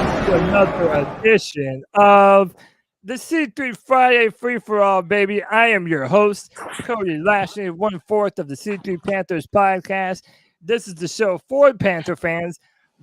to another edition of the C3 Friday Free for All, baby. I am your host, Cody Lashley, 1/4 of the C3 Panthers Podcast. This is the show for Panther fans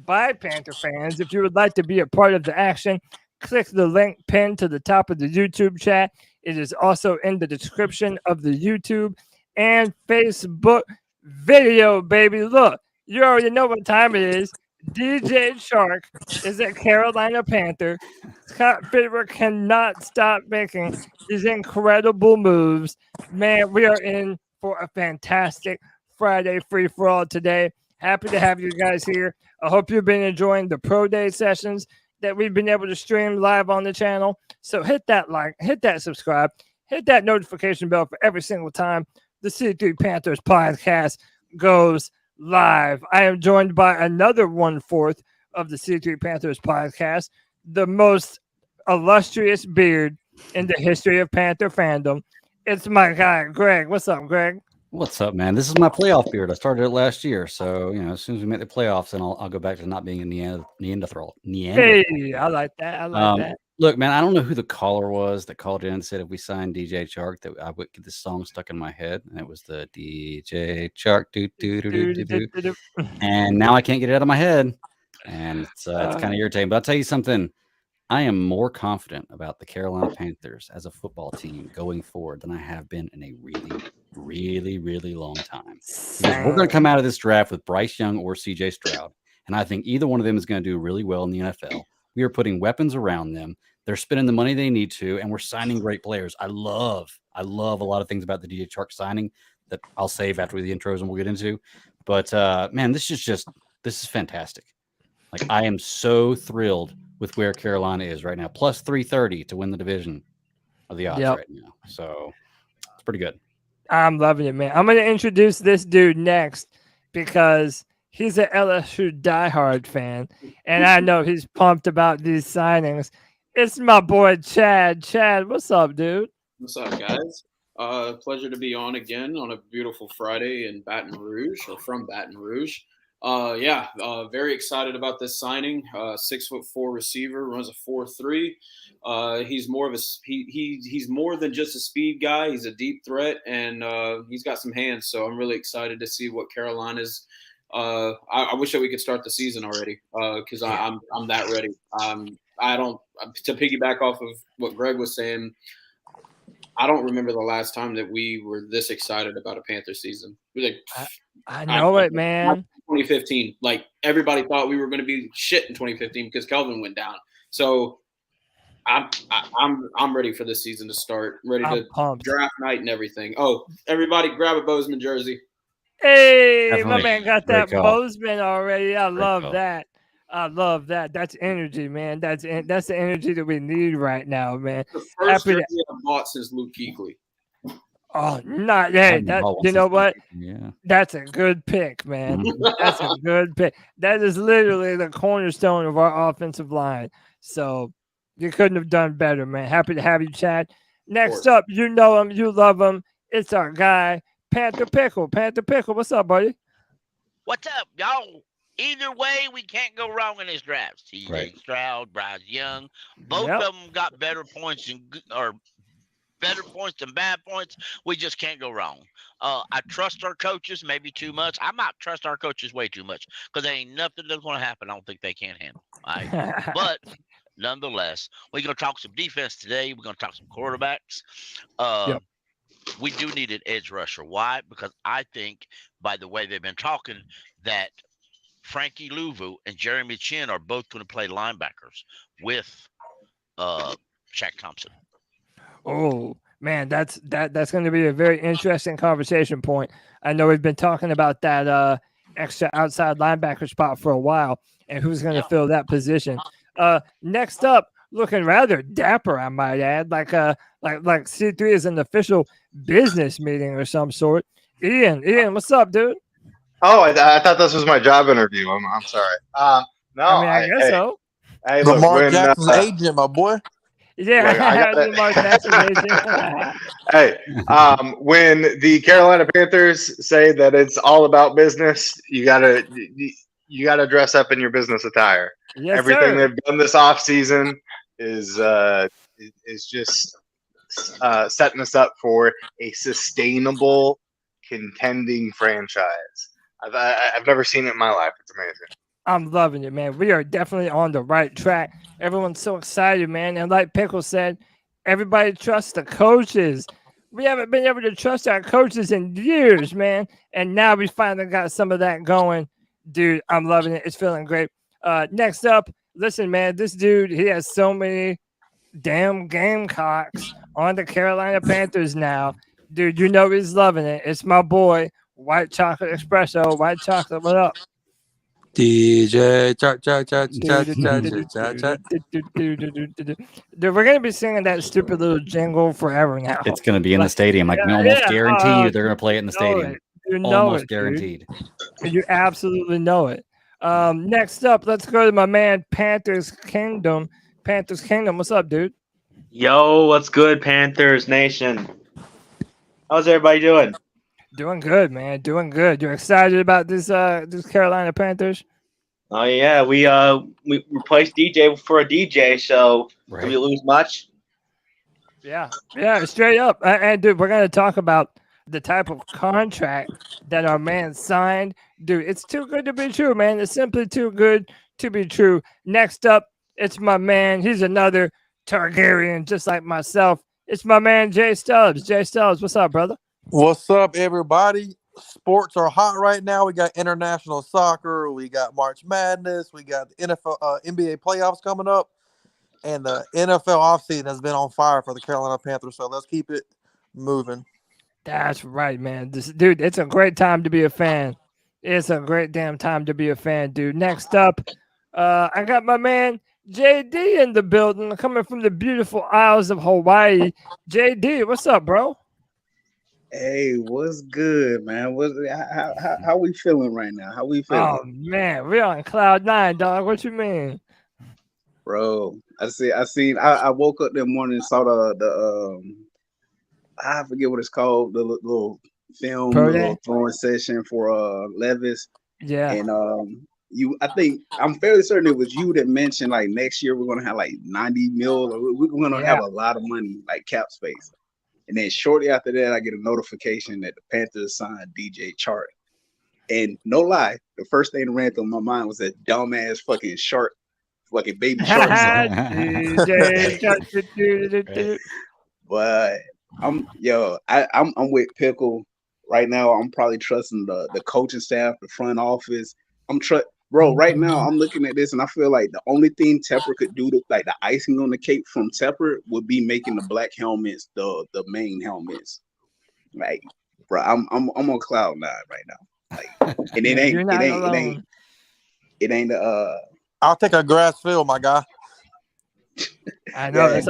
by Panther fans. If you would like to be a part of the action, click the link pinned to the top of the YouTube chat. It is also in the description of the YouTube and Facebook video, baby. Look, you already know what time it is. DJ Chark is a Carolina Panther. Scott Fitterer cannot stop making these incredible moves. Man, we are in for a fantastic Friday free-for-all today. Happy to have you guys here. I hope you've been enjoying the Pro Day sessions that we've been able to stream live on the channel. So hit that like, hit that subscribe, hit that notification bell for every single time the C3 Panthers Podcast goes live. I am joined by another 1/4 of the C3 Panthers Podcast, the most illustrious beard in the history of Panther fandom. It's my guy, Greg. What's up, Greg? What's up, man? This is my playoff beard. I started it last year, so as soon as we make the playoffs, then I'll go back to not being a Neanderthal. Hey, I like that. I like that. Look, man, I don't know who the caller was that called in and said if we signed DJ Chark that I would get this song stuck in my head, and it was the DJ Chark do do do do do do. And now I can't get it out of my head, and it's kind of irritating. But I'll tell you something. I am more confident about the Carolina Panthers as a football team going forward than I have been in a really, really, really long time. Because we're going to come out of this draft with Bryce Young or CJ Stroud, and I think either one of them is going to do really well in the NFL. We are putting weapons around them. They're spending the money they need to, and we're signing great players. I love a lot of things about the DJ Chark signing that I'll save after the intros and we'll get into. But man, this is fantastic. Like, I am so thrilled with where Carolina is right now. Plus 330 to win the division of the odds right now. So it's pretty good. I'm loving it, man. I'm going to introduce this dude next because he's an LSU diehard fan, and I know he's pumped about these signings. It's my boy, Chad. Chad, what's up, dude? What's up, guys? Pleasure to be on again on a beautiful Friday in Baton Rouge, or from Baton Rouge. Very excited about this signing. 6'4" receiver, runs a 4.3. He's more of a he's more than just a speed guy. He's a deep threat, and he's got some hands. So I'm really excited to see what Carolina's. I wish that we could start the season already because I'm that ready. To piggyback off of what Greg was saying, I don't remember the last time that we were this excited about a Panther season. I know it, man. 2015, like everybody thought we were going to be shit in 2015 because Kelvin went down. So I'm ready for this season to start. Ready to draft night and everything. Oh, everybody, grab a Bozeman jersey. Hey, Definitely. My man got that Bozeman already. I Great love call. that. I love that. That's energy, man. That's the energy that we need right now, man. The first jersey I've bought since Luke Kuechly. Oh, not yet. You know what? Yeah. That's a good pick, man. That's a good pick. That is literally the cornerstone of our offensive line. So you couldn't have done better, man. Happy to have you, Chad. Next up, you know him, you love him. It's our guy, Panther Pickle. Panther Pickle, what's up, buddy? What's up, y'all? Either way, we can't go wrong in this draft. CJ Stroud, Bryce Young, both of them got better points than bad points. We just can't go wrong. I trust our coaches maybe too much. I might trust our coaches way too much because there ain't nothing that's going to happen I don't think they can't handle. All right? But nonetheless, we're going to talk some defense today. We're going to talk some quarterbacks. We do need an edge rusher. Why? Because I think by the way they've been talking that Frankie Louvu and Jeremy Chin are both going to play linebackers with Shaq Thompson. Oh, man, that's going to be a very interesting conversation point. I know we've been talking about that extra outside linebacker spot for a while and who's going to fill that position. Next up, looking rather dapper, I might add, like C3 is an official business meeting or some sort. Ian, what's up, dude? Oh, I thought this was my job interview. I'm sorry. No, I guess so. Hey, Lamar Jackson's agent, my boy. Yeah, Lamar Jackson's agent. Hey, when the Carolina Panthers say that it's all about business, you gotta. you got to dress up in your business attire. Yes, Everything sir. they've done this offseason is just setting us up for a sustainable, contending franchise. I've never seen it in my life. It's amazing. I'm loving it, man. We are definitely on the right track. Everyone's so excited, man. And like Pickle said, everybody trusts the coaches. We haven't been able to trust our coaches in years, man. And now we finally got some of that going. Dude, I'm loving it. It's feeling great. Next up, listen, man, this dude, he has so many damn Gamecocks on the Carolina Panthers now. Dude, you know he's loving it. It's my boy, White Chocolate Espresso. White Chocolate, what up? DJ Chark. Dude, we're gonna be singing that stupid little jingle forever now. It's going to be in the stadium. I can almost guarantee you they're going to play it in the stadium. You know Almost it, guaranteed. Dude. You absolutely know it. Next up, let's go to my man Panthers Kingdom. Panthers Kingdom, what's up, dude? Yo, what's good, Panthers Nation? How's everybody doing? Doing good, man. Doing good. You're excited about this Carolina Panthers? Oh yeah, we replaced DJ for a DJ, so Right. did we lose much? Yeah, straight up. And dude, we're gonna talk about the type of contract that our man signed. Dude, it's too good to be true, man. It's simply too good to be true. Next up, it's my man. He's another Targaryen, just like myself. It's my man Jay Stubbs. Jay Stubbs, what's up, brother? What's up, everybody? Sports are hot right now. We got international soccer. We got March Madness. We got the NFL, NBA playoffs coming up. And the NFL offseason has been on fire for the Carolina Panthers. So let's keep it moving. That's right, man. Dude, it's a great time to be a fan. It's a great damn time to be a fan, dude. Next up, I got my man JD in the building, coming from the beautiful Isles of Hawaii. JD, what's up, bro? Hey, what's good, man? How we feeling right now? How we feeling? Oh man, we're on cloud 9, dog. What you mean? Bro, I woke up that morning and saw the I forget what it's called, the little film, little throwing session for Levis. Yeah. And I think I'm fairly certain it was you that mentioned like next year we're gonna have like 90 mil, or we're gonna have a lot of money, like cap space. And then shortly after that, I get a notification that the Panthers signed DJ Chark. And no lie, the first thing that ran through my mind was that dumbass fucking shark, fucking baby shark song. But I'm with Pickle right now. I'm probably trusting the coaching staff, the front office. Bro, right now I'm looking at this and I feel like the only thing Tepper could do to like the icing on the cake from Tepper would be making the black helmets the main helmets. Like, bro, I'm on cloud 9 right now. Like, and it ain't I'll take a grass field, my guy. I know.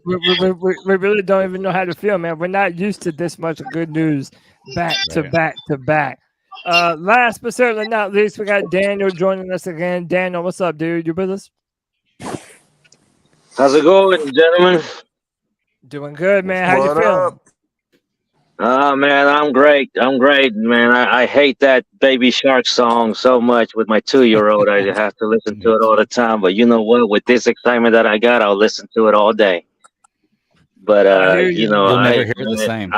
We really don't even know how to feel, man. We're not used to this much good news back to back to back. Last but certainly not least, we got Daniel joining us again. Daniel, what's up, dude? You with us? How's it going, gentlemen? Doing good, man. How you feeling? Man, I'm great. Man. I hate that Baby Shark song so much with my 2-year-old. I have to listen to it all the time. But you know what? With this excitement that I got, I'll listen to it all day. But, you know, you'll never hear it the same.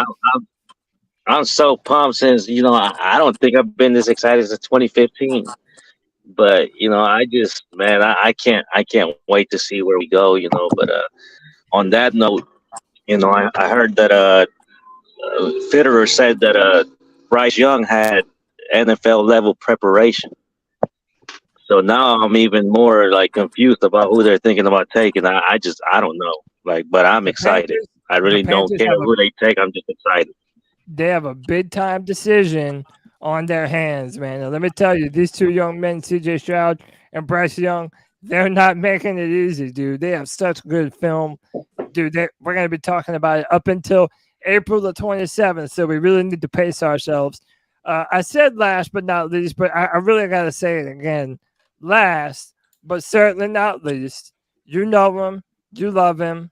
I'm so pumped since, you know, I don't think I've been this excited since 2015. But, you know, I can't wait to see where we go, you know. But on that note, you know, I heard that Fitterer said that Bryce Young had NFL level preparation. So now I'm even more like confused about who they're thinking about taking. I don't know. Like, but I'm excited. I really don't care who they take. I'm just excited. They have a big time decision on their hands, man. Now, let me tell you, these two young men, CJ Stroud and Bryce Young, they're not making it easy, dude. They have such good film. Dude, we're going to be talking about it up until April the 27th, so we really need to pace ourselves. I said last but not least, but I really got to say it again. Last, but certainly not least, you know him, you love him.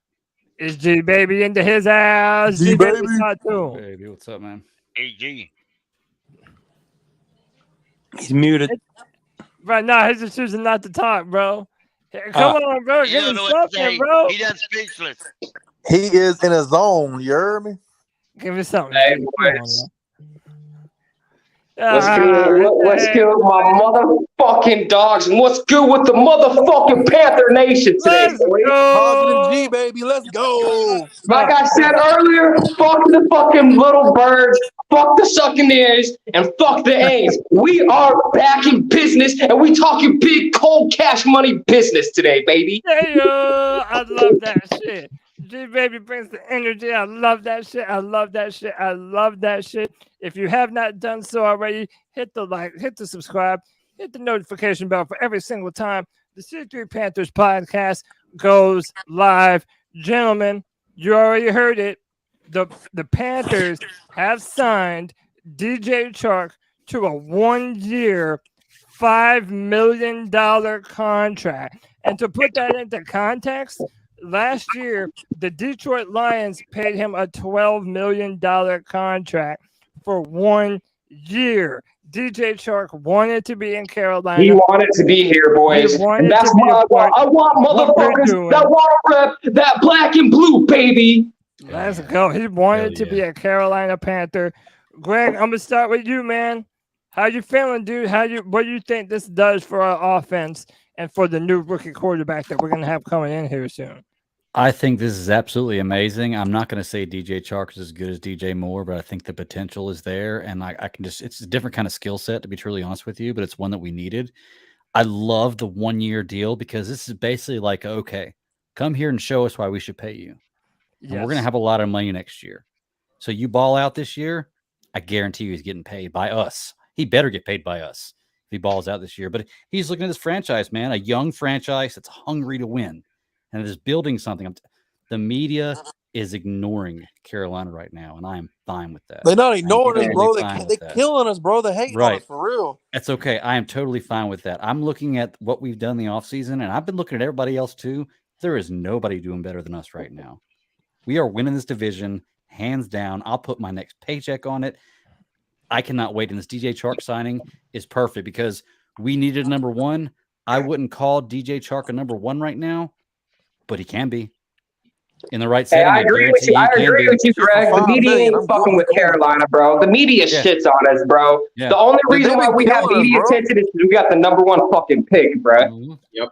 Is G Baby into his house? G Baby. Baby, what's up, man? AG. He's muted. Right now, he's just choosing not to talk, bro. Come on, bro. You Give don't me know what to say. something, bro. He done speechless. He is in a zone. You heard me? Give me something. Hey, Come on, boys. man. What's good with my motherfucking dogs? And what's good with the motherfucking Panther Nation today, Let's boy? Positive G, go. baby. Let's go. Like I said earlier, fuck the fucking little birds, fuck the Succaneers, and fuck the A's. We are back in business, and we talking big cold cash money business today, baby. Hey, I love that shit. G Baby brings the energy. I love that shit. I love that shit. I love that shit. If you have not done so already, hit the like, hit the subscribe, hit the notification bell for every single time the C3 Panthers podcast goes live. Gentlemen, you already heard it. The Panthers have signed DJ Chark to a 1-year, $5 million contract. And to put that into context, last year, the Detroit Lions paid him a $12 million contract for 1 year. DJ Chark wanted to be in Carolina. He wanted to be here, boys. And that's why I want motherfuckers that want to rep that black and blue, baby. Let's go. He wanted to be a Carolina Panther. Greg, I'm gonna start with you, man. How you feeling, dude? What do you think this does for our offense and for the new rookie quarterback that we're gonna have coming in here soon? I think this is absolutely amazing. I'm not going to say DJ Chark is as good as DJ Moore, but I think the potential is there. And I can just, it's a different kind of skill set, to be truly honest with you, but it's one that we needed. I love the 1-year deal because this is basically like, okay, come here and show us why we should pay you. And we're going to have a lot of money next year. So you ball out this year, I guarantee you he's getting paid by us. He better get paid by us if he balls out this year. But he's looking at this franchise, man, a young franchise that's hungry to win. And it is building something. The media is ignoring Carolina right now, and I am fine with that. They're not ignoring us, bro. They're killing us, bro. They're hating on us for real. That's okay. I am totally fine with that. I'm looking at what we've done in the offseason, and I've been looking at everybody else too. There is nobody doing better than us right now. We are winning this division, hands down. I'll put my next paycheck on it. I cannot wait. And this DJ Chark signing is perfect because we needed a number one. I wouldn't call DJ Chark a number one right now, but he can be in the right setting. Hey, I agree with you. I agree with you, Greg. The media ain't fucking with Carolina, bro. The media shits on us, bro. The only reason why we have media attention is we got the number one fucking pick, bro. Yep.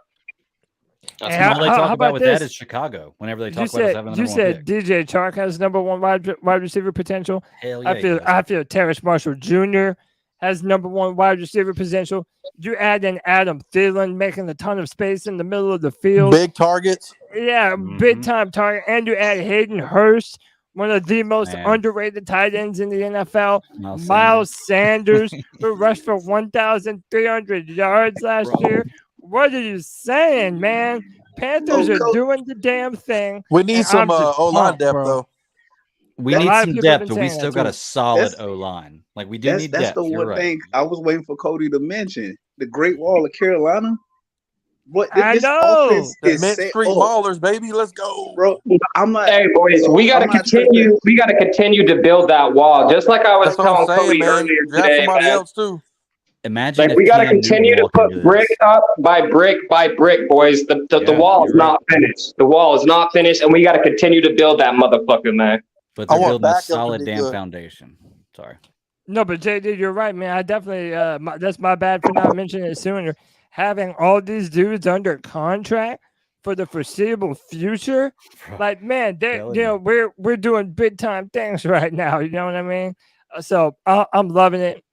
That's all they talk about with that is Chicago. Whenever they talk about us having the number one pick. DJ Chark has number one wide receiver potential. Hell yeah, I feel Terrace Marshall Jr. has number one wide receiver potential. You add in Adam Thelen making a ton of space in the middle of the field. Big targets. Yeah, big time target. And you add Hayden Hurst, one of the most underrated tight ends in the NFL. Miles Sanders, who rushed for 1,300 yards last year. What are you saying, man? Panthers are doing the damn thing. We need some O-line depth, though. We need some depth, but we still got a solid O-line. Like, we do need depth. That's the one thing I was waiting for Cody to mention. The Great Wall of Carolina. What I know. The Street Ballers, baby. Let's go, bro. I'm like, hey, boys, we gotta continue. We gotta continue to build that wall, just like I was telling Cody earlier today. Somebody else too. Imagine we got to continue to put brick up by brick by brick, boys. The wall is not finished. The wall is not finished, and we got to continue to build that motherfucker, man. But they're building a solid damn foundation. Sorry. No, but JD, you're right, man. I definitely that's my bad for not mentioning it sooner. Having all these dudes under contract for the foreseeable future, like, man, we're doing big time things right now. You know what I mean? So I'm loving it.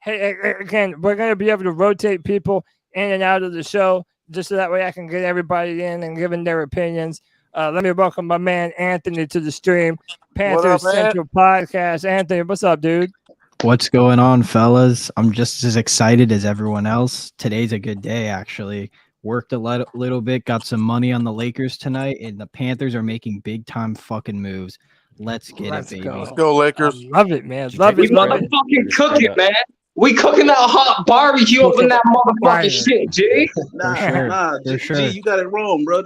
Hey, again, we're going to be able to rotate people in and out of the show just so that way I can get everybody in and giving their opinions. Let me welcome my man Anthony to the stream. Panthers Central Podcast. Anthony, what's up, dude? What's going on, fellas? I'm just as excited as everyone else. Today's a good day, actually. Worked a little bit, got some money on the Lakers tonight, and the Panthers are making big-time fucking moves. Let's get it, baby. Let's go, Lakers. Love it, man. Love it. We motherfucking cooking, man. We cooking that hot barbecue up in that motherfucking shit, G. Nah, G, you got it wrong, bro.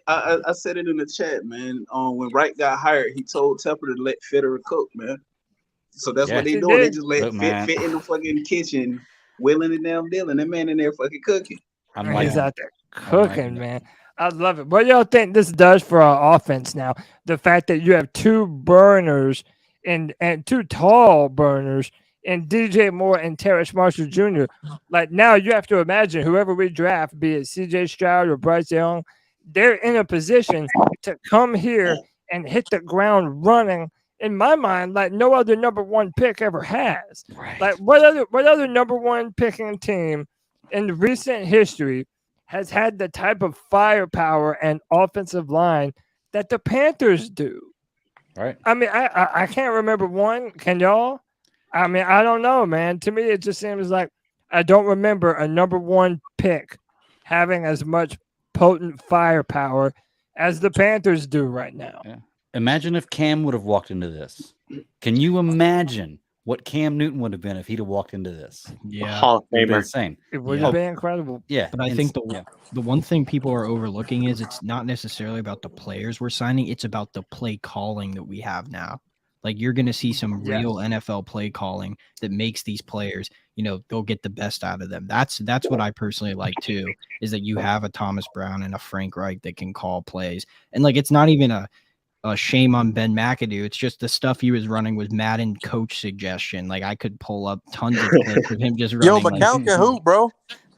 I said it in the chat, man. When Wright got hired, he told Tepper to let Federer cook, man. So that's what they doing. They just let Fit in the fucking kitchen willing and damn dealing. That man in there fucking cooking. He's out there cooking, man. I love it. What do y'all think this does for our offense now? The fact that you have two burners and two tall burners and DJ Moore and Terrace Marshall Jr. Like now you have to imagine whoever we draft, be it CJ Stroud or Bryce Young, they're in a position to come here and hit the ground running. In my mind, like no other number one pick ever has. Right. Like what other number one picking team in recent history has had the type of firepower and offensive line that the Panthers do? Right. I mean, I can't remember one. Can y'all? I mean, I don't know, man. To me, it just seems like I don't remember a number one pick having as much potent firepower as the Panthers do right now. Yeah. Imagine if Cam would have walked into this. Can you imagine what Cam Newton would have been if he'd have walked into this? Yeah. Hall of It would be Famer. insane. It would have been incredible. Yeah. But I think the one thing people are overlooking is it's not necessarily about the players we're signing. It's about the play calling that we have now. Like you're going to see some real NFL play calling that makes these players, go get the best out of them. That's what I personally like too, is that you have a Thomas Brown and a Frank Reich that can call plays. And like, it's not even a shame on Ben McAdoo. It's just the stuff he was running was Madden coach suggestion. Like I could pull up tons of clips of him just running. Yo, McCown can hoop, bro.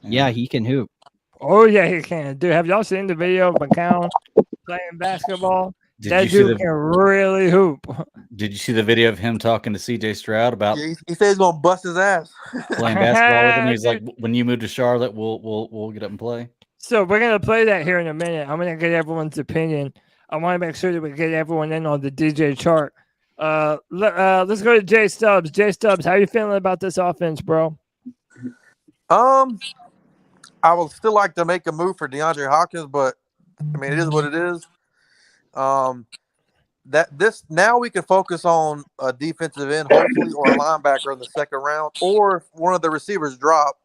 Yeah, he can hoop. Oh yeah, he can. Dude, have y'all seen the video of McCown playing basketball? That dude can really hoop. Did you see the video of him talking to CJ Stroud about Yeah, he said he's gonna bust his ass. playing basketball with him? He's like, when you move to Charlotte, we'll get up and play. So we're gonna play that here in a minute. I'm gonna get everyone's opinion. I want to make sure that we get everyone in on the DJ chart. Let's go to Jay Stubbs. Jay Stubbs, how you feeling about this offense, bro? I would still like to make a move for DeAndre Hopkins, but I mean it is what it is. Now we can focus on a defensive end, hopefully, or a linebacker in the second round, or if one of the receivers drop,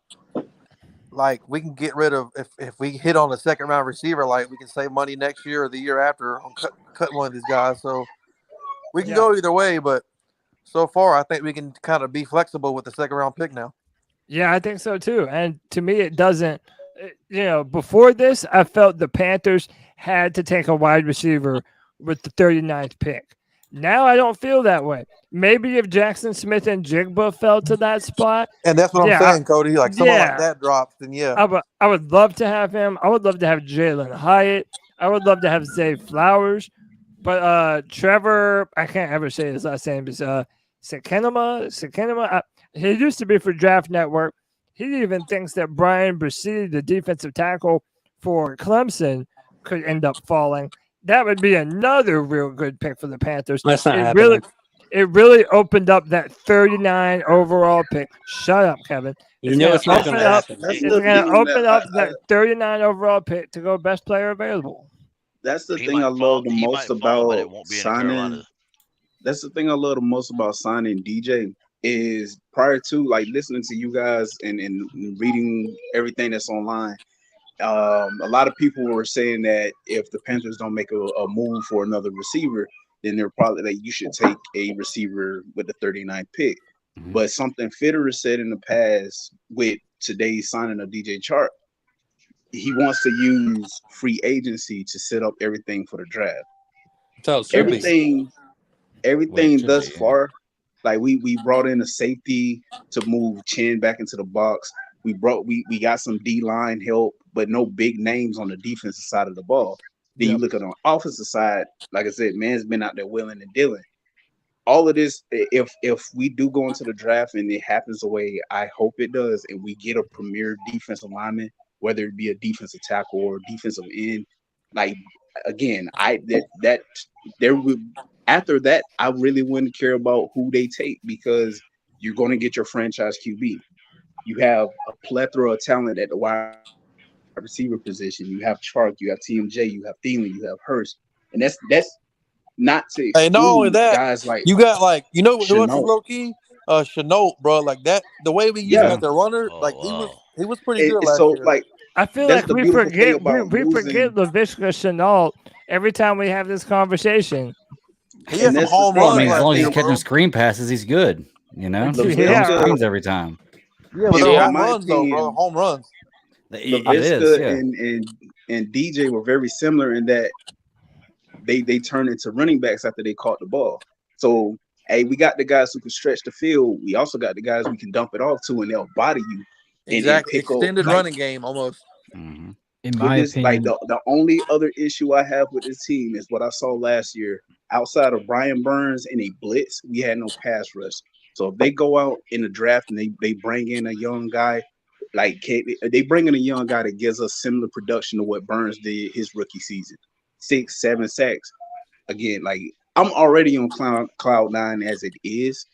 like we can get rid of if we hit on a second round receiver, like we can save money next year or the year after on cut one of these guys. So we can go either way, but so far I think we can kind of be flexible with the second round pick now. Yeah, I think so too. And to me, it doesn't. Before this, I felt the Panthers had to take a wide receiver with the 39th pick. Now I don't feel that way. Maybe if Jackson Smith and Jigba fell to that spot. And that's what I'm saying, Cody. Like someone like that drops, then I would love to have him. I would love to have Jalen Hyatt. I would love to have Zay Flowers. But Trevor, I can't ever say his last name, is Sekenema. He used to be for Draft Network. He even thinks that Brian Brissy, the defensive tackle for Clemson, could end up falling. That would be another real good pick for the Panthers. That's not happening. It really opened up that 39 overall pick. Shut up, Kevin. You know it's not going to happen. It's going to open up that 39 overall pick to go best player available. That's the thing I love the most about signing. That's the thing I love the most about signing DJ is prior to like listening to you guys and reading everything that's online. A lot of people were saying that if the Panthers don't make a move for another receiver, then they're probably like you should take a receiver with the 39th pick. Mm-hmm. But something Fitterer said in the past with today's signing of DJ Chark, he wants to use free agency to set up everything for the draft. So everything thus far, like we brought in a safety to move Chin back into the box. We got some D-line help, but no big names on the defensive side of the ball. Then you look at on the offensive side, like I said, man's been out there willing and dealing. All of this, if we do go into the draft and it happens the way I hope it does, and we get a premier defensive lineman, whether it be a defensive tackle or defensive end, like again, after that, I really wouldn't care about who they take because you're going to get your franchise QB. You have a plethora of talent at the wide receiver position. You have Chark, you have TMJ, you have Thelen, you have Hurst, and that's not to. Hey, not only that, guys like you got like who was Chenault. low key, Chenault, bro. Like that, the way we use him as the runner, like he was pretty good last year. Like I feel like we forget Laviska Chenault every time we have this conversation. He has some home runs. As long as he's catching screen passes, he's good. You know, screens every time. Yeah, but In they're home my runs though, bro. opinion, Home runs. It LaVista is, yeah. and DJ were very similar in that they turned into running backs after they caught the ball. So, hey, we got the guys who can stretch the field. We also got the guys we can dump it off to, and they'll body you. Exactly. And pick Extended up, running game almost. Mhm. In my opinion, the only other issue I have with this team is what I saw last year. Outside of Brian Burns and a blitz, we had no pass rush. So if they go out in the draft and they bring in a young guy, they bring in a young guy that gives us similar production to what Burns did his rookie season, 6, 7 sacks. Again, like I'm already on cloud nine as it is.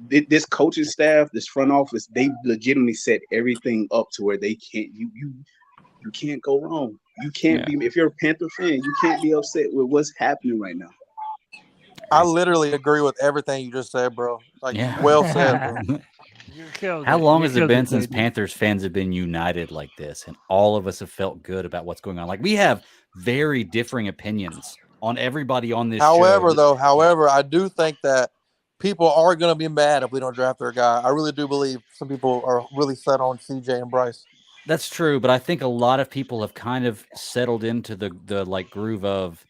This coaching staff, this front office, they legitimately set everything up to where they can't you can't go wrong. You can't be, if you're a Panther fan, you can't be upset with what's happening right now. I literally agree with everything you just said, bro. Like, well said, bro. You killed How it. long You has it killed been it, since baby. Panthers fans have been united like this, and all of us have felt good about what's going on? Like, we have very differing opinions on everybody on this show. However, I do think that people are going to be mad if we don't draft their guy. I really do believe some people are really set on CJ and Bryce. That's true, but I think a lot of people have kind of settled into the like groove of,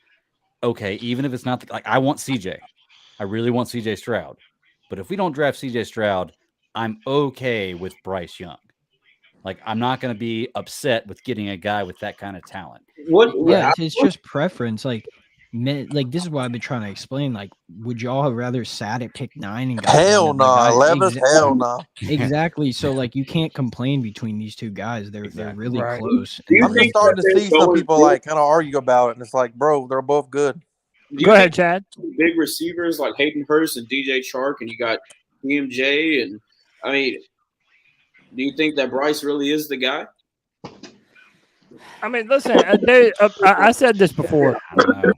okay, even if it's not like I want CJ, I really want CJ Stroud, but if we don't draft CJ Stroud, I'm okay with Bryce Young. Like, I'm not going to be upset with getting a guy with that kind of talent. Yeah, it's just preference. Like this is what I've been trying to explain. Like, would y'all have rather sat at pick 9 and got hell no, 11? Hell no. Exactly. So like, you can't complain between these two guys. They're really close. I'm just starting to see some people like kind of argue about it, and it's like, bro, they're both good. Go ahead, Chad. Big receivers like Hayden Hurst and DJ Chark, and you got PMJ, and I mean, do you think that Bryce really is the guy? I mean, listen. I said this before.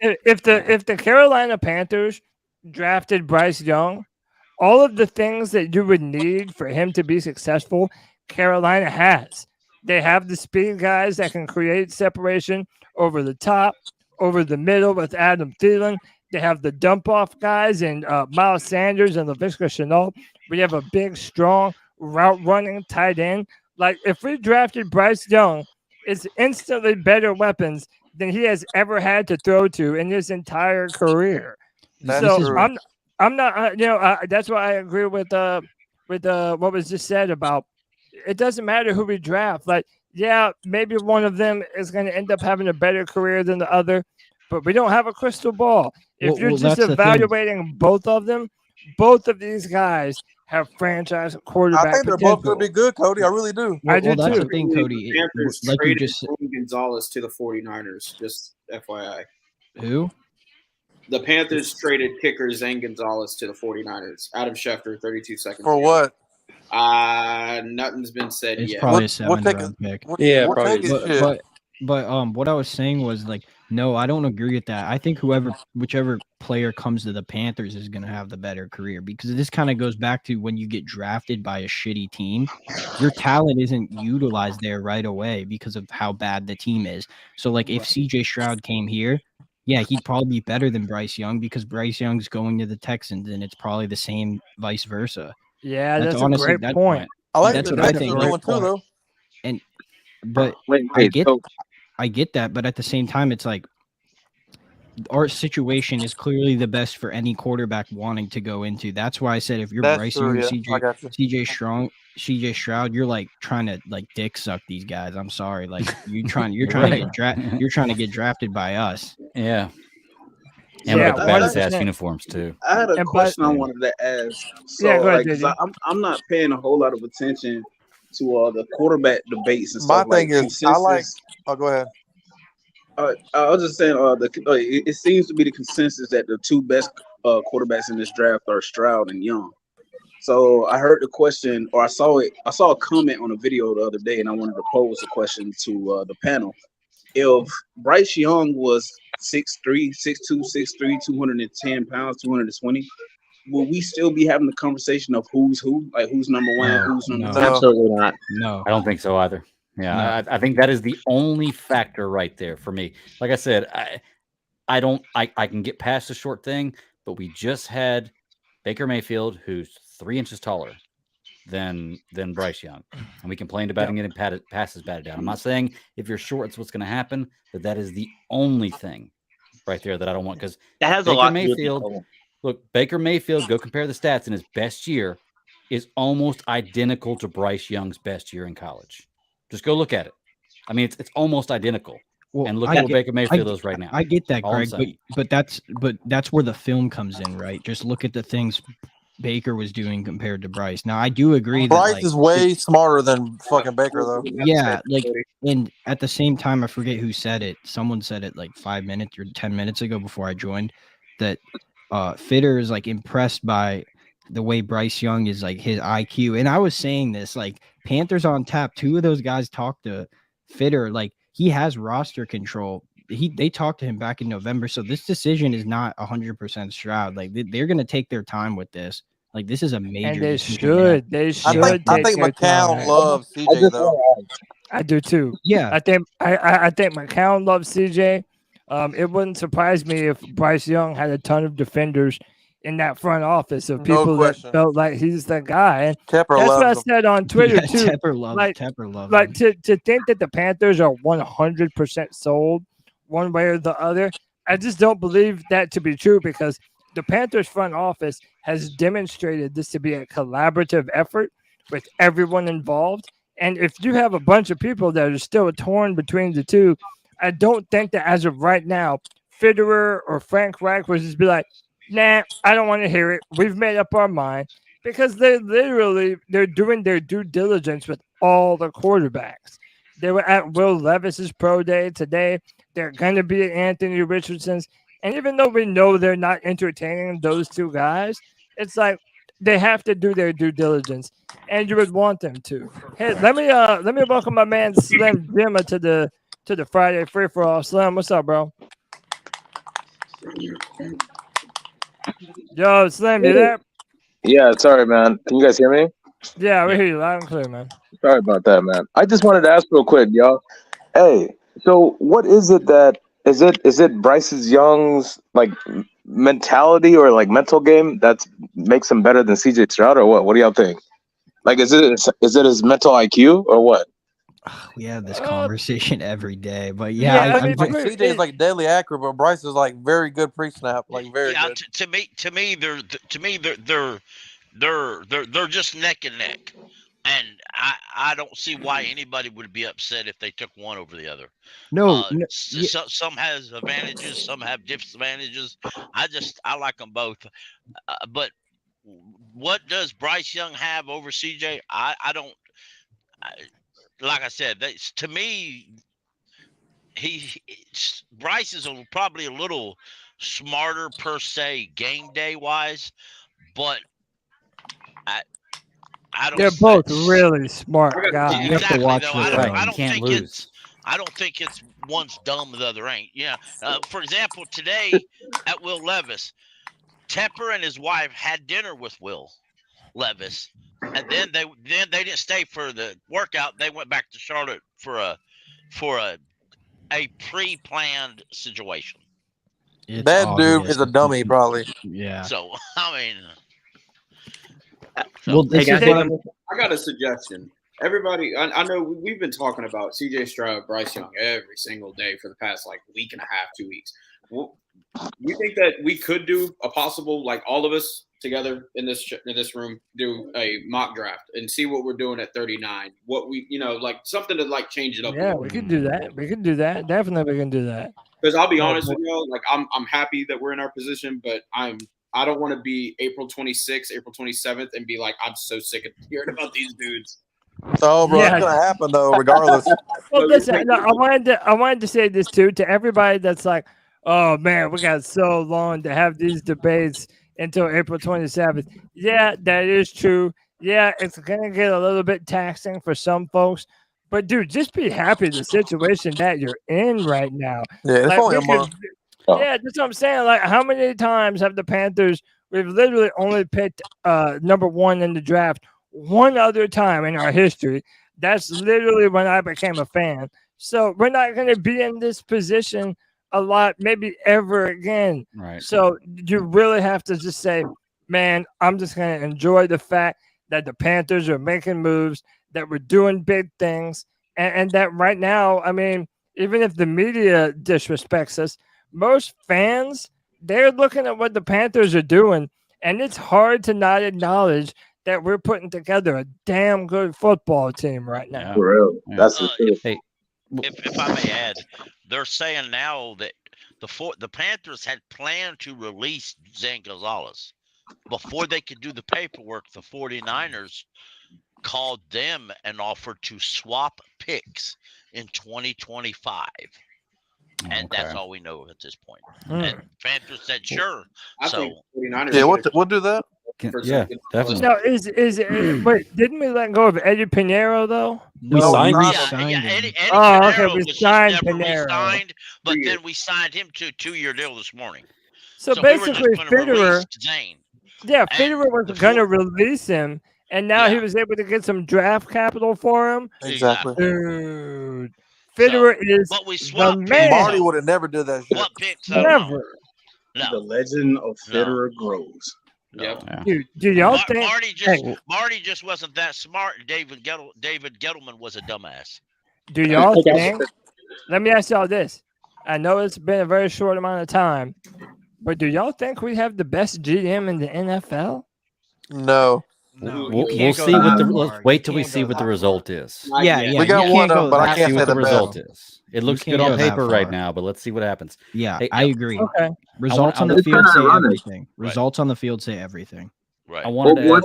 If the Carolina Panthers drafted Bryce Young, all of the things that you would need for him to be successful, Carolina has. They have the speed guys that can create separation over the top, over the middle with Adam Thelen. They have the dump off guys and Miles Sanders and LaVisca Chenault. We have a big, strong route running tight end. Like, if we drafted Bryce Young, it's instantly better weapons than he has ever had to throw to in his entire career. I'm not, that's why I agree with what was just said about it doesn't matter who we draft. Like, yeah, maybe one of them is going to end up having a better career than the other, but we don't have a crystal ball. If you're just evaluating both of them, both of these guys have franchise quarterback. I think they're both going to be good, Cody. I really do. I do that's too. the thing, Cody. The Panthers Like you traded just Gonzalez to the 49ers, just FYI. Who? The Panthers traded kicker Zane Gonzalez to the 49ers. Adam Schefter, 32 seconds. For what? Nothing's been said It's yet. probably a 7th-round pick. But what I was saying was, like, no, I don't agree with that. I think whichever player comes to the Panthers is going to have the better career, because this kind of goes back to when you get drafted by a shitty team, your talent isn't utilized there right away because of how bad the team is. So, like, if CJ Stroud came here, yeah, he'd probably be better than Bryce Young because Bryce Young's going to the Texans, and it's probably the same vice versa. Yeah, that's a great point. I like that's the what I Texans think. doing too, though. But I get that, but at the same time, it's like our situation is clearly the best for any quarterback wanting to go into. That's why I said if you're Bryce Young, CJ Stroud, you're like trying to like dick suck these guys. I'm sorry, like you're trying to get drafted by us. Yeah. And with the baddest ass uniforms too. I had a question I wanted to ask. So, go ahead, like, I'm not paying a whole lot of attention to the quarterback debates and My stuff. thing like, is, I like. Oh, go ahead. I was just saying, it seems to be the consensus that the two best quarterbacks in this draft are Stroud and Young. So I heard the question, or I saw a comment on a video the other day, and I wanted to pose a question to the panel. If Bryce Young was 6'3", 6'2", 6'3", 210 pounds, 220, will we still be having the conversation of who's who? Like, who's number one, who's number two? Absolutely not. No, I don't think so either. Yeah, I think that is the only factor right there for me. Like I said, I can get past the short thing, but we just had Baker Mayfield, who's 3 inches taller. than Bryce Young, and we complained about him getting passes batted down. I'm not saying if you're short, it's what's going to happen, but that is the only thing right there that I don't want, because That has a lot to do with Look, Baker Mayfield, go compare the stats in his best year, is almost identical to Bryce Young's best year in college. Just go look at it. I mean, it's almost identical. Well, and look at what Baker Mayfield is right now. I get that, All I'm Greg, but that's where the film comes in, right? Just look at the things Baker was doing compared to Bryce. Now, I do agree Bryce that is way smarter than fucking Baker, though. Yeah, like, and at the same time, I forget who said it. Someone said it like 5 minutes or 10 minutes ago before I joined, that Fitter is like impressed by the way Bryce Young is, like his IQ. And I was saying this, like, Panthers on Tap, 2 of those guys talked to Fitter, like he has roster control. They talked to him back in November. So this decision is not 100% Stroud. Like they're going to take their time with this. Like this is a major. And they decision. should. They should. I think McCown loves CJ though. I do too. Yeah. I think McCown loves CJ. It wouldn't surprise me if Bryce Young had a ton of defenders in that front office of people that felt like he's the guy. And that's what I said on Twitter too. Tepper loves to think that the Panthers are 100% sold one way or the other. I just don't believe that to be true, because the Panthers front office has demonstrated this to be a collaborative effort with everyone involved. And if you have a bunch of people that are still torn between the two, I don't think that as of right now, Fitterer or Frank Reich would just be like, nah, I don't want to hear it. We've made up our mind, because they're doing their due diligence with all the quarterbacks. They were at Will Levis's pro day today. They're going to be at Anthony Richardson's. And even though we know they're not entertaining those 2 guys, it's like they have to do their due diligence, and you would want them to. Hey, let me welcome my man Slim Jimma to the Friday Free for All. Slim, what's up, bro? Yo, Slim, you there? Yeah, sorry, man. Can you guys hear me? Yeah, we hear you loud and clear, man. Sorry about that, man. I just wanted to ask real quick, y'all. Hey, so what is it that is it Bryce Young's like mentality or like mental game that makes him better than CJ Stroud, or what? What do y'all think? Like, is it his mental IQ or what? We have this conversation every day, but CJ is like deadly accurate, but Bryce is like very good pre-snap, like very good. To me, they're just neck and neck, and I don't see why anybody would be upset if they took one over the other. No, some has advantages, some have disadvantages. I like them both, but what does Bryce Young have over CJ? I don't. Like I said, to me, Bryce is probably a little smarter per se game day wise, but I don't. They're both really smart guys. You have to watch this. I don't can't think lose. I don't think it's one's dumb, the other ain't. Yeah. For example, today at Will Levis, Tepper and his wife had dinner with Will Levis. And then they didn't stay for the workout. They went back to Charlotte for a pre-planned situation. That dude is a dummy, probably. Yeah. So I mean, well, I got a suggestion. Everybody, I know we've been talking about CJ Stroud, Bryce Young every single day for the past like week and a half, 2 weeks. Well, you think that we could do a possible, like all of us together in this room, do a mock draft and see what we're doing at 39? What we, like something to like change it up. Yeah, we could do that. We could do that. Definitely, we can do that. Because I'll be honest with y'all, like I'm happy that we're in our position, but I don't want to be April 26th, April 27th, and be like, I'm so sick of hearing about these dudes. Oh, bro, it's gonna happen though, regardless. Well, listen, I wanted to say this too to everybody that's like, oh man, we got so long to have these debates until April 27th. Yeah, that is true. Yeah, it's gonna get a little bit taxing for some folks, but dude, just be happy the situation that you're in right now. Yeah, it's only a month. Yeah, that's what I'm saying. Like, how many times have the Panthers? We've literally only picked number 1 in the draft one other time in our history. That's literally when I became a fan. So we're not going to be in this position a lot, maybe ever again. Right. So you really have to just say, man, I'm just going to enjoy the fact that the Panthers are making moves, that we're doing big things, and that right now, I mean, even if the media disrespects us, most fans, they're looking at what the Panthers are doing, and it's hard to not acknowledge that we're putting together a damn good football team right now. For real. That's the truth. If I may add, they're saying now that the Panthers had planned to release Zane Gonzalez. Before they could do the paperwork, the 49ers called them and offered to swap picks in 2025. And that's all we know at this point. And Panthers said, sure. I think 49ers Yeah, we'll do that. Yeah, definitely. Now, wait, didn't we let go of Eddie Pinheiro, though? We signed him. Eddie Oh, okay, Pinheiro we was signed just never Pinheiro. re-signed, but then we signed him to a 2-year deal this morning. So we were just basically, gonna Fitterer, release Zane. yeah, Fitterer was going to release him, and now he was able to get some draft capital for him. Exactly. Dude, Fitterer is But we the swapped man. Marty would have never did that shit. What picks? I don't know. Never. The legend of Fitterer grows. Yep. Dude, do y'all think Marty just wasn't that smart, and David Gettleman was a dumbass. Do y'all think? Let me ask y'all this. I know it's been a very short amount of time, but do y'all think we have the best GM in the NFL? No. We'll see what let's wait till we see what the result is. Yeah. We got one of them, but I can't see say what the the result best. is. It looks can't good on go that paper right far. now, but let's see what happens. Yeah, Hey, I agree. Okay. Results on the field say everything. Results on the field say everything. Right. I wanted to add, Boys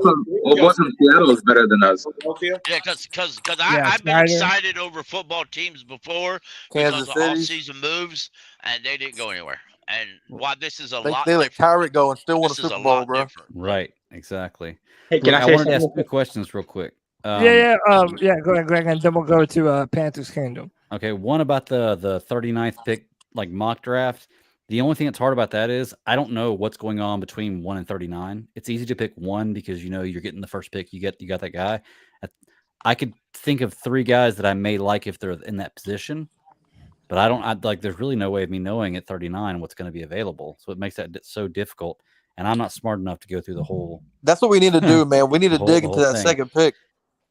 from Seattle is better than us. Yeah, because Yeah, I've been Snyder. excited over football teams before Kansas because of City. all-season moves, and they didn't go anywhere. And why this is a They, lot they let different. Tyrek go and still won a This is Super a Bowl, lot bro. different. right, exactly. Hey, can Look, I I say wanted to ask something? 2 questions real quick. Go ahead, and then we'll go to Panthers Kingdom. Okay, one about the 39th pick, like mock draft. The only thing that's hard about that is I don't know what's going on between 1 and 39. It's easy to pick 1 because you know you're getting the first pick. You got that guy. I could think of 3 guys that I may like if they're in that position, but there's really no way of me knowing at 39 what's going to be available. So it makes that so difficult. And I'm not smart enough to go through the whole. That's what we need to do, man. We need to dig the into whole that thing. second pick.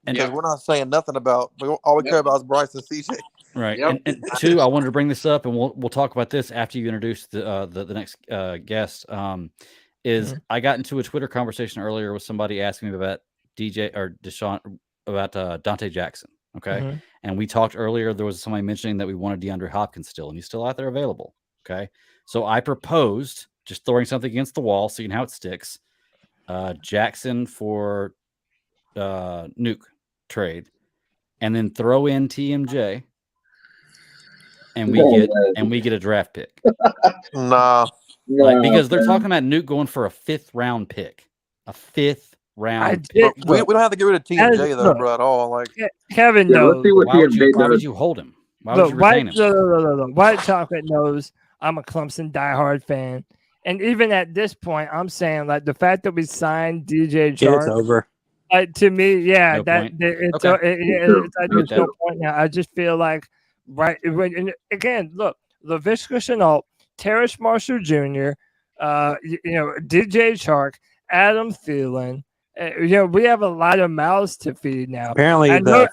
And Because we're not saying nothing about. All we care about is Bryce and CJ. Right. Yep. And 2, I wanted to bring this up, and we'll talk about this after you introduce the next guest. I got into a Twitter conversation earlier with somebody asking me about Deshaun about Dante Jackson. Okay. And we talked earlier. There was somebody mentioning that we wanted DeAndre Hopkins still, and he's still out there available. Okay. So I proposed just throwing something against the wall, seeing how it sticks. Jackson for Nuke trade, and then throw in TMJ, and we get a draft pick. Nah. Because they're talking about Nuke going for a 5th round pick. A 5th round pick. We don't have to get rid of TMJ though, bro, at all. Like Kevin knows. Why would you hold him? Why would you retain him? No. White Chocolate knows I'm a Clemson diehard fan. And even at this point, I'm saying like the fact that we signed DJ Chark, it's over. To me, yeah, No point. it's With no point now. I just feel like again, look, Laviska Shenault, Terrace Marshall Jr., DJ Chark, Adam Thelen. We have a lot of mouths to feed now. Apparently, I know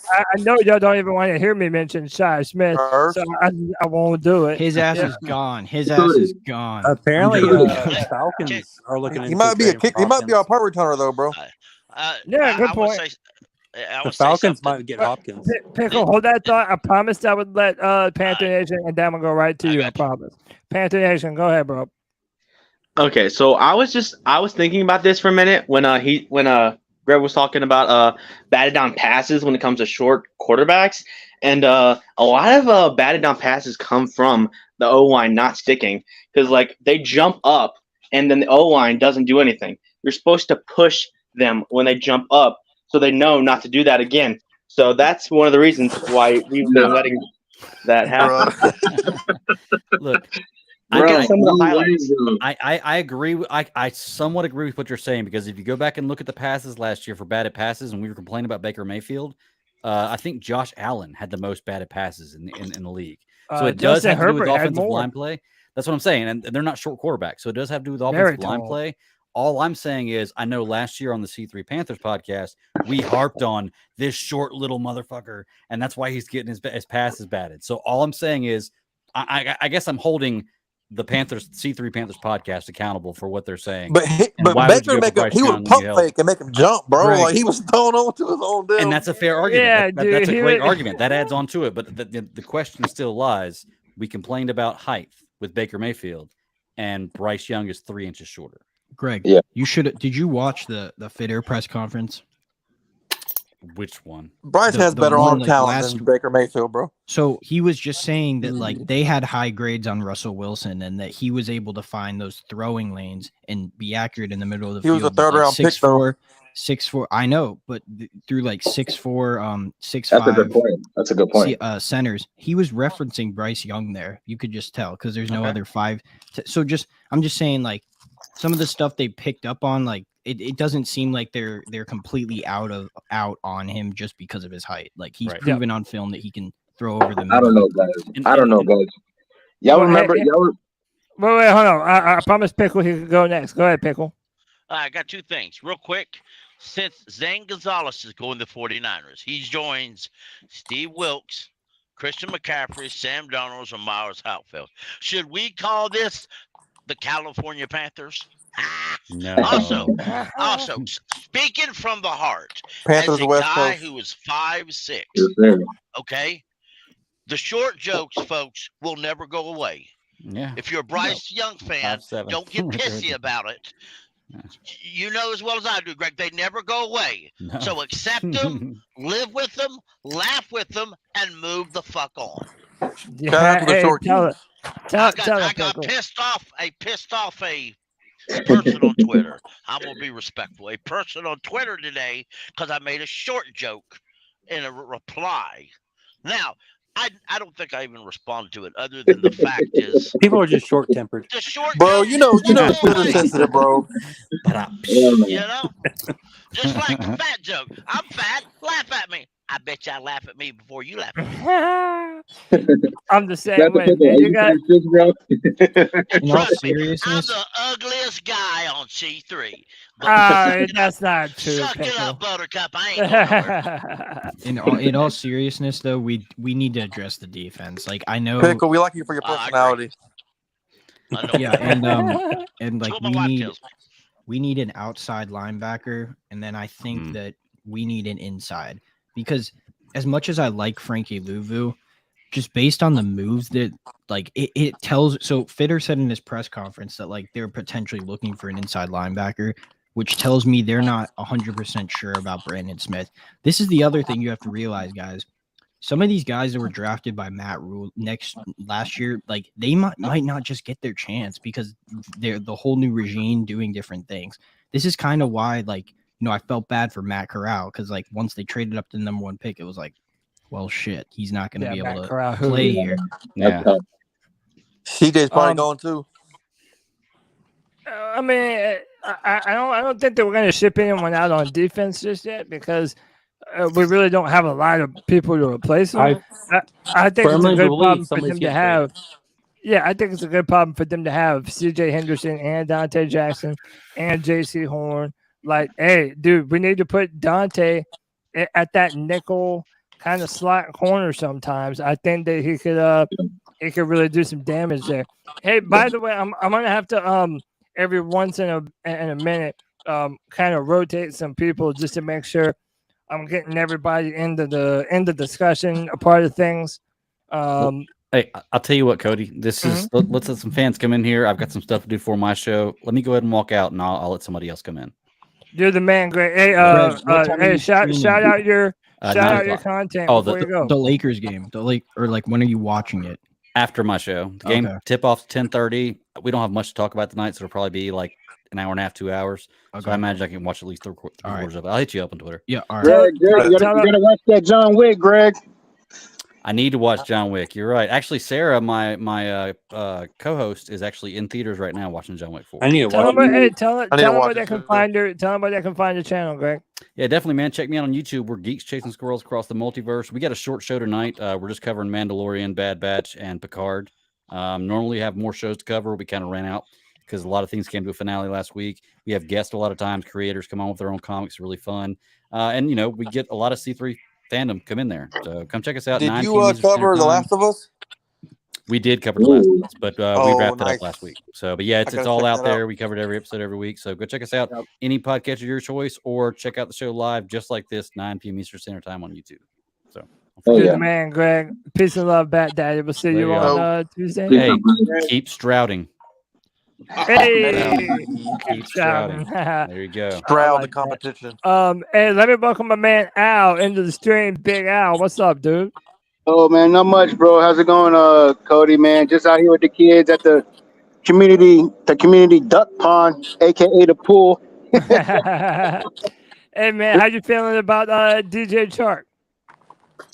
y'all don't even want to hear me mention Shai Smith, so I won't do it. His ass is gone. His ass is gone. Apparently, the Falcons are looking. He might be he might be our punt returner though, bro. Good point. The Falcons might get Hopkins. Pickle, hold that thought. I promised I would let Panther Nation, and then we'll go right to you. I promise. Panther Nation, go ahead, bro. Okay, so I was thinking about this for a minute when Greg was talking about batted down passes when it comes to short quarterbacks, and a lot of batted down passes come from the O-line not sticking because like they jump up and then the O-line doesn't do anything. You're supposed to push them when they jump up so they know not to do that again. So that's one of the reasons why we've been letting that happen. Look. I agree. I somewhat agree with what you're saying because if you go back and look at the passes last year for batted passes, and we were complaining about Baker Mayfield, I think Josh Allen had the most batted passes in the league. So it does have to do with offensive line play. That's what I'm saying, and they're not short quarterbacks, so it does have to do with offensive line play. All I'm saying is, I know last year on the C3 Panthers podcast, we harped on this short little motherfucker, and that's why he's getting his passes batted. So all I'm saying is, I guess I'm holding the C3 Panthers podcast accountable for what they're saying. But Baker he would pump fake and make him jump, bro. Right. Like he was throwing on to his own deal. And that's a fair argument. Yeah, That's a great would... argument. That adds on to it. But the question still lies. We complained about height with Baker Mayfield, and Bryce Young is 3 inches shorter. Greg, Yeah. Did you watch the Fitter press conference? Which one? Bryce has better arm talent than Baker Mayfield, bro. So he was just saying that like they had high grades on Russell Wilson and that he was able to find those throwing lanes and be accurate in the middle of the field. He was a third round pick, though. 6'4". I know, but through like 6'4", 6'5". That's a good point. That's a good point. Centers. He was referencing Bryce Young there. You could just tell because there's no other 5. So I'm just saying like some of the stuff they picked up on, like it doesn't seem like they're completely out on him just because of his height. Like he's proven on film that he can throw over the middle. I don't know, guys. Y'all remember? Wait, hold on. I promised Pickle he could go next. Go ahead, Pickle. I got 2 things real quick. Since Zane Gonzalez is going to 49ers, he joins Steve Wilkes, Christian McCaffrey, Sam Darnold, and Myers Hatfield. Should we call this the California Panthers? No. Also, speaking from the heart, Panthers as a West guy Coast. who is 5'6", Yes, okay, the short jokes, folks, will never go away. Yeah. If you're a Bryce Young fan, 5'7". don't get pissy about it. You know as well as I do, Greg, they never go away. No. So accept them, live with them, laugh with them, and move the fuck on. Shout out to the short I got pissed off a person on Twitter. I'm gonna be respectful. A person on Twitter today because I made a short joke in a reply. Now, I don't think I even responded to it, other than the fact is people are just short tempered. Bro, you know Twitter's sensitive, bro. You know, just like the fat joke. I'm fat. Laugh at me. I bet y'all laugh at me before you laugh at me. I'm the same way. Man. You got. In all seriousness, I'm the ugliest guy on C3. That's not true. Suck it up, Buttercup. I ain't in all seriousness, though, we need to address the defense. Like I know, Pickle, we like you for your personality. Yeah, and like we need an outside linebacker, and then I think that we need an inside. Because as much as I like Frankie Louvu, just based on the moves that like it tells. So Fitter said in his press conference that like they're potentially looking for an inside linebacker, which tells me they're not 100% sure about Brandon Smith. This is the other thing you have to realize, guys. Some of these guys that were drafted by Matt Rule last year, like they might not just get their chance because they're the whole new regime doing different things. This is kind of why like. I felt bad for Matt Corral because, like, once they traded up to the #1 pick, it was like, well, shit, he's not going to be able to play here. Yeah. CJ's probably going too. I mean, I don't think that we're going to ship anyone out on defense just yet because we really don't have a lot of people to replace them. I think it's a good problem for them to have. Yeah, I think it's a good problem for them to have C.J. Henderson and Dante Jackson and J.C. Horn. Like, hey, dude, we need to put Dante at that nickel kind of slot corner sometimes. I think that he could really do some damage there. Hey, by the way, I'm gonna have to every once in a minute kind of rotate some people just to make sure I'm getting everybody into the discussion, a part of things. Hey, I'll tell you what, Cody. This is let's let some fans come in here. I've got some stuff to do for my show. Let me go ahead and walk out, and I'll let somebody else come in. You're the man, Greg. Hey, hey, shout out your content before you go. The Lakers game. When are you watching it? After my show. The game tip-off's 10:30. We don't have much to talk about tonight, so it'll probably be like an hour and a half, 2 hours. Okay. So I imagine I can watch at least three quarters of it. I'll hit you up on Twitter. Yeah, all right. Greg, you gotta watch that John Wick, Greg. I need to watch John Wick. You're right. Actually, Sarah, my co-host, is actually in theaters right now watching John Wick 4. I need to watch it. Tell them where they can find the channel, Greg. Yeah, definitely, man. Check me out on YouTube. We're geeks chasing squirrels across the multiverse. We got a short show tonight. We're just covering Mandalorian, Bad Batch, and Picard. Normally have more shows to cover. We kind of ran out. because a lot of things came to a finale last week. We have guests a lot of times. Creators come on with their own comics. Really fun. And, we get a lot of C3 fandom come in there. So come check us out. Did 9 you p.m. Eastern cover Standard The Time. Last of Us? We did cover The Last of Us, but we wrapped it nice. up last week. So, but yeah, it's gotta all check out that there. out. We covered every episode every week. So go check us out. Any podcast of your choice, or check out the show live just like this, 9 p.m. Eastern Standard Time on YouTube. So, You're the man, Greg. Peace and love, Bat Daddy. We'll see you on Tuesday. Hey, keep strouting. Hey, Keep strouting. There you go. Stroud the competition. Hey, let me welcome my man Al into the stream. Big Al, what's up, dude? Oh man, not much, bro. How's it going, Cody? Man, just out here with the kids at the community duck pond, aka the pool. Hey man, how you feeling about DJ Chark?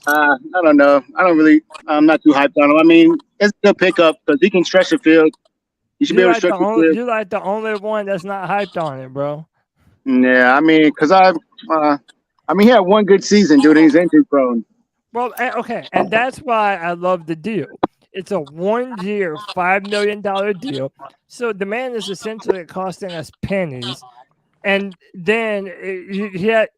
I don't know. I'm not too hyped on him. I mean, it's a good pickup because he can stretch the field. You should be able to stretch the field. You're like the only one that's not hyped on it, bro. Yeah, I mean, because he had one good season, dude. And he's injury prone. Well, okay, and that's why I love the deal. It's a 1-year, $5 million deal. So the man is essentially costing us pennies. And then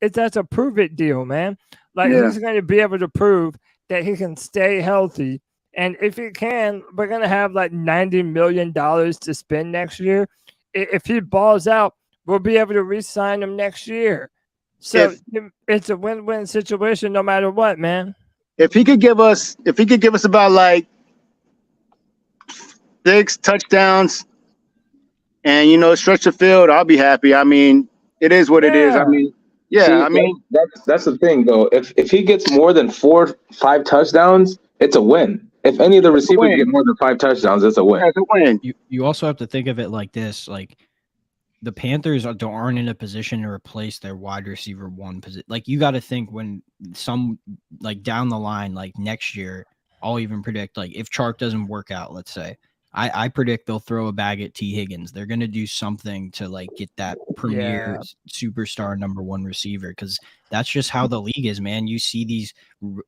that's a prove it deal, man. Like he's going to be able to prove that he can stay healthy. And if he can, we're going to have like $90 million to spend next year. If he balls out, we'll be able to re-sign him next year. So it's a win-win situation no matter what, man. If he could give us about like 6 touchdowns and stretch the field, I'll be happy. I mean, it is what it is. I mean, that's the thing though. If he gets more than 4-5 touchdowns, it's a win. If any of the receivers get more than 5 touchdowns, it's a win. It's a win. You also have to think of it like this: like the Panthers aren't in a position to replace their wide receiver one position. Like you got to think when some like down the line, like next year, I'll even predict like if Chark doesn't work out, let's say, I predict they'll throw a bag at T. Higgins. They're gonna do something to like get that premier superstar number 1 receiver because that's just how the league is, man. You see these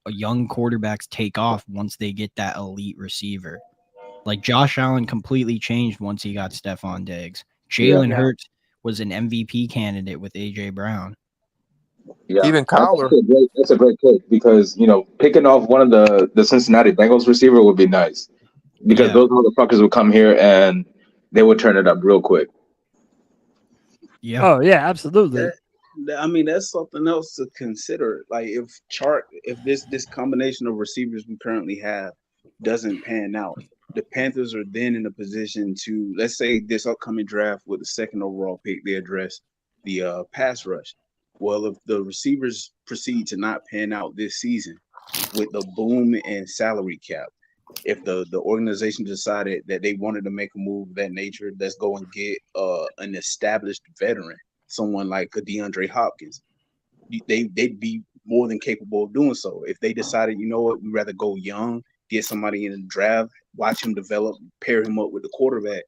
young quarterbacks take off once they get that elite receiver. Like Josh Allen completely changed once he got Stephon Diggs. Jalen Hurts was an MVP candidate with AJ Brown. Yeah, even Kyler. That's a great pick because picking off one of the Cincinnati Bengals receiver would be nice because those motherfuckers would come here and they would turn it up real quick. Yeah. Oh yeah, absolutely. I mean, that's something else to consider. Like if this combination of receivers we currently have doesn't pan out, the Panthers are then in a position to, let's say this upcoming draft with the 2nd overall pick, they address the pass rush. Well, if the receivers proceed to not pan out this season with the boom and salary cap, if the organization decided that they wanted to make a move of that nature, let's go and get an established veteran, someone like a DeAndre Hopkins. They'd be more than capable of doing so. If they decided, you know what, we'd rather go young, get somebody in the draft, watch him develop, pair him up with the quarterback,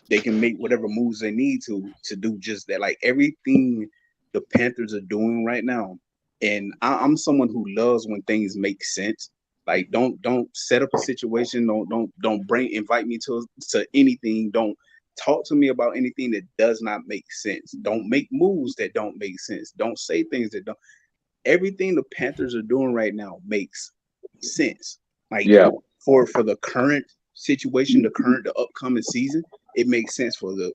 they can make whatever moves they need to do just that. Like everything the Panthers are doing right now, and I'm someone who loves when things make sense. Like don't set up a situation, don't invite me to anything, don't talk to me about anything that does not make sense. Don't make moves that don't make sense. Don't say things that don't. Everything the Panthers are doing right now makes sense. Like for the current situation, the upcoming season, it makes sense for the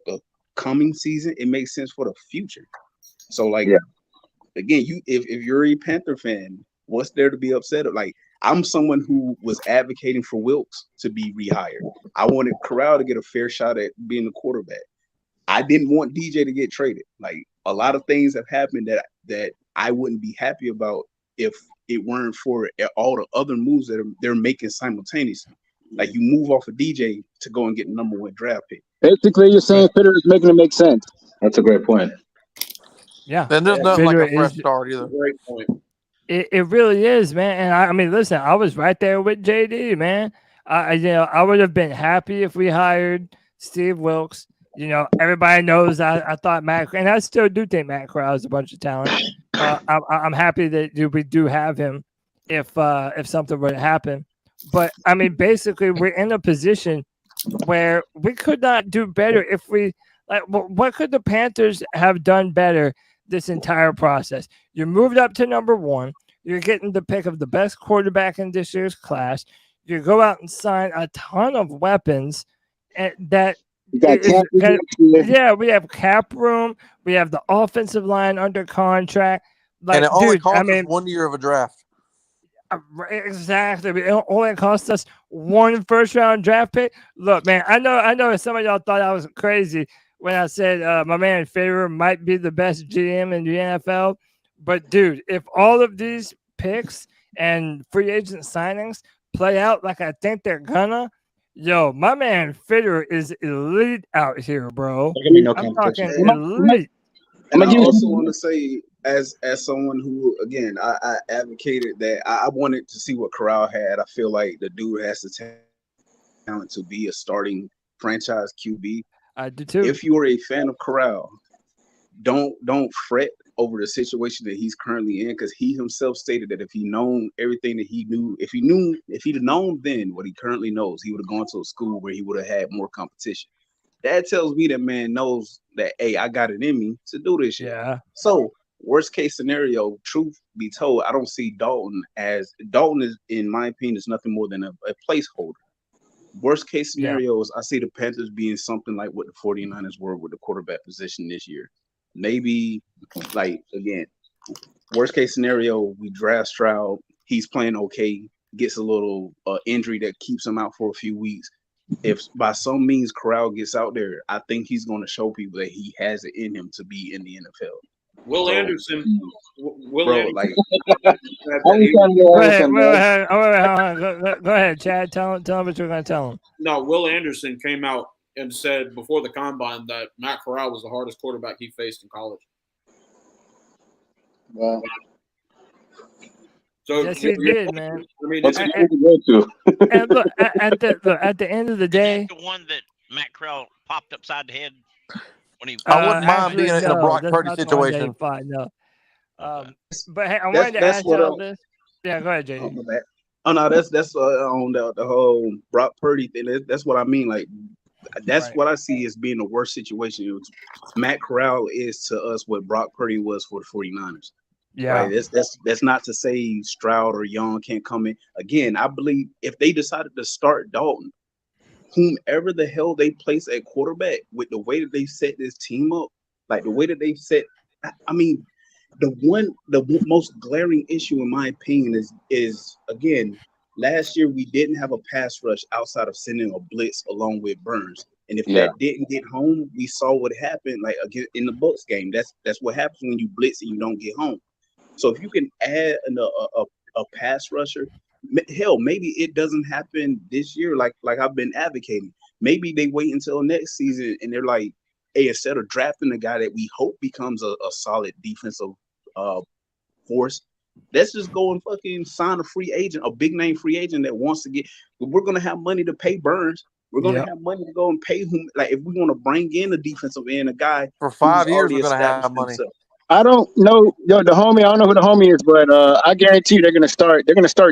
coming season. It makes sense for the future. So again, if you're a Panther fan, what's there to be upset? Like I'm someone who was advocating for Wilkes to be rehired. I wanted Corral to get a fair shot at being the quarterback. I didn't want DJ to get traded. Like a lot of things have happened that I wouldn't be happy about if it weren't for all the other moves that they're making simultaneously. Like you move off of DJ to go and get the number 1 draft pick. Basically, you're saying Fitter is making it make sense. That's a great point. Yeah. And there's nothing like a fresh start either. Great point. It really is, man. And I mean, listen, I was right there with JD, man. I would have been happy if we hired Steve Wilkes. Everybody knows I thought Matt, and I still do think Matt Corral is a bunch of talent. I'm happy that we do have him if something were to happen. But I mean, basically, we're in a position where we could not do better if we like. What could the Panthers have done better this entire process? You moved up to number 1. You're getting the pick of the best quarterback in this year's class. You go out and sign a ton of weapons, and that You got is cap gonna, next year. yeah, we have cap room. We have the offensive line under contract. Like, And it only dude, costs I us mean, 1 year of a draft. exactly. It only cost us 1 first-round draft pick. Look, man, I know some of y'all thought I was crazy when I said my man Federer might be the best GM in the NFL. But, dude, if all of these picks and free agent signings play out like I think they're gonna, yo, my man Federer is elite out here, bro. I'm talking elite. And I also want to say, as someone who, again, I advocated that I wanted to see what Corral had. I feel like the dude has the talent to be a starting franchise QB. I do too. If you are a fan of Corral, don't fret over the situation that he's currently in, because he himself stated that if he known everything that he knew, if he'd known then what he currently knows, he would have gone to a school where he would have had more competition. That tells me that man knows that, hey, I got it in me to do this shit. Yeah. So worst case scenario, truth be told, I don't see Dalton is, in my opinion, is nothing more than a placeholder. Worst case scenario is I see the Panthers being something like what the 49ers were with the quarterback position this year. Maybe, like, again, worst case scenario, we draft Stroud. He's playing okay, gets a little injury that keeps him out for a few weeks. If by some means Corral gets out there, I think he's going to show people that he has it in him to be in the NFL. Will Anderson. Will Anderson. Go ahead, Chad. Tell him what you're going to tell him. No, Will Anderson came out and said before the combine that Matt Corral was the hardest quarterback he faced in college. Wow. So yes, he did, man. I mean, and look, at the end of the day, the one that Matt Corral popped upside the head when he. I wouldn't mind being in a Brock Purdy situation. No. But hey, I wanted to ask y'all this. Yeah, go ahead, JD. Oh no, that's on the whole Brock Purdy thing. That's what I mean. Like, that's what I see as being the worst situation. Matt Corral is to us what Brock Purdy was for the 49ers. Yeah, right? That's not to say Stroud or Young can't come in. Again, I believe if they decided to start Dalton, whomever the hell they place at quarterback, with the way that they set this team up, like the way that they set, I mean, the most glaring issue in my opinion is again, last year we didn't have a pass rush outside of sending a blitz along with Burns. And if that didn't get home, we saw what happened like again in the Bucs game. That's what happens when you blitz and you don't get home. So if you can add a pass rusher, hell, maybe it doesn't happen this year like I've been advocating. Maybe they wait until next season and they're like, hey, instead of drafting a guy that we hope becomes a solid defensive force, let's just go and fucking sign a free agent, a big name free agent that wants to get. We're going to have money to pay Burns. We're going to have money to go and pay whom. Like if we want to bring in a defensive end, a guy for 5 years, we're going to have money. Himself. I don't know, the homie. I don't know who the homie is, but I guarantee you they're gonna start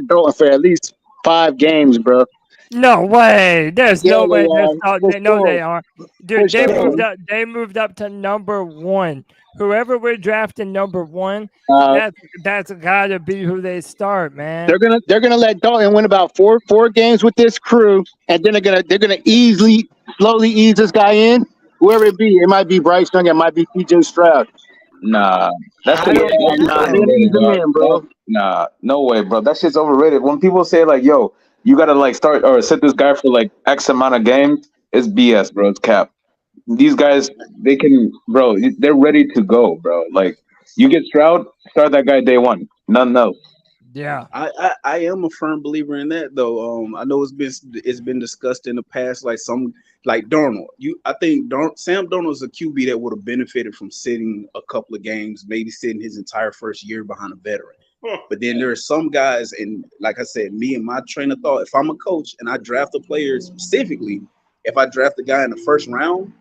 Dalton for at least 5 games, bro. No way. There's no way. They are. Dude, they moved up to number 1. Whoever we're drafting number 1, that's gotta be who they start, man. They're gonna let Dalton win about four games with this crew, and then they're gonna slowly ease this guy in. Whoever it be, it might be Bryce Young, it might be PJ Stroud. Nah, that's bro. Nah, no way, bro. That shit's overrated. When people say like, "Yo, you gotta like start or sit this guy for like X amount of games," it's BS, bro. It's cap. These guys, they can, bro. They're ready to go, bro. Like, you get Stroud, start that guy day one. Nothing else. Yeah, I am a firm believer in that though. I know it's been discussed in the past, like Darnold. I think Sam Darnold's a QB that would have benefited from sitting a couple of games, maybe sitting his entire first year behind a veteran. But then there are some guys, and like I said, me and my train of thought, if I'm a coach and I draft a player specifically, if I draft a guy in the first round,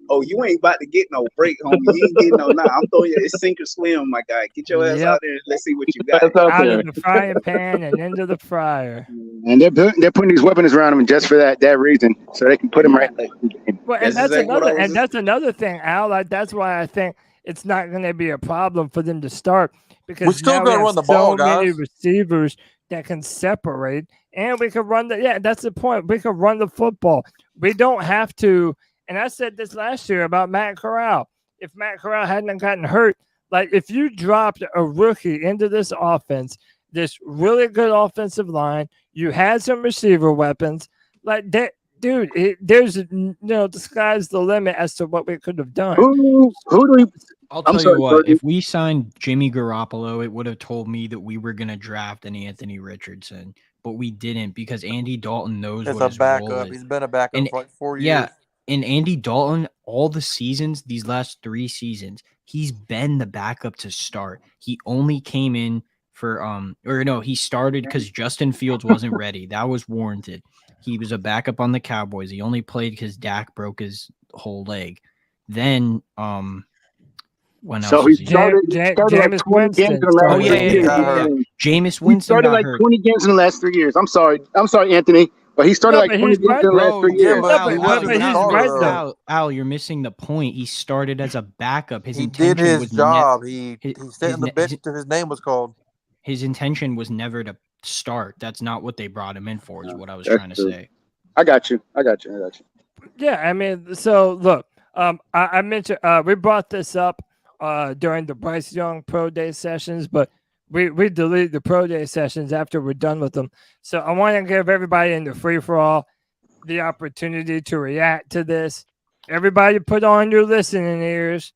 oh, you ain't about to get no break, homie. You ain't getting no nah. I'm throwing you. It's sink or swim, my guy. Get your ass out there and let's see what you got. Out of the frying pan and into the fryer. And they're putting these weapons around him just for that reason, so they can put him right. Well, and that's another thing, Al. Like, that's why I think it's not going to be a problem for them to start, because we still going to run the ball, guys. Many receivers that can separate, and we can run the. Yeah, that's the point. We can run the football. We don't have to. And I said this last year about Matt Corral. If Matt Corral hadn't gotten hurt, like if you dropped a rookie into this offense, this really good offensive line, you had some receiver weapons, like that, dude. There's the sky's the limit as to what we could have done. Who do we? I'll tell you what. If we signed Jimmy Garoppolo, it would have told me that we were going to draft an Anthony Richardson, but we didn't because Andy Dalton knows what his role is. He's been a backup for like 4 years. Yeah. And Andy Dalton, all the seasons, these last 3 seasons, he's been the backup to start. He only came in for he started because Justin Fields wasn't ready. That was warranted. He was a backup on the Cowboys. He only played because Dak broke his whole leg. Then when else? So he started like 20 games in the last 3 years. Jameis Winston started like 20 games in the last 3 years. I'm sorry, Anthony. But he started like 20 games in the last 3 years. Al, you're missing the point. He started as a backup. He did his job. He sat in the bench until his name was called. His intention was never to start. That's not what they brought him in for, is what I was trying to say. I got you. Yeah, I mean, so look, I mentioned we brought this up during the Bryce Young Pro Day sessions, but we delete the Pro Day sessions after we're done with them. So I want to give everybody in the free-for-all the opportunity to react to this. Everybody put on your listening ears.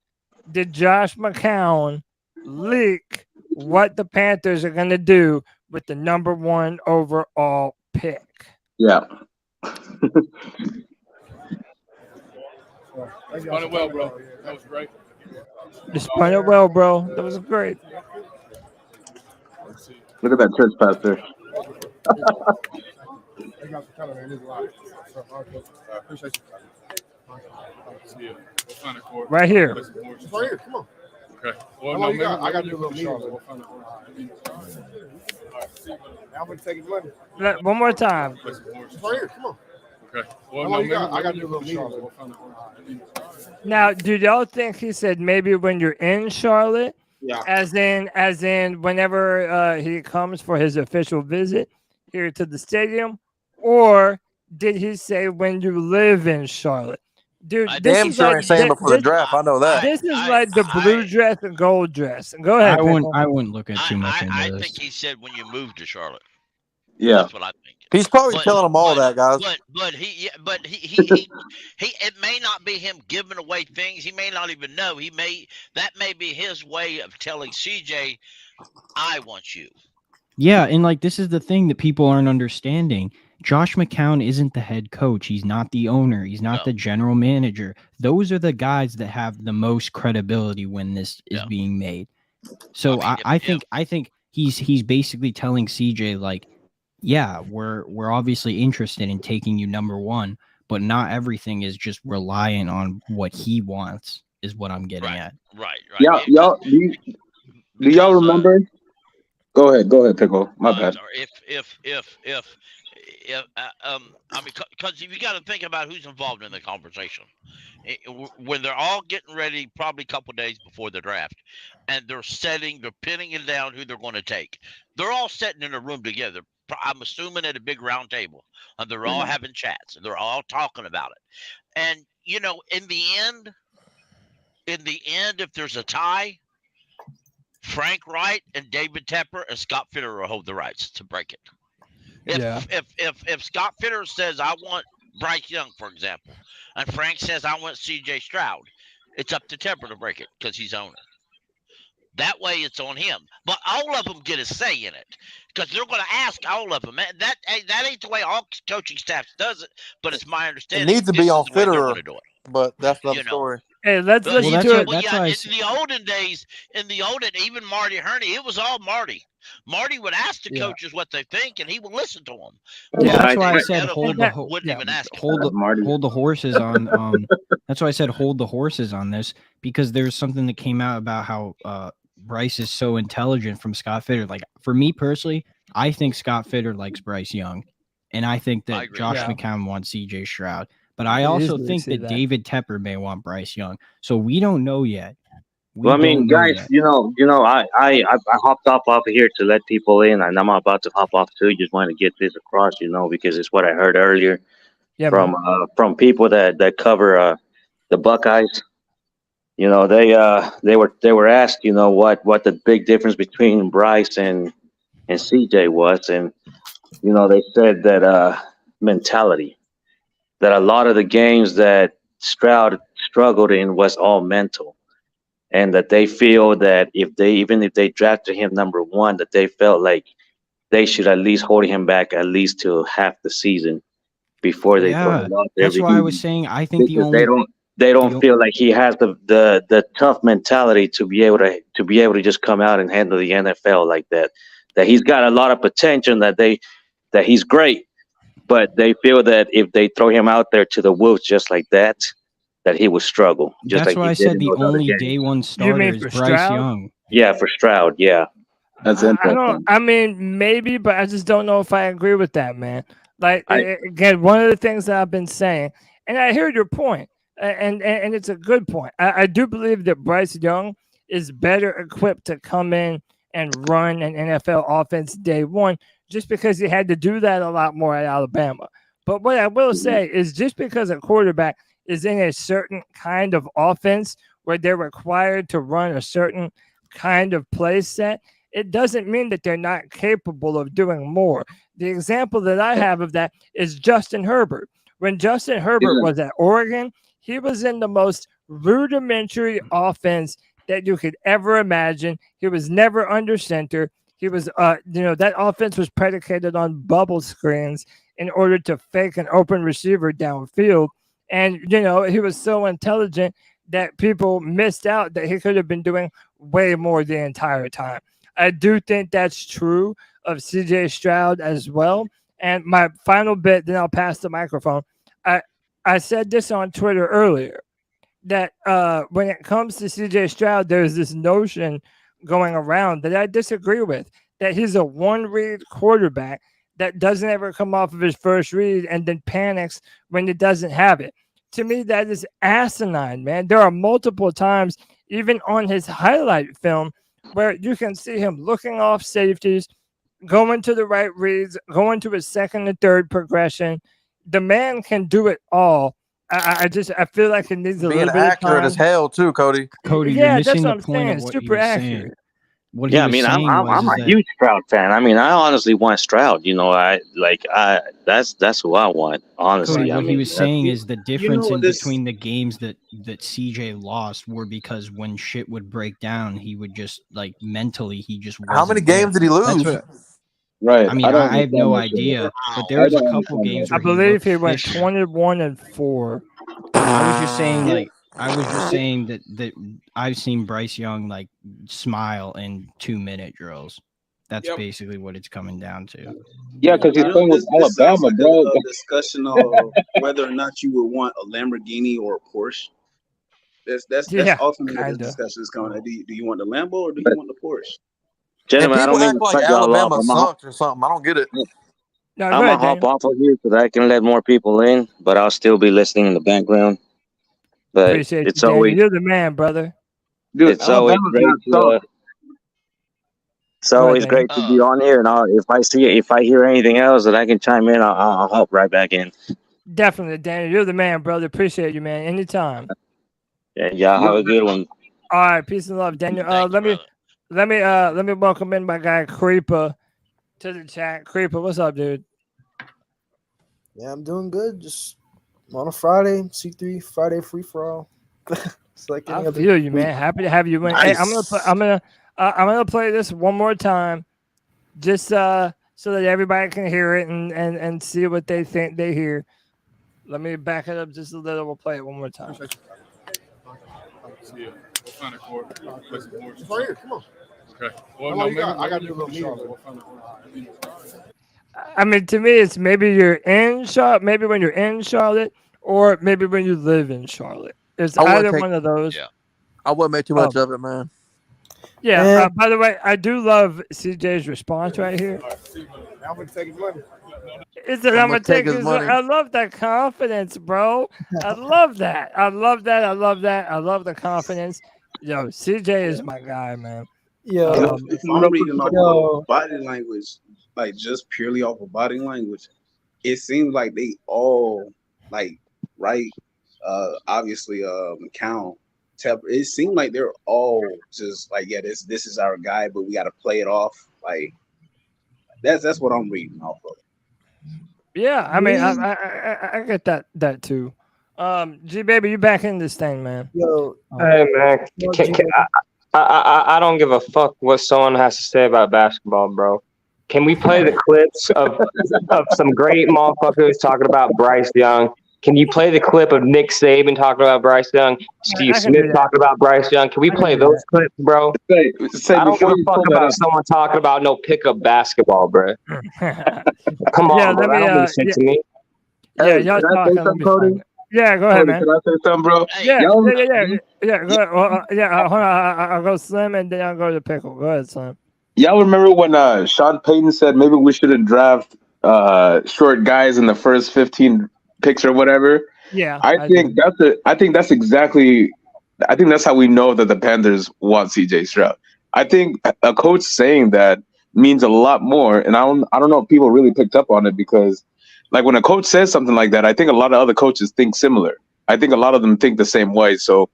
Did Josh McCown leak what the Panthers are going to do with the number 1 overall pick? Yeah. You spun it well, bro. That was great. You spun it well, bro. That was great. Look at that church pastor. Right here. Right here, come on. Okay. Well, no, I got to do a little Charlotte. We'll find I'm going to take his money. One more time. Right here, come on. Okay. Well, no, I got to do a little Charlotte. We'll find Now, do y'all think he said maybe when you're in Charlotte? Yeah. As in whenever he comes for his official visit here to the stadium, or did he say when you live in Charlotte? Dude, damn sure ain't saying before the draft. I know that. This is like the blue dress and gold dress. Go ahead. I wouldn't look at too much into I this. think he said when you move to Charlotte. Yeah. That's what I think. He's probably telling them all that, guys. But he it may not be him giving away things. He may not even know. That may be his way of telling CJ, I want you. Yeah, and like this is the thing that people aren't understanding. Josh McCown isn't the head coach. He's not the owner. He's not the general manager. Those are the guys that have the most credibility when this is being made. So I think he's basically telling CJ like, yeah, we're obviously interested in taking you number 1, but not everything is just reliant on what he wants, is what I'm getting at. Right. Yeah, y'all. Do y'all remember? Go ahead, Pickle. My bad. I mean, because you got to think about who's involved in the conversation. When they're all getting ready, probably a couple days before the draft, and they're pinning it down who they're going to take. They're all sitting in a room together. I'm assuming at a big round table, and they're all having chats, and they're all talking about it. And in the end, if there's a tie, Frank Wright and David Tepper and Scott Fitter will hold the rights to break it. If Scott Fitter says I want Bryce Young, for example, and Frank says I want C.J. Stroud, it's up to Tepper to break it because he's owner. That way it's on him. But all of them get a say in it because they're going to ask all of them. That ain't the way all coaching staffs does it, but it's my understanding. It needs to be on Fitterer, but that's another story. Hey, let's Well, listen that's to what- it. Well, that's yeah, why I in the olden days, even Marty Herney, it was all Marty. Marty would ask the Yeah. coaches what they think, and he would listen to them. Yeah, that's Right. why I The said other hold one the wouldn't even ask him. hold the horses on. That's why I said hold the horses on this, because there's something that came out about how Bryce is so intelligent from Scott Fitter. Like, for me personally, I think Scott Fitter likes Bryce Young, and I think I that agree. Josh Yeah. McCown wants CJ Stroud. But I I can also easily think see that that. David Tepper may want Bryce Young. So we don't know yet. Well, I mean, don't know guys, yet. I hopped off here to let people in, and I'm about to hop off too. Just wanted to get this across, because it's what I heard earlier Yeah, from people that cover the Buckeyes. They were asked, what the big difference between Bryce and CJ was, and they said that mentality, that a lot of the games that Stroud struggled in was all mental. And that they feel that even if they drafted him number one, that they felt like they should at least hold him back at least till half the season before they throw Yeah, him out there. that's why I was saying I think the because only they don't feel like he has the tough mentality to be able to just come out and handle the NFL like that. That he's got a lot of potential, that he's great, but they feel that if they throw him out there to the wolves just like that he would struggle. Just that's like why he I did said in the those other only games. day one You starter mean is for Bryce Stroud? Young. Yeah, for Stroud, yeah. That's I interesting. I mean, maybe, but I just don't know if I agree with that, man. Like, I- again, one of the things that I've been saying, and I hear your point, and it's a good point. I do believe that Bryce Young is better equipped to come in and run an NFL offense day one, just because he had to do that a lot more at Alabama. But what I will say is, just because a quarterback is in a certain kind of offense where they're required to run a certain kind of play set, it doesn't mean that they're not capable of doing more. The example that I have of that is Justin Herbert. When Justin Herbert was at Oregon, he was in the most rudimentary offense that you could ever imagine. He was never under center. He was, that offense was predicated on bubble screens in order to fake an open receiver downfield. And, he was so intelligent that people missed out that he could have been doing way more the entire time. I do think that's true of CJ Stroud as well. And my final bit, then I'll pass the microphone. I said this on Twitter earlier, that when it comes to CJ Stroud, there's this notion going around that I disagree with, that he's a one-read quarterback that doesn't ever come off of his first read and then panics when he doesn't have it. To me, that is asinine, man. There are multiple times, even on his highlight film, where you can see him looking off safeties, going to the right reads, going to his second and third progression. The man can do it all. I feel like it needs a Being little bit of accurate time. as hell too, Cody. Cody, Yeah, you're that's missing what the I'm point saying. of what he Super was accurate. saying. What Yeah, he I was mean, saying I'm was a that huge Stroud fan. I mean, I honestly want Stroud. That's who I want. Honestly, Cody, I what he mean, was saying is the difference what in this- between the games that CJ lost were because when shit would break down, he would just mentally he just wasn't How many there. games did he That's lose? what Right. I mean. don't I have no understand that shit. idea, but I there's a don't couple understand games that I where he believe looked he went fish. 21-4. I was just saying that I've seen Bryce Young smile in 2-minute drills. That's Yep. basically what it's coming down to. Yeah, because he's playing with This sounds Alabama, like bro. a discussion of whether or not you would want a Lamborghini or a Porsche. That's Yeah, ultimately what this kinda. discussion is going to. Do you want the Lambo or do you want the Porsche? And gentlemen, I people don't mean act to like cut y'all off. Alabama sucks or something. I don't get it. No, I'm go gonna ahead, hop Daniel. off of here so that I can let more people in, but I'll still be listening in the background. But Appreciate it's you, Daniel. always You're the man, brother. Dude, it's always Alabama's great not to suck. it's Go ahead, always Daniel. great to be on here. And if I hear anything else that I can chime in, I'll hop right back in. Definitely, Daniel. You're the man, brother. Appreciate you, man. Anytime. Yeah, y'all have a good one. All right, peace and love, Daniel. Thank you, brother. Let me welcome in my guy Creeper to the chat. Creeper, what's up, dude? Yeah, I'm doing good. Just on a Friday, C3 Friday free for all. It's like any I other feel you, man. week. Happy to have you in. Hey, I'm gonna play this one more time, just so that everybody can hear it and see what they think they hear. Let me back it up just a little. We'll play it one more time. See ya. We'll find a court. Play some boards. It's right here. Come on. Okay. How long you got? I got to do a little meeting. We'll find a court. I mean, to me, it's maybe you're in Charlotte, maybe when you're in Charlotte, or maybe when you live in Charlotte. It's either one of those. Yeah. I wouldn't make too much of it, man. Yeah. By the way, I do love CJ's response right here. I'm going to take his money. It's that I'm gonna take his money. I love that confidence, bro. I love that. I love that. I love that. I love the confidence. Yo, CJ is my guy, man. Yo, if I'm reading off of body language, like just purely off of body language, it seems like they all like right. Obviously, McCown. It seemed like they're all just like, yeah, this is our guy, but we got to play it off. Like that's what I'm reading off of. Yeah, I mean, I get that too. G baby, you back in this thing, man. Yo, hey man, I don't give a fuck what someone has to say about basketball, bro. Can we play the clips of some great motherfuckers talking about Bryce Young? Can you play the clip of Nick Saban talking about Bryce Young? Steve Smith talking about Bryce Young? Can we play those clips, bro? I don't give a fuck about someone talking about no pickup basketball, bro. Come on, bro. That don't mean shit to me. Yeah, y'all talking. Cody? Yeah, go ahead, man. Can I say something, bro? Yeah. Go ahead. Well, hold on. I'll go Slim and then I'll go to Pickle. Go ahead, Slim. Y'all remember when Sean Payton said maybe we shouldn't draft short guys in the first 15 picks or whatever? Yeah, I think that's exactly. I think that's how we know that the Panthers want CJ Stroud. I think a coach saying that means a lot more, and I don't know if people really picked up on it because, like, when a coach says something like that, I think a lot of other coaches think similar. I think a lot of them think the same way. So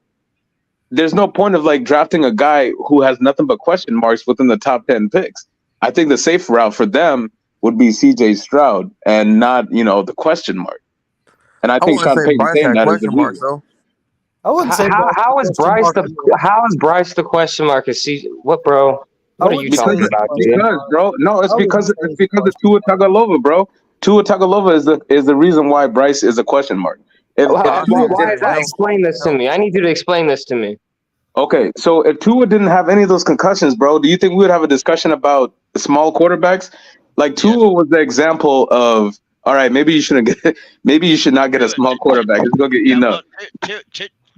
there's no point of like drafting a guy who has nothing but question marks within the top 10 picks. I think the safe route for them would be CJ Stroud and not, the question mark. And I think Sean Payton saying that is the reason. Though. I wouldn't say how is Bryce the question mark? What, bro? What are you talking about, dude? Because, bro, no, it's because of Tua Tagovailoa, bro. Tua Tagovailoa is the reason why Bryce is a question mark. Why is that? Explain this to me. I need you to explain this to me. Okay, so if Tua didn't have any of those concussions, bro, do you think we would have a discussion about small quarterbacks? Like Tua was the example of, all right, maybe you should not get a small quarterback. He's gonna get eaten up.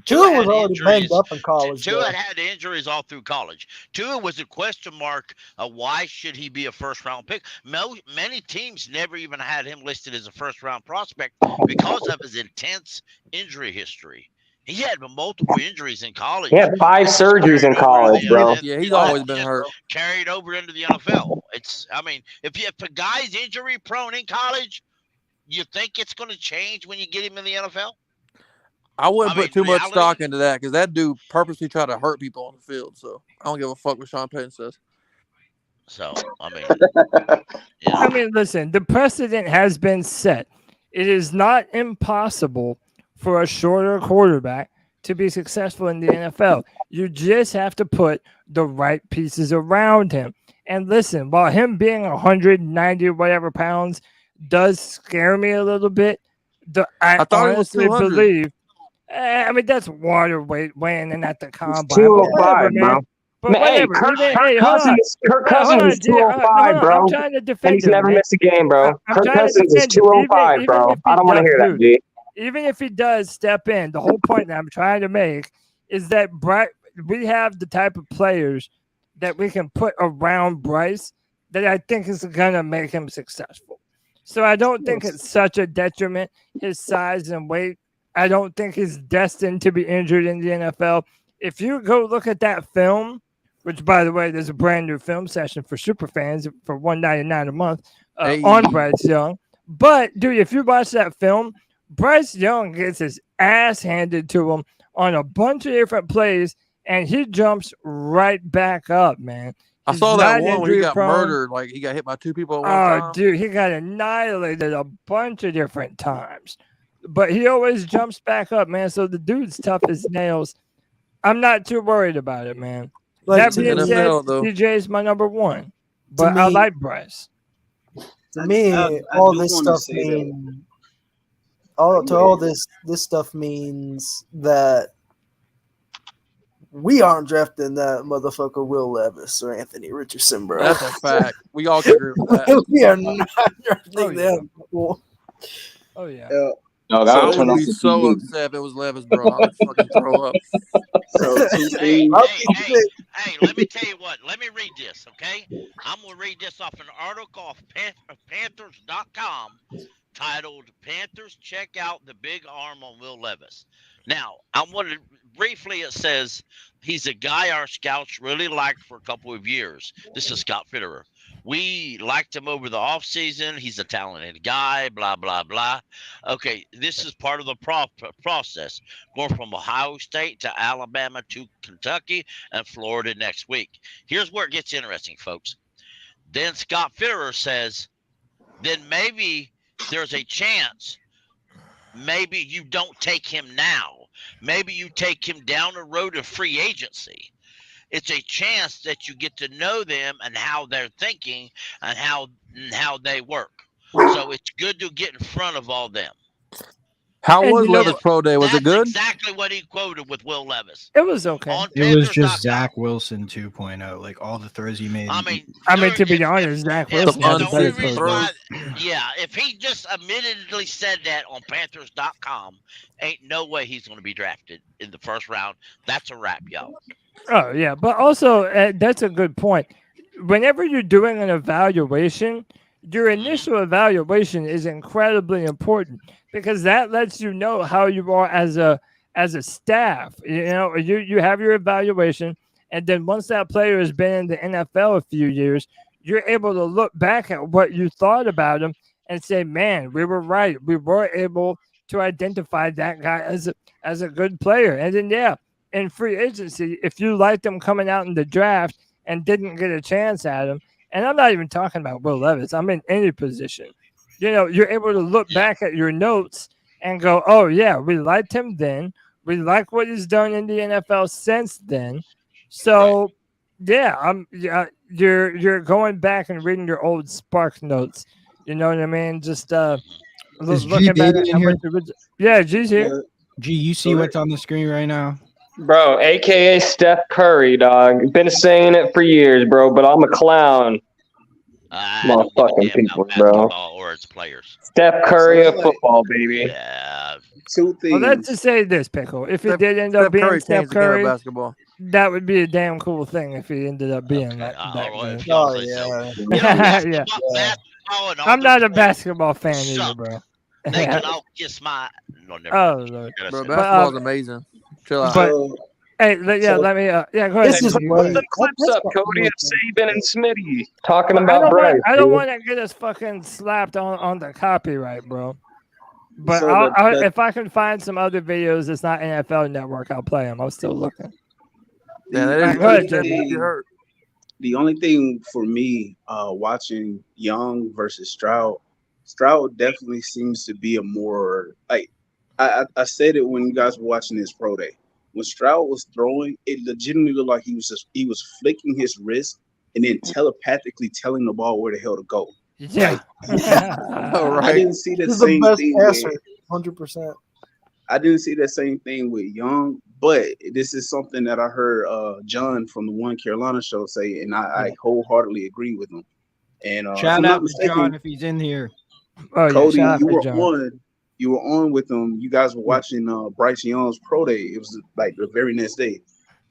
Tua was already banged up in college. Tua had injuries all through college. Tua was a question mark of why should he be a first-round pick. Many teams never even had him listed as a first-round prospect because of his intense injury history. He had multiple injuries in college. He had 5 surgeries in college, bro. Yeah, he's always been hurt. Carried over into the NFL. If a guy's injury prone in college, you think it's going to change when you get him in the NFL? I wouldn't put too much stock into that because that dude purposely tried to hurt people on the field. So I don't give a fuck what Sean Payton says. So, I mean, listen, the precedent has been set. It is not impossible for a shorter quarterback to be successful in the NFL. You just have to put the right pieces around him. And listen, while him being 190 whatever pounds does scare me a little bit, I honestly believe. I mean, that's water weight weighing in at the combine. 205, bro. Hey, Kirk Cousins is 205, bro. I'm trying to defend and he's never missed a game, bro. Kirk Cousins is 205, bro. I don't want to hear that, G. Even if he does step in, the whole point that I'm trying to make is that we have the type of players that we can put around Bryce that I think is going to make him successful. So I don't think it's such a detriment, his size and weight. I don't think he's destined to be injured in the NFL. If you go look at that film, which, by the way, there's a brand new film session for super fans for $1.99 a month on Bryce Young. But, dude, if you watch that film, Bryce Young gets his ass handed to him on a bunch of different plays, and he jumps right back up, man. I saw that one when he got murdered. Like, he got hit by 2 people at one time. Oh, dude, he got annihilated a bunch of different times. But he always jumps back up, man. So the dude's tough as nails. I'm not too worried about it, man. That being said, DJ is my number 1. But I like Bryce. To me, all this stuff means this stuff means that we aren't drafting that motherfucker Will Levis or Anthony Richardson, bro. That's a fact. We all can agree with that. We are not drafting them. Oh yeah. No, I would be so upset if it was Levis, bro. I would fucking throw up. Hey, let me tell you what. Let me read this, okay? I'm going to read this off an article off Panthers.com titled Panthers Check Out the Big Arm on Will Levis. Now, I want to briefly, it says he's a guy our scouts really liked for a couple of years. This is Scott Fitterer. We liked him over the offseason. He's a talented guy, blah, blah, blah. Okay, this is part of the process. Going from Ohio State to Alabama to Kentucky and Florida next week. Here's where it gets interesting, folks. Then Scott Fitterer says, then maybe there's a chance maybe you don't take him now. Maybe you take him down the road of free agency. It's a chance that you get to know them and how they're thinking and how they work. So it's good to get in front of all them. How was Levis Pro Day? Was it good? Exactly what he quoted with Will Levis. It was okay. It was just Zach Wilson 2.0. Like all the throws he made. I mean, to be honest, Zach Wilson had the better throws. Yeah, if he just admittedly said that on Panthers.com, ain't no way he's going to be drafted in the first round. That's a wrap, y'all. Oh, yeah. But also, that's a good point. Whenever you're doing an evaluation, your initial evaluation is incredibly important because that lets you know how you are as a staff. You know, you have your evaluation, and then once that player has been in the NFL a few years, you're able to look back at what you thought about him and say, man, we were right. We were able to identify that guy as a good player. And then, yeah, in free agency, if you liked him coming out in the draft and didn't get a chance at him, and I'm not even talking about Will Levis, I'm in any position, you know, you're able to look back at your notes and go, oh, yeah, we liked him then. We like what he's done in the NFL since then. So, yeah, you're going back and reading your old Spark notes. You know what I mean? Just looking back at how much yeah, G's here. G, you see what's on the screen right now? Bro, AKA Steph Curry, dog. Been saying it for years, bro, but I'm a clown. Motherfucking people, bro. Or its players. Steph Curry of football, baby. Yeah. Two things. Well, let's just say this, Pickle. If it did end up being Steph Curry, that would be a damn cool thing if he ended up being that good. Oh, yeah. Yeah. I'm not a basketball fan either, bro. They can all kiss my. No, never Oh, Lord. Bro, basketball's amazing. Chill out. But, hey, let me. Yeah, go ahead. Put the clips up, Cody, of Saban and Smitty talking about Bryce. I don't want to get us fucking slapped on the copyright, bro. But if I can find some other videos that's not NFL Network, I'll play them. I'm still looking. The only thing for me, watching Young versus Stroud definitely seems to be a more like I said it when you guys were watching this pro day. When Stroud was throwing, it legitimately looked like he was flicking his wrist and then telepathically telling the ball where the hell to go. Yeah, I didn't see the same thing. 100%. I didn't see that same thing with Young, but this is something that I heard John from the One Carolina show say, and I wholeheartedly agree with him. And shout out to John if he's in here. Cody, you were on with them. You guys were watching Bryce Young's pro day. It was like the very next day.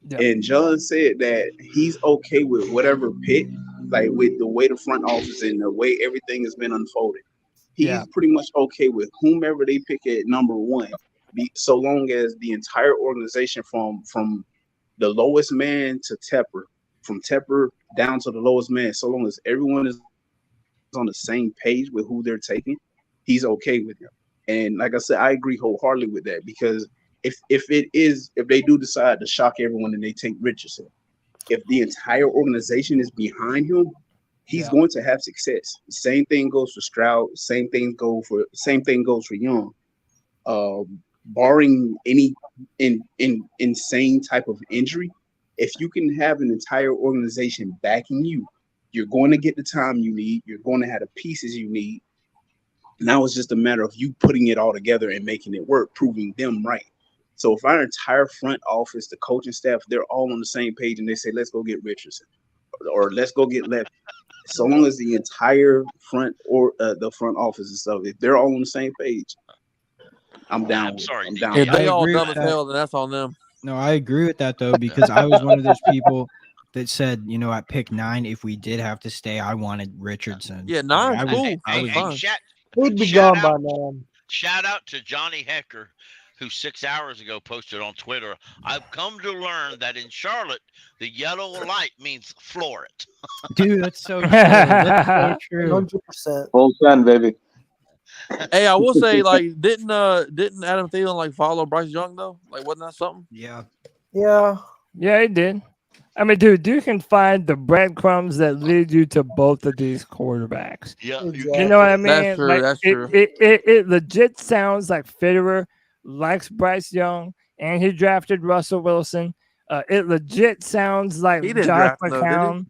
Yeah. And John said that he's okay with whatever pick, like with the way the front office and the way everything has been unfolded. He's pretty much okay with whomever they pick at number one, so long as the entire organization from the lowest man to Tepper, from Tepper down to the lowest man, so long as everyone is on the same page with who they're taking, he's okay with him. And like I said, I agree wholeheartedly with that, because if they do decide to shock everyone and they take Richardson, if the entire organization is behind him, he's going to have success. Same thing goes for Stroud. Same thing goes for Young. Barring any insane type of injury, if you can have an entire organization backing you, you're going to get the time you need. You're going to have the pieces you need. Now it's just a matter of you putting it all together and making it work, proving them right. So if our entire front office, the coaching staff, they're all on the same page and they say, let's go get Richardson or let's go get Left. So long as the entire front or the front office and stuff, if they're all on the same page, I'm down. I'm sorry. I'm down. If they all agree dumb with as that. hell, then that's on them. No, I agree with that though, because I was one of those people that said, you know, at pick 9, if we did have to stay, I wanted Richardson. Yeah, 9's I was- cool. I Hey, was- fine. He'd be Shout gone by now. Shout out to Johnny Hecker, who 6 hours ago posted on Twitter, I've come to learn that in Charlotte, the yellow light means floor it. Dude, that's so true. That's so true. 100%. Full send, baby. Hey, I will say, like, didn't Adam Thelen like follow Bryce Young though? Like, wasn't that something? Yeah. Yeah. Yeah, he did. I mean, dude, you can find the breadcrumbs that lead you to both of these quarterbacks. Yeah, Exactly. You know what I mean? That's true, Like, that's it, true. It legit sounds like Fitterer likes Bryce Young, and he drafted Russell Wilson. It legit sounds like He didn't Josh draft him, though, did he? McCown.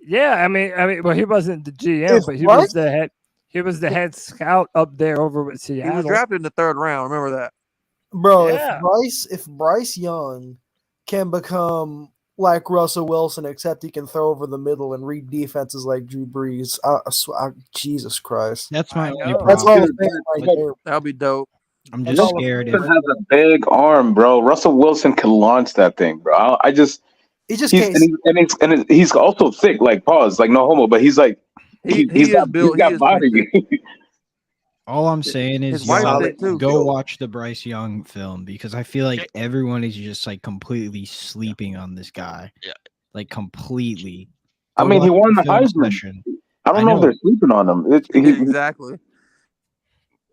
Yeah, I mean, well, he wasn't the GM, If but he Bryce- was the head. He was the head scout up there over with He Seattle. was drafted in the 3rd round. Remember that? Bro, Yeah. if Bryce Young can become like Russell Wilson, except he can throw over the middle and read defenses like Drew Brees, Jesus Christ. That's my only That's problem. all I'm saying right there. That'll be dope. I'm That's just all I'm scared. saying If, right Has a big arm, bro. Russell Wilson can launch that thing, bro. I just He just he's can't. he's also thick, like pause, like no homo, but he's like He he's is got, built. he's got He is body. pretty all I'm saying is His wife's y'all thick, too. go watch the Bryce Young film, because I feel like everyone is just like completely sleeping on this guy. Yeah. Like completely. I Go mean, he watch won the film Heisman. session. I don't I know if know. they're sleeping on him. exactly.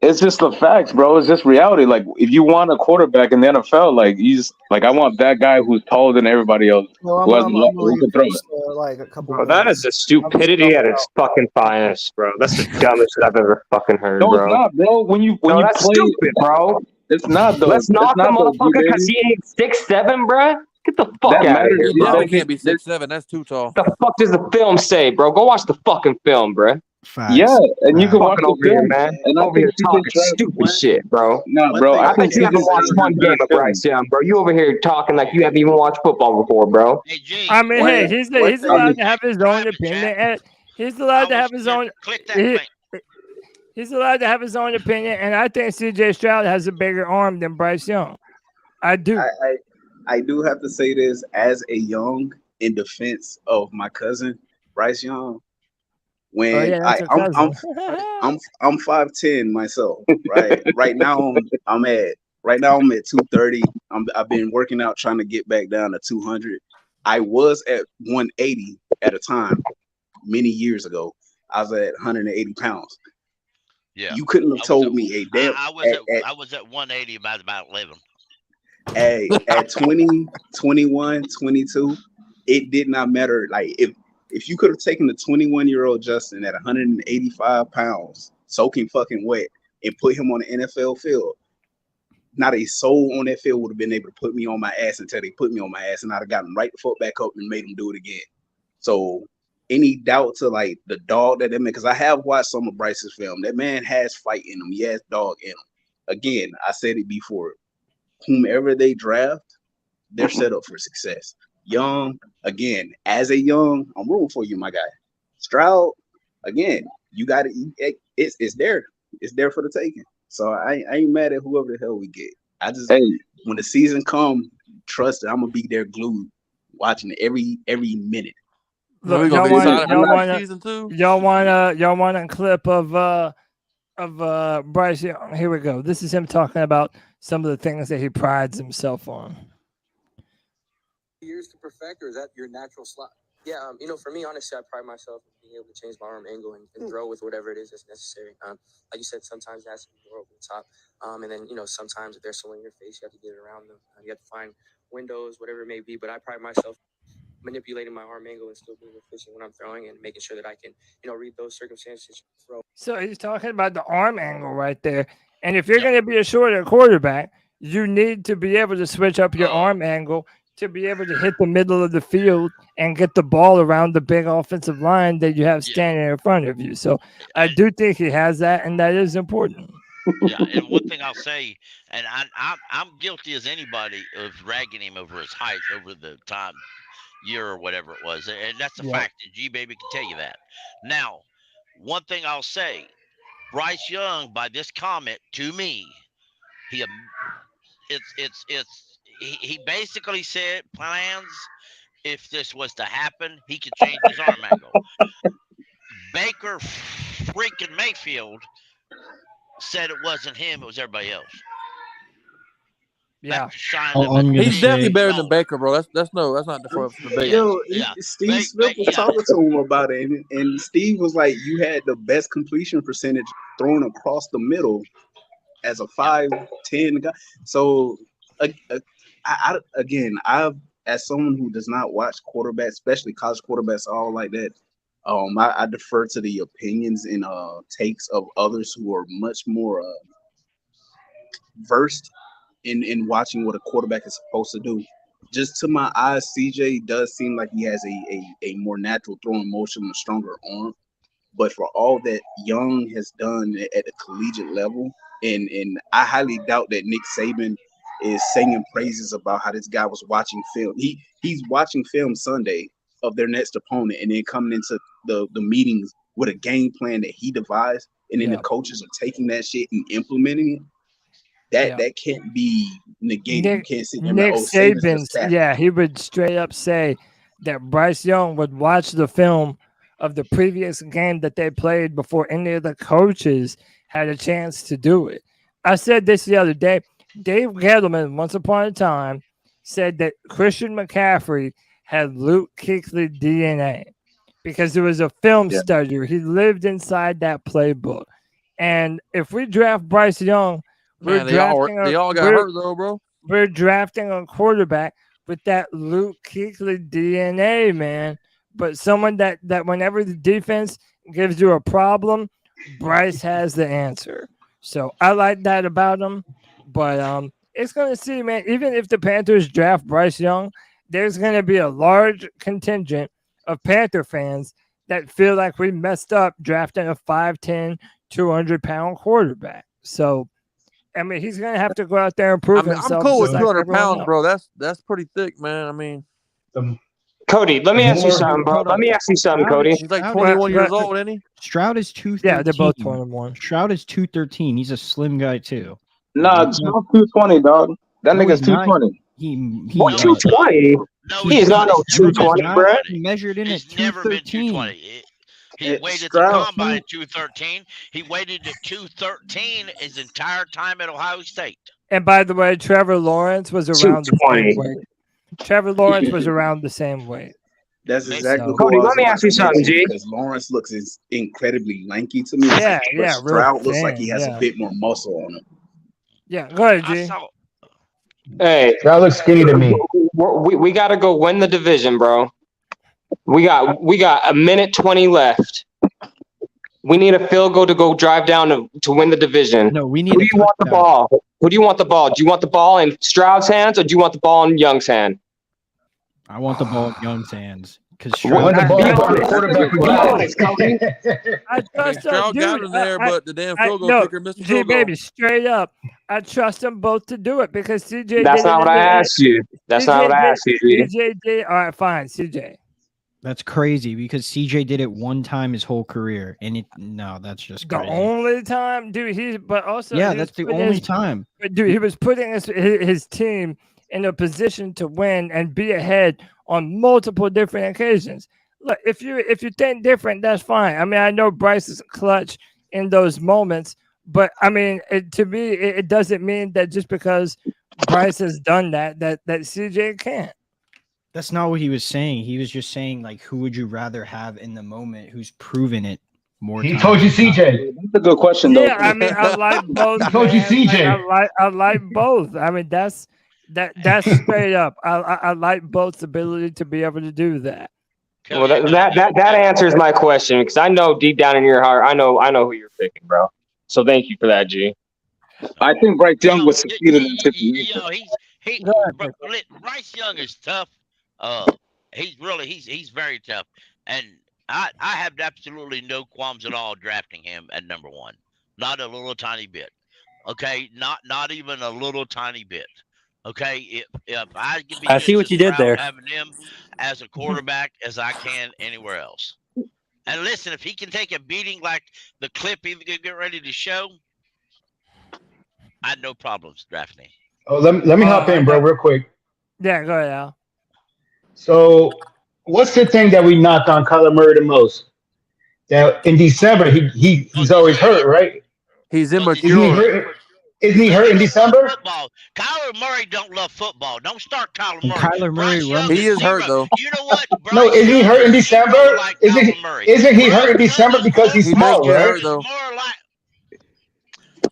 It's just the facts, bro. It's just reality. Like, if you want a quarterback in the NFL, like you just like I want that guy who's taller than everybody else. Well, I'm who has gonna who leave can throw it. this, like a couple Bro, that minutes. is a stupidity at its fucking finest, bro. That's the dumbest shit I've ever fucking heard, No, bro. it's not, bro. When you No, you that's play, stupid, bro. it's not though. Let's It's knock the not though, motherfucker G-Baby. because he ain't 6'7", bro. Get the fuck That out of matters. here, He bro. definitely Bro. can't be 6'7". That's too tall. The fuck does the film say, bro? Go watch the fucking film, bro. Facts. Yeah, and you can watch Fucking the over here, film. man. And I Over here think talking CJ Chark. stupid shit, bro. Nah, bro. I I think bet you haven't CJ watched Chark one is game better of film. Bryce Young, bro. You over here talking like you haven't even watched football before, bro. Hey, G, I mean, hey, he's allowed to have his own private opinion. chat. And he's allowed to I have was his here. own. Click that he- link. He's allowed to have his own opinion, and I think CJ Stroud has a bigger arm than Bryce Young. I do. I do have to say this as a Young in defense of my cousin Bryce Young. When Oh, yeah, that's your I'm 5'10" myself, right? Right now I'm at 230. I've been working out trying to get back down to 200. I was at 180 at a time many years ago. I was at 180 pounds. Yeah. You couldn't have told me a damn I was at 180 about 11. at 20, 21, 22, it did not matter. Like if you could have taken the 21-year-old Justin at 185 pounds, soaking fucking wet, and put him on the NFL field, not a soul on that field would have been able to put me on my ass until they put me on my ass, and I'd have gotten right the fuck back up and made him do it again. So any doubt to like the dog that man, because I have watched some of Bryce's film, that man has fight in him. He has dog in him. Again, I said it before. Whomever they draft, they're set up for success. Young, again, as a Young, I'm rooting for you, my guy. Stroud, again, you got it. It's there. It's there for the taking. So I ain't mad at whoever the hell we get. I just when the season come, trust that I'm gonna be there glued, watching it every minute. Look, y'all want a clip of Bryce Young? Here we go. This is him talking about some of the things that he prides himself on. Years to perfect, or is that your natural slot? Yeah, for me, honestly, I pride myself in being able to change my arm angle and throw with whatever it is that's necessary. Like you said, sometimes it has to be more over the top. And then, sometimes if there's someone in your face, you have to get it around them. You have to find windows, whatever it may be. But I pride myself manipulating my arm angle and still being efficient when I'm throwing and making sure that I can, read those circumstances to throw. So he's talking about the arm angle right there. And if you're going to be a shorter quarterback, you need to be able to switch up your arm angle to be able to hit the middle of the field and get the ball around the big offensive line that you have standing in front of you. So I do think he has that, and that is important. Yeah, and one thing I'll say, and I'm guilty as anybody of ragging him over his height over the time year or whatever it was, and that's a fact. And G Baby can tell you that. Now, one thing I'll say, Bryce Young, by this comment to me, he he basically said plans. If this was to happen, he could change his arm angle. Baker freaking Mayfield said it wasn't him; it was everybody else. Yeah, he's definitely better than Baker, bro. That's not the first debate. Yo, Steve Smith was talking to him about it, and Steve was like, "You had the best completion percentage thrown across the middle as a 5'10" guy." So, as someone who does not watch quarterbacks, especially college quarterbacks, all like that, I defer to the opinions and takes of others who are much more versed in watching what a quarterback is supposed to do. Just to my eyes, CJ does seem like he has a more natural throwing motion and a stronger arm. But for all that Young has done at the collegiate level, and I highly doubt that Nick Saban is singing praises about how this guy was watching film. He's watching film Sunday of their next opponent and then coming into the meetings with a game plan that he devised, and then the coaches are taking that shit and implementing it. That can't be negated. You can't sit there Nick and say, Saban, he would straight up say that Bryce Young would watch the film of the previous game that they played before any of the coaches had a chance to do it. I said this the other day. Dave Gettleman, once upon a time, said that Christian McCaffrey had Luke Kuechly DNA because it was a film study. He lived inside that playbook. And if we draft Bryce Young, they all got hurt though, bro. We're drafting a quarterback with that Luke Kuechly DNA, man. But someone that whenever the defense gives you a problem, Bryce has the answer. So I like that about him. But it's going to see, man, even if the Panthers draft Bryce Young, there's going to be a large contingent of Panther fans that feel like we messed up drafting a 5'10", 200-pound quarterback. So, I mean, he's going to have to go out there and prove himself. I'm cool with 200 pounds, bro. That's pretty thick, man. I mean, Cody, let me ask you something, bro. Let me ask you something, Cody. He's like 21 years old, isn't he? Stroud is 213. Yeah, they're both 21. Stroud is 213. He's a slim guy too. Nah, it's not 220, dog. That nigga's 220. What, 220? He is not no 220, bro. He measured in at 213. Never been 220. He waited at the combine at 213. He waited at 213 his entire time at Ohio State. And by the way, Trevor Lawrence was around the same weight. Trevor Lawrence was around the same weight. That's exactly. Cody, let me ask you something, G. Because Lawrence looks incredibly lanky to me. Yeah. Stroud looks like he has a bit more muscle on him. Yeah, go ahead, G. Hey, that looks skinny to me. We got to go win the division, bro. We got a minute 20 left. We need a field goal to go drive down to win the division. No, we need. Who do you want the ball? Who do you want the ball? Do you want the ball in Stroud's hands or do you want the ball in Young's hand? I want the ball in Young's hands because Stroud got him there, but the damn field goal kicker missed the field goal. Baby, straight up, I trust them both to do it because CJ. That's not what I asked you. That's not what I asked you. CJ did. All right, fine, CJ. That's crazy because CJ did it one time his whole career, and that's just crazy. The only time, dude. But also, that's the only time. But dude, he was putting his team in a position to win and be ahead on multiple different occasions. Look, if you think different, that's fine. I mean, I know Bryce is clutch in those moments, but I mean, to me, it doesn't mean that just because Bryce has done that CJ can't. That's not what he was saying. He was just saying, like, who would you rather have in the moment who's proven it more He told you CJ. That's a good question, though. Yeah, I mean, I like both. He told you CJ. Like, I like both. I mean, that's straight up. I like both's ability to be able to do that. Well, that answers my question because I know deep down in your heart, I know who you're picking, bro. So thank you for that, G. I think Bryce Young was succeeded in 50. Bryce Young is tough. He's very tough, and I have absolutely no qualms at all drafting him at number one. Not a little tiny bit. Okay, not even a little tiny bit. Okay, if I can be I see just what as you did proud there. having him as a quarterback as I can anywhere else. And listen, if he can take a beating like the clip he's gonna get ready to show, I had no problems drafting him. Oh, let me hop in, bro, real quick. Yeah, go ahead, Al. So, what's the thing that we knocked on Kyler Murray the most? That in December he's always hurt, right? He's Isn't he immature. hurt? Isn't he hurt in December? Football. Kyler Murray don't love football. Don't start Kyler And Murray. Kyler Murray Bryce Young runs. He is zero. hurt though. You know what? No, Bryce isn't he Young hurt in is zero December? like Kyler Murray. Isn't he hurt in Bryce December Young is because he's He may small, get right? hurt though. more like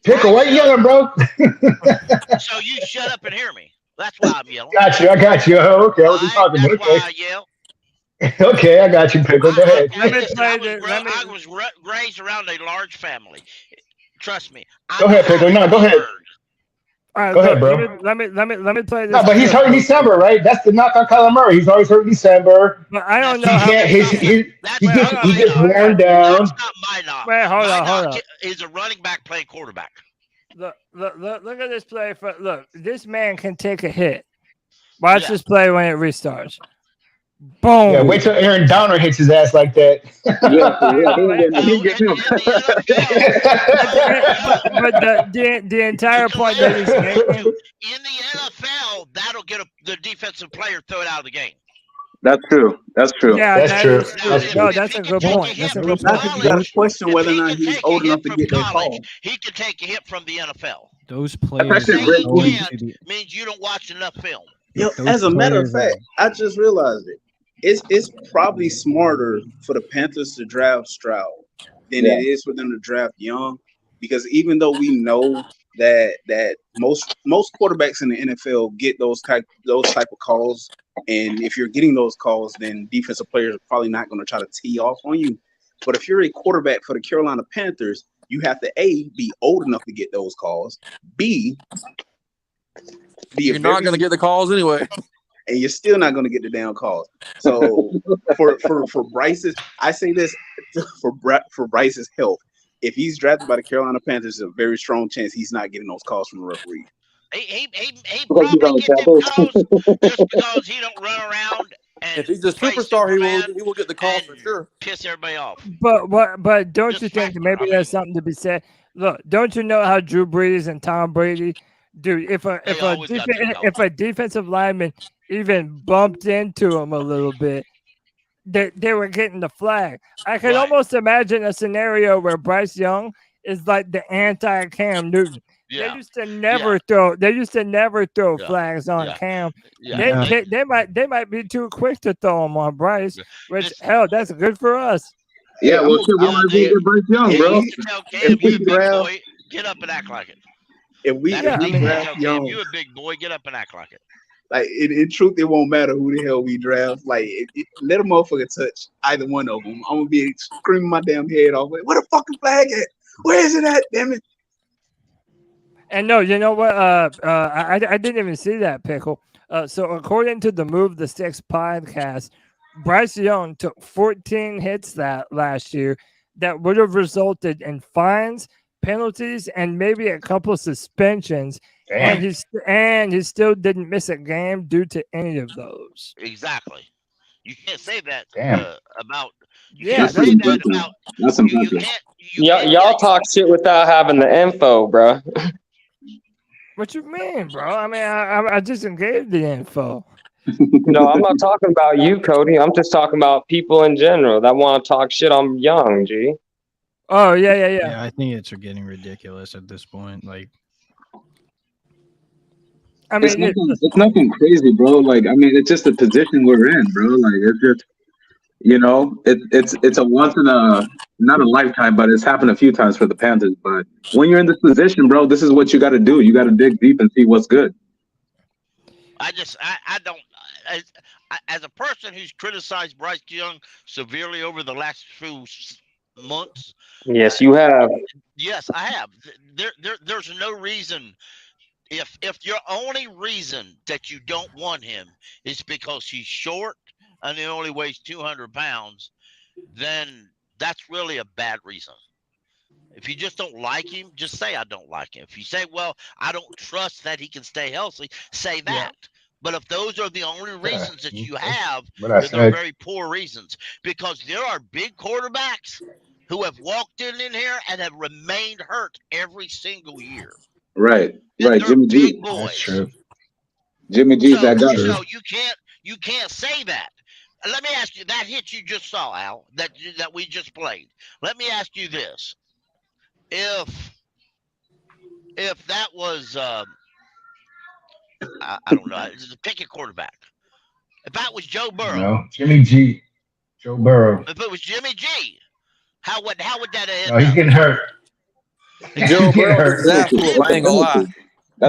Pickle, why you yelling, bro? so you shut up and hear me. That's why I'm yelling. I got you. Oh, okay, I wasn't talking. That's Okay, why I yell. okay, I got you, Pickle. Go ahead. I was raised around a large family. Trust me. Go ahead, Pickle. No, go ahead. All right, Go ahead, look, bro. Let me play this. No, but he's hurt in December, right? That's the knock on Kyler Murray. He's always hurt in December. But I don't He know how. can't. He gets worn down. That's not my knock. Wait, hold My on, hold knock on. is a running back playing quarterback. Look at this play. Look, this man can take a hit. Watch this play when it restarts. Boom. Yeah, wait till Aaron Downer hits his ass like that. But the entire point that he's making. In the NFL, that'll get the defensive player thrown out of the game. That's true. That's true. Yeah, That's true. No, that's a good point. That's a good Not that you point. got to question whether or not he's old enough to get that call. He can take a hit from the NFL. Those players actually a great point. Means you don't watch enough film. Yo, Those as a matter of players fact, I just realized it. It's probably smarter for the Panthers to draft Stroud than it is for them to draft Young, because even though we know that most quarterbacks in the NFL get those type of calls, and if you're getting those calls, then defensive players are probably not going to try to tee off on you. But if you're a quarterback for the Carolina Panthers, you have to A, be old enough to get those calls, B, You're not going to get the calls anyway. and you're still not going to get the damn calls. So for Bryce's, I say this for Bryce's health. If he's drafted by the Carolina Panthers, there's a very strong chance he's not getting those calls from the referee. He probably get them calls just because he don't run around. And if he's a superstar, he will get the calls for sure. Piss everybody off. But don't you think maybe there's something to be said? Look, don't you know how Drew Brees and Tom Brady, dude? If a defensive lineman even bumped into him a little bit, they were getting the flag. I can almost imagine a scenario where Bryce Young is like the anti-Cam Newton. Yeah. They used to never throw flags on Cam. Yeah. They might be too quick to throw them on Bryce, which hell, that's good for us. Yeah, well, shit, we might as well get Bryce Young, bro. If we draft, get up and act like it. If we draft Young, you a big boy, get up and act like it. like in truth, it won't matter who the hell we draft. Like, let a motherfucker touch either one of them. I'm gonna be screaming my damn head off. Like, where the fucking flag at? Where is it at? Damn it! And no, you know what? I didn't even see that, Pickle. So according to the Move the Sticks podcast, Bryce Young took 14 hits that last year that would have resulted in fines, penalties, and maybe a couple of suspensions. Damn. And he still didn't miss a game due to any of those. Exactly. You can't say that about. That's impressive. Y'all talk shit without having the info, bro. What you mean, bro? I mean, I just gave the info. No, I'm not talking about you, Cody. I'm just talking about people in general that want to talk shit on Young, G. Oh, yeah. Yeah, I think it's getting ridiculous at this point. Like, I mean, it's nothing crazy, bro. Like, I mean, it's just the position we're in, bro. Like, it's just, it's a once in a, not a lifetime, but it's happened a few times for the Panthers. But when you're in this position, bro, this is what you got to do. You got to dig deep and see what's good. I don't, as a person who's criticized Bryce Young severely over the last few months. Yes, you have. Yes, I have. There's no reason. If your only reason that you don't want him is because he's short and he only weighs 200 pounds, then that's really a bad reason. If you just don't like him, just say I don't like him. If you say, well, I don't trust that he can stay healthy, say that. Yeah. But if those are the only reasons that you have, then they're very poor reasons. Because there are big quarterbacks who have walked in here and have remained hurt every single year. Right. Jimmy G. That's true. Jimmy G's that guy. So you can't say that. Let me ask you, that hit you just saw, Al, that we just played. Let me ask you this. If that was I don't know, pick a quarterback. If that was Joe Burrow. No, Jimmy G. Joe Burrow. If it was Jimmy G, how would that have ended? No, he's getting hurt. Joe Burrow, I ain't gonna lie.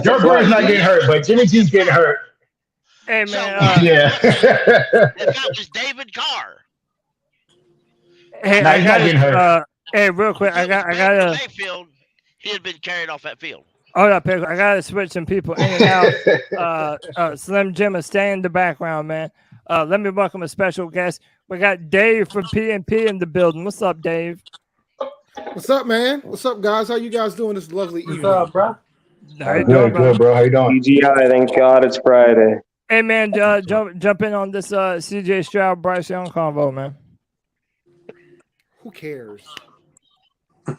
Joe Burrow's not getting hurt, but Jimmy G's getting hurt. Hey man, yeah. If that was David Carr. Hey, no, he's not getting hurt. Hey, real quick, I gotta. Mayfield, he had been carried off that field. Hold up, I gotta switch some people in and out. Slim Jim is staying in the background, man. Let me welcome a special guest. We got Dave from PNP in the building. What's up, Dave? What's up, man? What's up, guys? How you guys doing this lovely evening? What's up, bro? Good, bro. How you doing? TGI, thank God it's Friday. Hey, man, jump in on this CJ Stroud, Bryce Young convo, man. Who cares?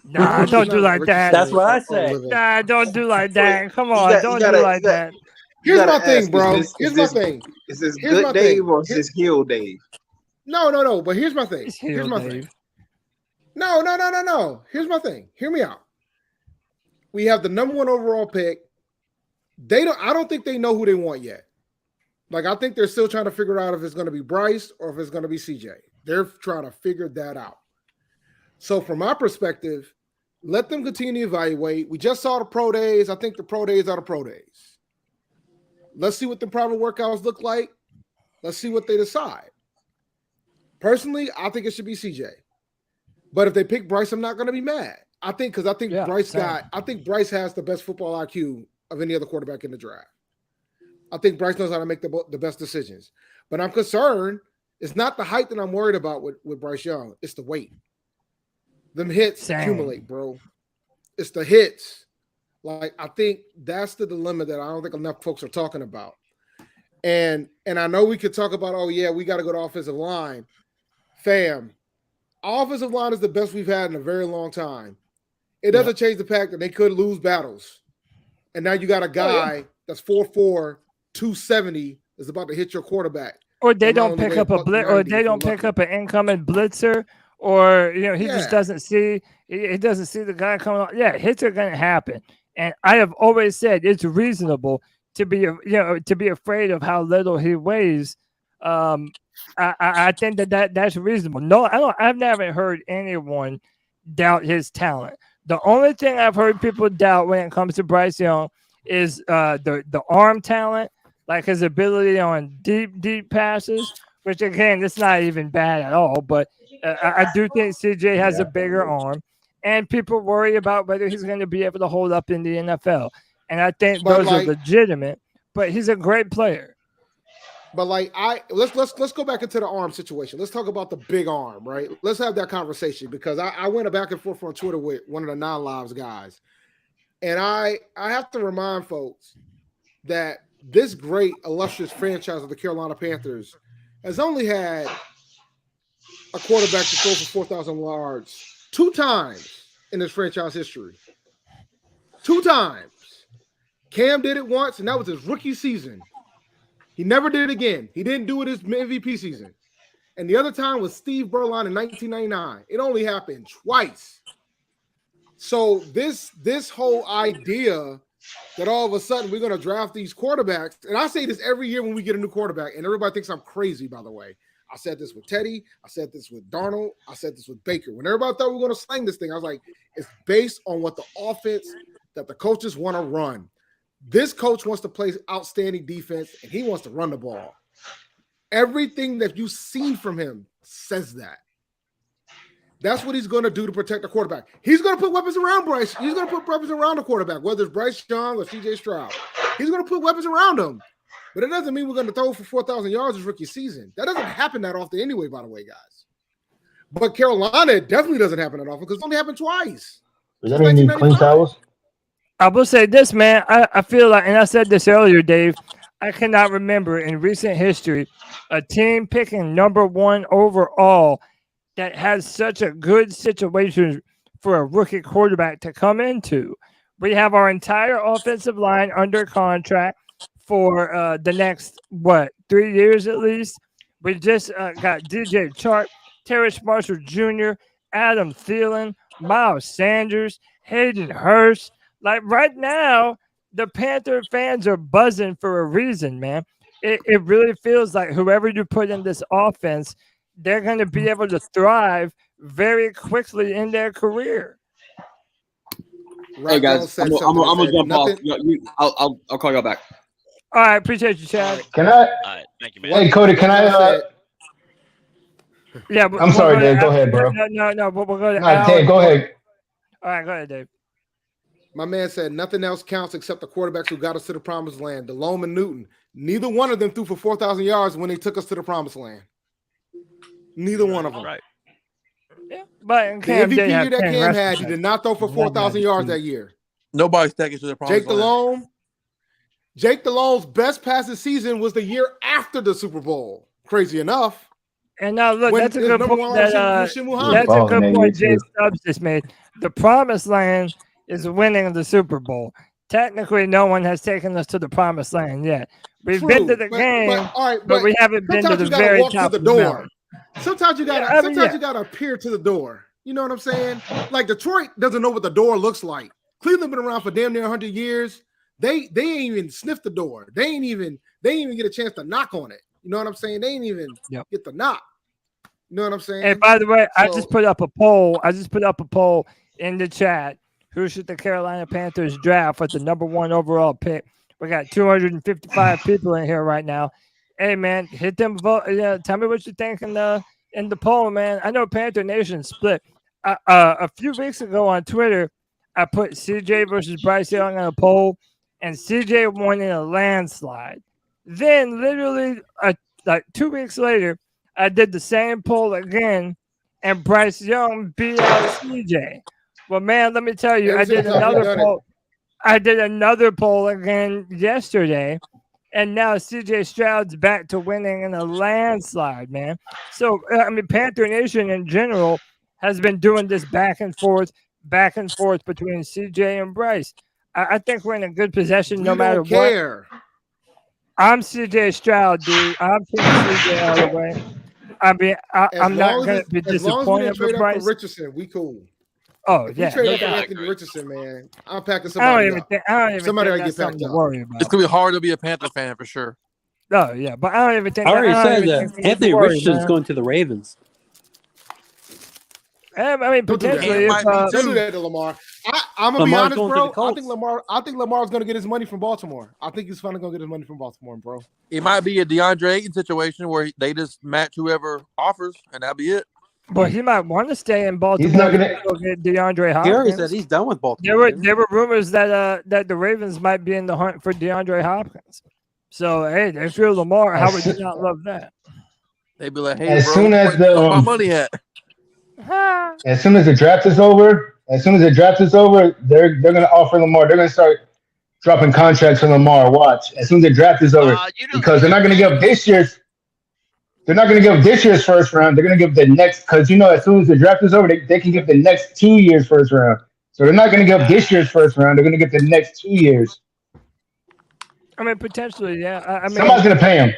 Nah, don't do like that. That's what I say. Nah, don't do like that. Come on, don't do like that. Here's my thing, bro. Here's my thing. Is this good Dave or is this heel Dave? No. But here's my thing. Here's my thing. No. Here's my thing. Hear me out. We have the number 1 overall pick. I don't think they know who they want yet. Like, I think they're still trying to figure out if it's going to be Bryce or if it's going to be CJ. They're trying to figure that out. So from my perspective, let them continue to evaluate. We just saw the pro days. I think the pro days are the pro days. Let's see what the private workouts look like. Let's see what they decide. Personally, I think it should be CJ. But if they pick Bryce, I'm not going to be mad. I think Bryce has the best football IQ of any other quarterback in the draft. I think Bryce knows how to make the best decisions. But I'm concerned. It's not the height that I'm worried about with Bryce Young. It's the weight. Them hits accumulate, bro. It's the hits. Like, I think that's the dilemma that I don't think enough folks are talking about. And I know we could talk about, we got to go to offensive line. Fam, offensive line is the best we've had in a very long time. It doesn't change the fact that they could lose battles. And now you got a guy that's 4'4", 270 is about to hit your quarterback. Or they don't pick up a blitz, or they don't pick up an incoming blitzer, or he just doesn't see. He doesn't see the guy coming on. Yeah, hits are going to happen, and I have always said it's reasonable to be afraid of how little he weighs. I think that's reasonable. No, I've never heard anyone doubt his talent. The only thing I've heard people doubt when it comes to Bryce Young is the arm talent, like his ability on deep passes, which again, it's not even bad at all. But I do think CJ has a bigger arm, and people worry about whether he's going to be able to hold up in the NFL. And I think those are legitimate. But he's a great player. But let's go back into the arm situation. Let's talk about the big arm, right? Let's have that conversation, because I went back and forth on Twitter with one of the non-lives guys. And I have to remind folks that this great, illustrious franchise of the Carolina Panthers has only had a quarterback to throw for 4,000 yards 2 times in this franchise history. 2 times. Cam did it once, and that was his rookie season. He never did it again. He didn't do it his MVP season. And the other time was Steve Berline in 1999. It only happened twice. So this whole idea that all of a sudden we're going to draft these quarterbacks, and I say this every year when we get a new quarterback, and everybody thinks I'm crazy, by the way. I said this with Teddy. I said this with Darnold. I said this with Baker. When everybody thought we were going to slang this thing, I was like, it's based on what the offense that the coaches want to run. This coach wants to play outstanding defense, and he wants to run the ball. Everything that you've seen from him says that. That's what he's going to do to protect the quarterback. He's going to put weapons around Bryce. He's going to put weapons around the quarterback, whether it's Bryce Young or CJ Stroud. He's going to put weapons around him. But it doesn't mean we're going to throw for 4,000 yards his rookie season. That doesn't happen that often anyway, by the way, guys. But Carolina, it definitely doesn't happen that often because it only happened twice. Does that mean you need clean towels? I will say this, man. I feel like, and I said this earlier, Dave, I cannot remember in recent history a team picking number 1 overall that has such a good situation for a rookie quarterback to come into. We have our entire offensive line under contract for the next, 3 years at least. We just got DJ Chark, Terrace Marshall Jr., Adam Thelen, Miles Sanders, Hayden Hurst. Like right now, the Panther fans are buzzing for a reason, man. It really feels like whoever you put in this offense, they're going to be able to thrive very quickly in their career. Hey guys, I'm gonna jump off. I'll call y'all back. All right, appreciate you, Chad. Can I? All right, thank you, man. Hey, Cody, can I? Yeah, I'm sorry, Dave. Go ahead, bro. No. We'll go to No, Dave, go ahead. All right, go ahead, Dave. My man said nothing else counts except the quarterbacks who got us to the promised land. DeLome and Newton. Neither one of them threw for 4,000 yards when they took us to the promised land. Neither one of them. Right. Yeah, but the MVP year that Cam had, he did not throw for 4,000 yards that year. Nobody's taking to the promised land. Jake Delome's best passing season was the year after the Super Bowl. Crazy enough. And now look, that's a good point. That's a good point Jay Stubbs just made. The promised land is winning the Super Bowl. Technically, no one has taken us to the promised land yet. We've been to the game, but we haven't been to the very top of the door. Sometimes you gotta appear to the door. You know what I'm saying? Like Detroit doesn't know what the door looks like. Cleveland been around for damn near 100 years. They ain't even sniffed the door. They ain't even get a chance to knock on it. You know what I'm saying? They ain't even get the knock. You know what I'm saying? And by the way, I just put up a poll. In the chat. Who should the Carolina Panthers draft with the number 1 overall pick? We got 255 people in here right now. Hey man, hit them vote. Yeah, tell me what you think in the poll, man. I know Panther Nation split. A few weeks ago on Twitter, I put CJ versus Bryce Young on a poll, and CJ won in a landslide. Then, literally, like 2 weeks later, I did the same poll again, and Bryce Young beat out CJ. Well, man, let me tell you, I did another poll. I did another poll again yesterday, and now CJ Stroud's back to winning in a landslide, man. So, I mean, Panther Nation in general has been doing this back and forth between CJ and Bryce. I think we're in a good possession no matter what. I'm CJ Stroud, dude. I'm taking CJ out of the way. I mean, I'm not going to be disappointed with Bryce. Richardson, we cool. Oh, if yeah. we trade up for Anthony Richardson, man, I'm packing somebody up. Somebody I get packed up. It's going to be hard to be a Panther fan for sure. Oh, yeah, but I don't even think I already said that Anthony Richardson's going to the Ravens. I mean, potentially, don't do that to Lamar. I'm gonna be honest, bro. I think Lamar's gonna get his money from Baltimore. I think he's finally gonna get his money from Baltimore, bro. It might be a DeAndre Ayton situation where they just match whoever offers, and that'll be it. But he might want to stay in Baltimore. He's not gonna get DeAndre Hopkins. He already said he's done with Baltimore. There were rumors that the Ravens might be in the hunt for DeAndre Hopkins. So hey, if you're Lamar, how would you not love that? They'd be like, hey, as bro, soon as where's my money at? As soon as the draft is over, they're gonna offer Lamar. They're gonna start dropping contracts for Lamar. Watch. As soon as the draft is over, because they're not gonna give this year's. They're not going to give this year's first round. They're going to give the next, because as soon as the draft is over, they can give the next 2 years first round. So they're not going to give this year's first round. They're going to get the next 2 years. I mean, potentially, yeah. I mean, somebody's going to pay him.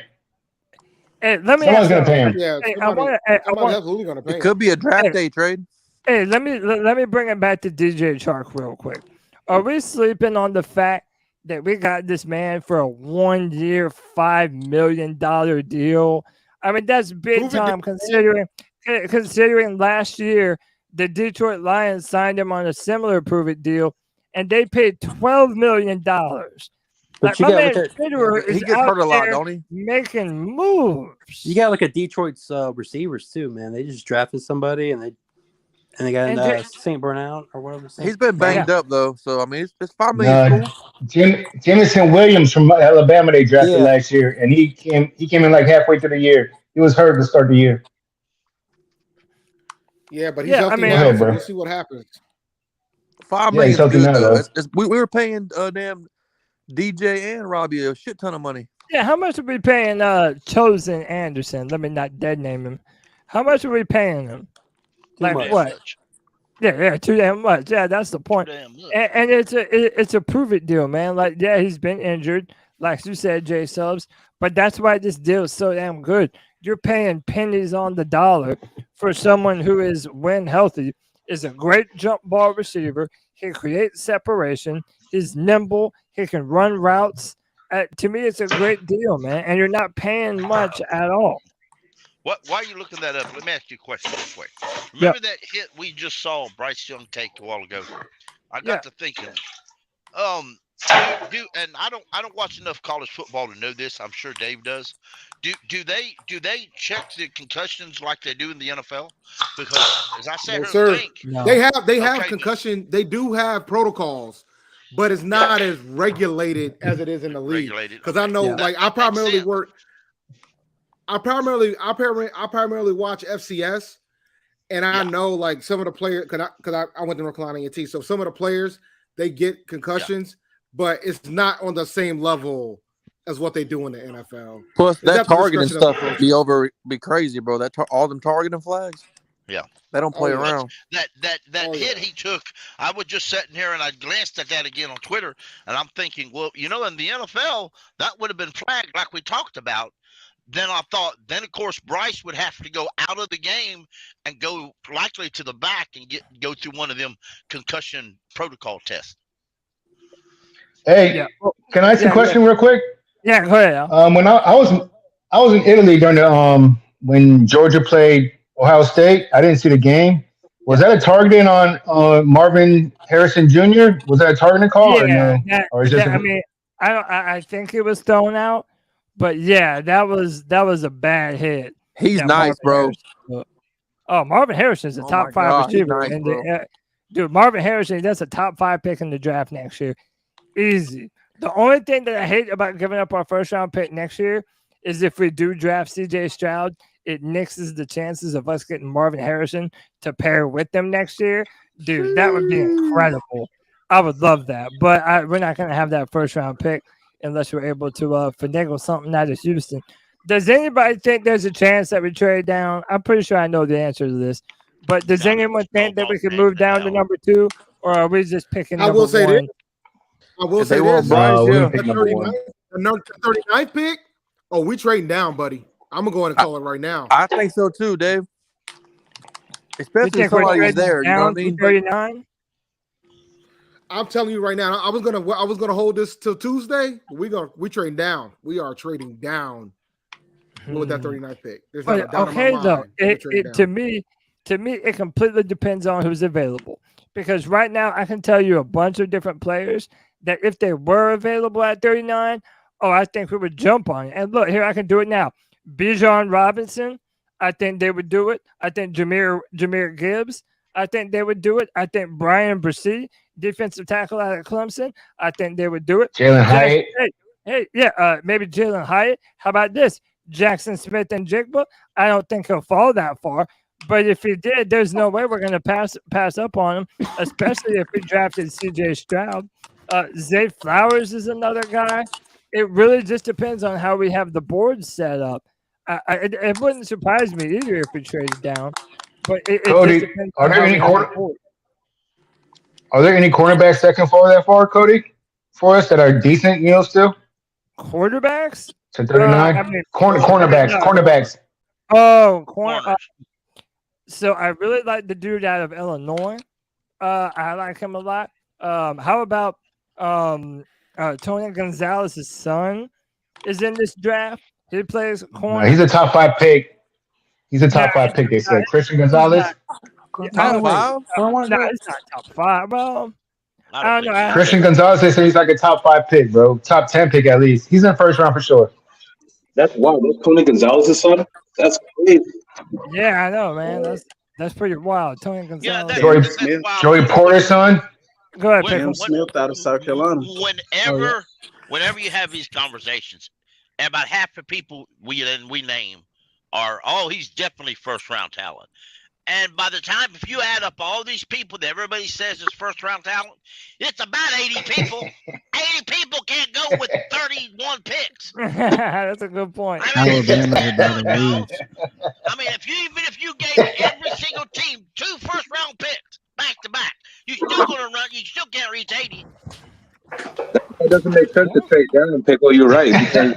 Hey, let me. Someone's going to pay him. Yeah, absolutely going to pay him. It could be a draft day trade. Hey, let me bring it back to DJ Chark real quick. Are we sleeping on the fact that we got this man for a 1 year, $5 million deal? I mean, that's big time considering last year the Detroit Lions signed him on a similar prove-it deal, and they paid $12 million. Like, my man Fitterer is out there making moves. You got like a Detroit's receivers too, man. They just drafted somebody and they got St. Bernard or whatever. He's been banged up though, so I mean, it's $5 million. Jamison Williams from Alabama they drafted last year, and he came in like halfway through the year. He was hurt to start the year. Yeah, but he's healthy now, so we'll see what happens. $5 Yeah, million he's is healthy good now, though. though. We were paying damn DJ and Robbie a shit ton of money. Yeah, how much are we paying Chosen Anderson? Let me not dead name him. How much are we paying him? Like much. what? Yeah, too damn much. Yeah, that's the point. And it's a prove it deal, man. Like, yeah, he's been injured, like you said, J Subs. But that's why this deal is so damn good. You're paying pennies on the dollar for someone who is, when healthy, is a great jump ball receiver. He creates separation. He's nimble. He can run routes. To me, it's a great deal, man. And you're not paying much at all. Why are you looking that up? Let me ask you a question real quick. Remember that hit we just saw Bryce Young take a while ago? I got to thinking, and I don't watch enough college football to know this. I'm sure Dave does. Do they check the concussions like they do in the NFL? Because as I said, they have concussion. They do have protocols, but it's not as regulated as it is in the league. Because I know, like, I primarily watch FCS, and I know, like, some of the players, because I went to North Carolina A&T, so some of the players, they get concussions, but it's not on the same level as what they do in the NFL. Plus, It's that at the targeting discretion of stuff the be crazy, bro. All them targeting flags. Yeah, they don't play around. That hit he took, I was just sitting here and I glanced at that again on Twitter, and I'm thinking, well, in the NFL, that would have been flagged like we talked about. Then I thought, of course, Bryce would have to go out of the game and go likely to the back and go through one of them concussion protocol tests. Hey, can I ask a question real quick? Yeah, go ahead. When I was in Italy during the when Georgia played Ohio State, I didn't see the game. Was that a targeting on Marvin Harrison Jr.? Was that a targeting call or no? I think it was thrown out, but yeah, that was a bad hit. He's nice, bro. Marvin Harrison is a top 5 God, he's receiver. nice, Dude, Marvin Harrison, that's a top 5 pick in the draft next year. Easy. The only thing that I hate about giving up our first round pick next year is if we do draft CJ Stroud, it nixes the chances of us getting Marvin Harrison to pair with them next year. Dude, that would be incredible. I would love that. But we're not going to have that first round pick unless we're able to finagle something out of Houston. Does anybody think there's a chance that we trade down? I'm pretty sure I know the answer to this. But does anyone think that we could move down to number 2? Or are we just picking number 1? I will say this. The 39th pick, we trading down, buddy. I'm going to go in and call it right now. I think so too, Dave. Especially if somebody's there. You know what I mean? 39? I'm telling you right now, I was gonna hold this till Tuesday. We trading down. We are trading down with that 39th pick. There's not a doubt in my mind. Though, to me, it completely depends on who's available. Because right now, I can tell you a bunch of different players that if they were available at 39, I think we would jump on it. And look, here, I can do it now. Bijan Robinson, I think they would do it. I think Jahmyr Gibbs, I think they would do it. I think Brian Bresee, defensive tackle out of Clemson, I think they would do it. Jalen Hyatt. Maybe Jalen Hyatt. How about this? Jackson Smith and Jigba. I don't think he'll fall that far. But if he did, there's no way we're going to pass up on him, especially if we drafted C.J. Stroud. Zay Flowers is another guy. It really just depends on how we have the board set up. It wouldn't surprise me either if we traded down. But Cody, are there any cornerbacks that can fall that far, Cody, for us that are decent, still? Quarterbacks? To 39? Cornerbacks. Oh, corner. So I really like the dude out of Illinois. I like him a lot. How about Tony Gonzalez's son is in this draft? He plays corner. He's a top 5 pick. They said. Christian Gonzalez. It's not top 5, bro. I don't know. Christian Gonzalez, they say he's like a top 5 pick, bro. Top 10 pick at least. He's in the first round for sure. That's wow. That's Tony Gonzalez's son? That's crazy. Yeah, I know, man. That's pretty wild. Tony Gonzalez. Joey Porter's son. Go ahead, Cam Smith out of South Carolina. Whenever you have these conversations, and about half the people we name are, he's definitely first round talent. And by the time, if you add up all these people that everybody says is first-round talent, it's about 80 people. 80 people can't go with 31 picks. That's a good point. Alabama's about to lose. I mean, if you gave every single team 2 first-round picks back to back, you still gonna run. You still can't reach 80. It doesn't make sense to trade down, Pickle. You're right. Because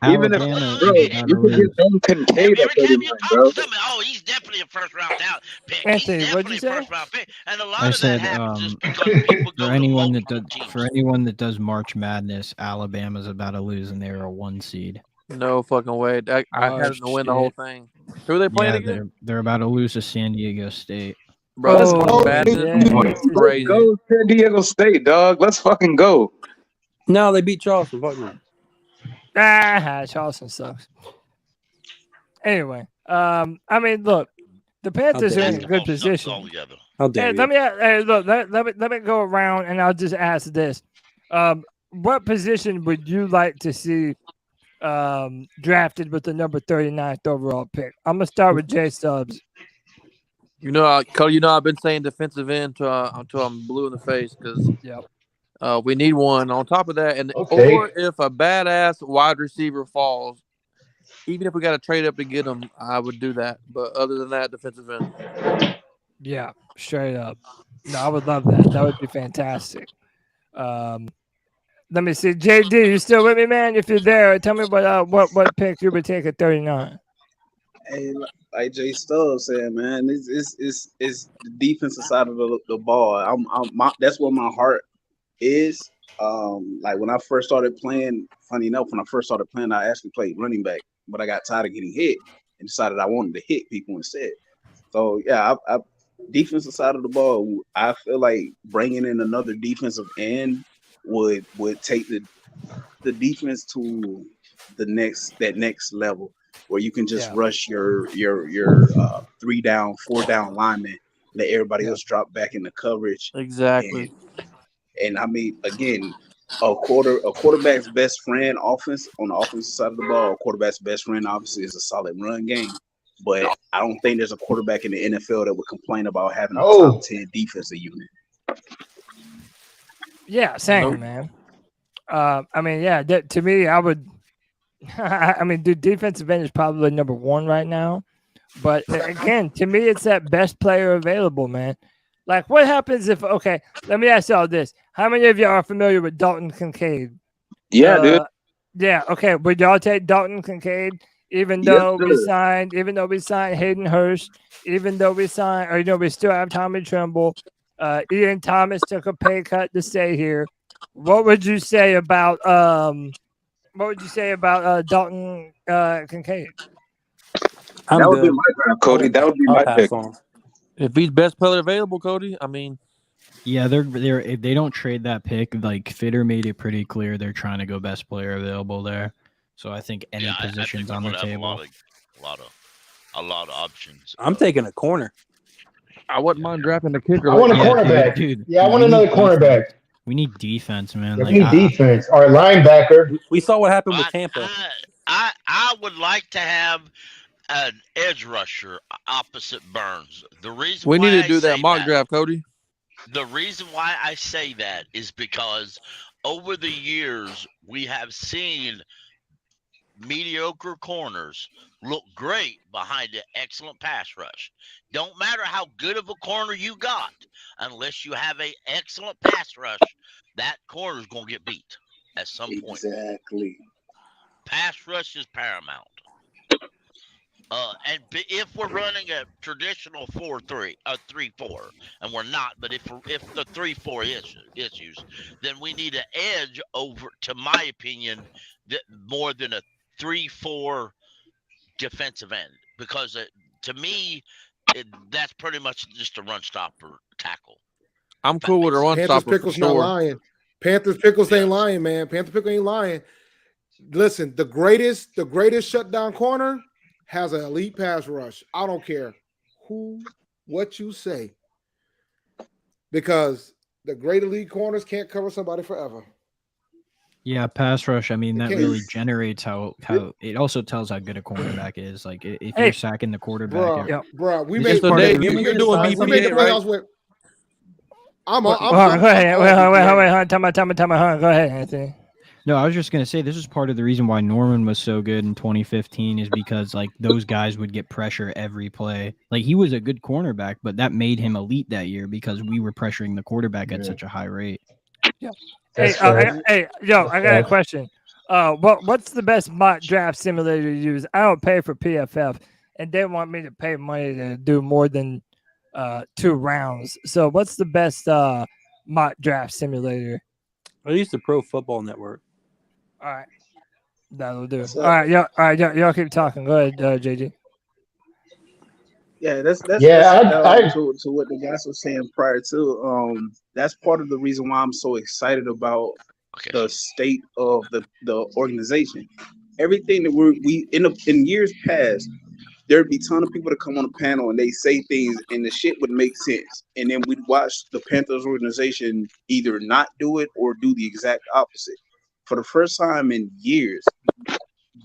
even if, bro, you could get Ben Kincaid at 39, bro. Oh, he's definitely a first-round talent pick. Anthony, He's what'd you definitely a say? first-round pick. And a lot I of said, that happens just because people go for to anyone that does March Madness, Alabama's about to lose, and they're a 1 seed. No fucking way. I had them to win the whole thing. Who are they playing Yeah, again? they're about to lose to San Diego State. Bro, Let's go. Madness is crazy. Go San Diego State, dog. Let's fucking go. No, they beat Charleston. Fuck them. Charleston sucks. Anyway, I mean, look, the Panthers are in a good position. How dare Hey, let me go around and I'll just ask this: what position would you like to see drafted with the number 39th overall pick? I'm gonna start with Jay Stubbs. Cody, I've been saying defensive end until I'm blue in the face because we need one. On top of that, or if a badass wide receiver falls, even if we got to trade up to get him, I would do that. But other than that, defensive end. Yeah, straight up. No, I would love that. That would be fantastic. Let me see, JD, you still with me, man? If you're there, tell me what pick you would take at 39. Hey, like Jay Stubbs said, man, it's the defensive side of the ball. That's where my heart is. Like when I first started playing, funny enough, I actually played running back, but I got tired of getting hit and decided I wanted to hit people instead. So yeah, I defensive side of the ball, I feel like bringing in another defensive end would take the defense to that next level where you can just rush your 3 down, 4 down linemen, let everybody else drop back into coverage. Exactly. And I mean, again, a quarterback's best friend on the offensive side of the ball, a quarterback's best friend obviously is a solid run game. But I don't think there's a quarterback in the NFL that would complain about having a top 10 defensive unit. Yeah, same, man. I mean, yeah, to me, I would. I mean, the defensive end is probably number 1 right now. But again, to me, it's that best player available, man. Like, what happens if? Okay, let me ask y'all this: how many of y'all are familiar with Dalton Kincaid? Yeah, dude. Yeah. Okay. Would y'all take Dalton Kincaid? Even though we signed Hayden Hurst, even though we signed, or we still have Tommy Tremble, Ian Thomas took a pay cut to stay here. What would you say about Dalton Kincaid? That would be my draft, Cody. That would be my pick. If he's best player available, Cody, I mean. Yeah, they're if they don't trade that pick, like Fitter made it pretty clear they're trying to go best player available there. So I think any positions on the table. A lot of options. I'm taking a corner. I wouldn't mind drafting the kicker. I want a cornerback. Dude, yeah, I want another cornerback. We need defense, man. Yeah, we need defense or linebacker. We saw what happened with Tampa. I would like to have an edge rusher opposite Burns. The reason we why need to I do that say mock draft, Cody. The reason why I say that is because over the years we have seen mediocre corners look great behind an excellent pass rush. Don't matter how good of a corner you got, unless you have an excellent pass rush, that corner is going to get beat at some point. Exactly. Pass rush is paramount. And if we're running a traditional 4-3, a 3-4, and we're not, but if the 3-4 is used, then we need an edge over, to my opinion, more than a 3-4 defensive end, because to me, that's pretty much just a run stopper tackle. I'm cool with a run Panthers stopper. Pickles not lying. Panthers Pickles ain't lying, man. Panther Pickle ain't lying. Listen, the greatest shutdown corner has an elite pass rush. I don't care what you say, because the great elite corners can't cover somebody forever. Yeah, pass rush. I mean, that can't- really generates how it also tells how good a cornerback is. Like if Hey. you're sacking the quarterback, Bruh, we This made is part of the reason- we made the playoffs with. I'm Go ahead. Wait, time out. Go ahead, Anthony. No, I was just gonna say this is part of the reason why Norman was so good in 2015 is because like those guys would get pressure every play. Like he was a good cornerback, but that made him elite that year because we were pressuring the quarterback at such a high rate. Yeah. That's I got a question. What's the best mock draft simulator to use? I don't pay for PFF, and they want me to pay money to do more than 2 rounds. So, what's the best mock draft simulator? I use the Pro Football Network. All right, that'll do. All right, y'all keep talking. Go ahead, JG. Yeah, that's I to what the guys were saying prior to. That's part of the reason why I'm so excited about the state of the organization. Everything that we in years past, there'd be a ton of people that come on the panel and they say things and the shit would make sense, and then we'd watch the Panthers organization either not do it or do the exact opposite. For the first time in years,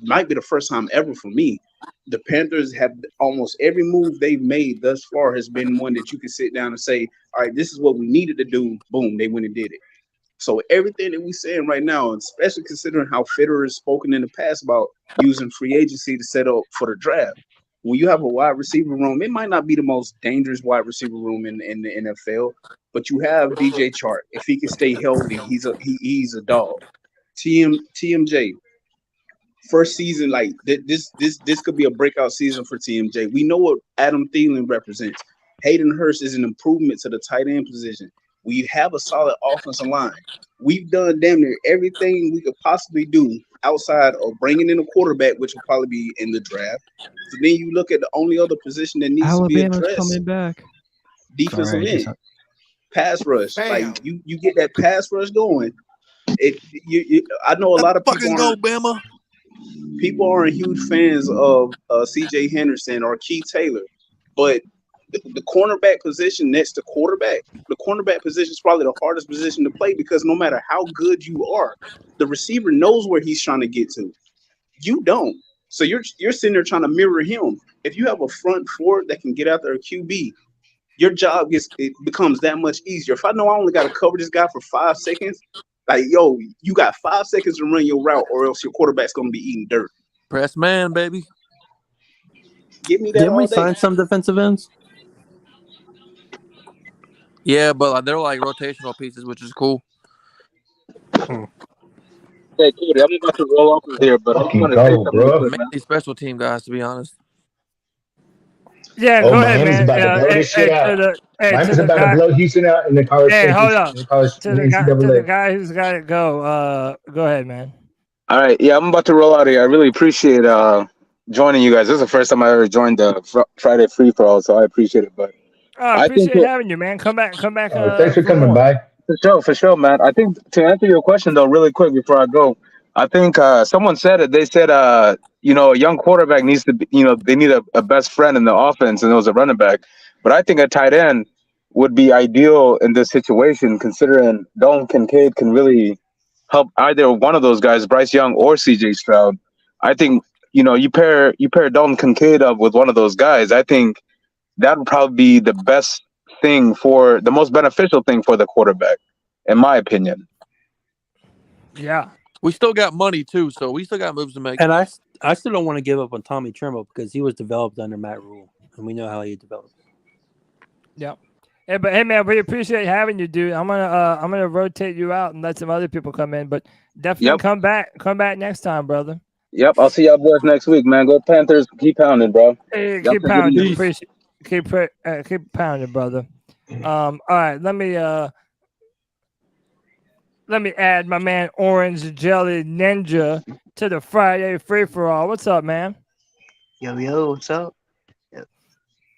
might be the first time ever for me, the Panthers have almost every move they've made thus far has been one that you can sit down and say, all right, this is what we needed to do. Boom, they went and did it. So everything that we're saying right now, especially considering how Fitterer has spoken in the past about using free agency to set up for the draft, when you have a wide receiver room, it might not be the most dangerous wide receiver room in the NFL, but you have DJ Chark. If he can stay healthy, he's a dog. TMJ. First season, like this could be a breakout season for TMJ. We know what Adam Thelen represents. Hayden Hurst is an improvement to the tight end position. We have a solid offensive line. We've done damn near everything we could possibly do outside of bringing in a quarterback, which will probably be in the draft. So then you look at the only other position that needs to be Alabama's addressed. coming back. Defensive Sorry, end, pass rush. Bam. Like you get that pass rush going. I know a lot of people Bama. People aren't huge fans of C.J. Henderson or Keith Taylor, but the cornerback position next to quarterback, the cornerback position is probably the hardest position to play because no matter how good you are, the receiver knows where he's trying to get to. You don't. So you're sitting there trying to mirror him. If you have a front four that can get out there a QB, your job becomes that much easier. If I know I only got to cover this guy for 5 seconds, like, yo, you got 5 seconds to run your route or else your quarterback's going to be eating dirt. Press man, baby. Give me that Didn't all we day. sign some defensive ends? Yeah, but they're like rotational pieces, which is cool. Hey, Cody, I'm about to roll off of here, but I just want to say something real quick, man. Mainly special team guys, to be honest. Yeah, Oh, go ahead, Miami's man. about to blow this shit out. Miami's to the about guy, to blow Houston out in the college. hey, hold up. in the college To in the the guy, to the NCAA. guy who's got to go. Go ahead, man. All right, yeah, I'm about to roll out of here. I really appreciate joining you guys. This is the first time I ever joined the Friday free for all, so I appreciate it. But I I think appreciate having you, man. Come back. Thanks for For coming more. by. for sure, man. I think to answer your question though, really quick before I go, I think someone said it. They said a young quarterback needs to be, they need a best friend in the offense, and it was a running back. But I think a tight end would be ideal in this situation, considering Dalton Kincaid can really help either one of those guys, Bryce Young or CJ Stroud. I think you pair Dalton Kincaid up with one of those guys. I think that would probably be the best thing the most beneficial thing for the quarterback, in my opinion. Yeah. We still got money too, so we still got moves to make. And I still don't want to give up on Tommy Trimble because he was developed under Matt Rule, and we know how he developed. Yep. Hey, man, we appreciate having you, dude. I'm gonna rotate you out and let some other people come in, but definitely come back next time, brother. Yep, I'll see y'all boys next week, man. Go Panthers, keep pounding, bro. Hey, Y'all keep take it pounding. easy. Appreciate. Keep pounding, brother. All right, let me add my man Orange Jelly Ninja to the Friday free for all. What's up, man? Yo, what's up?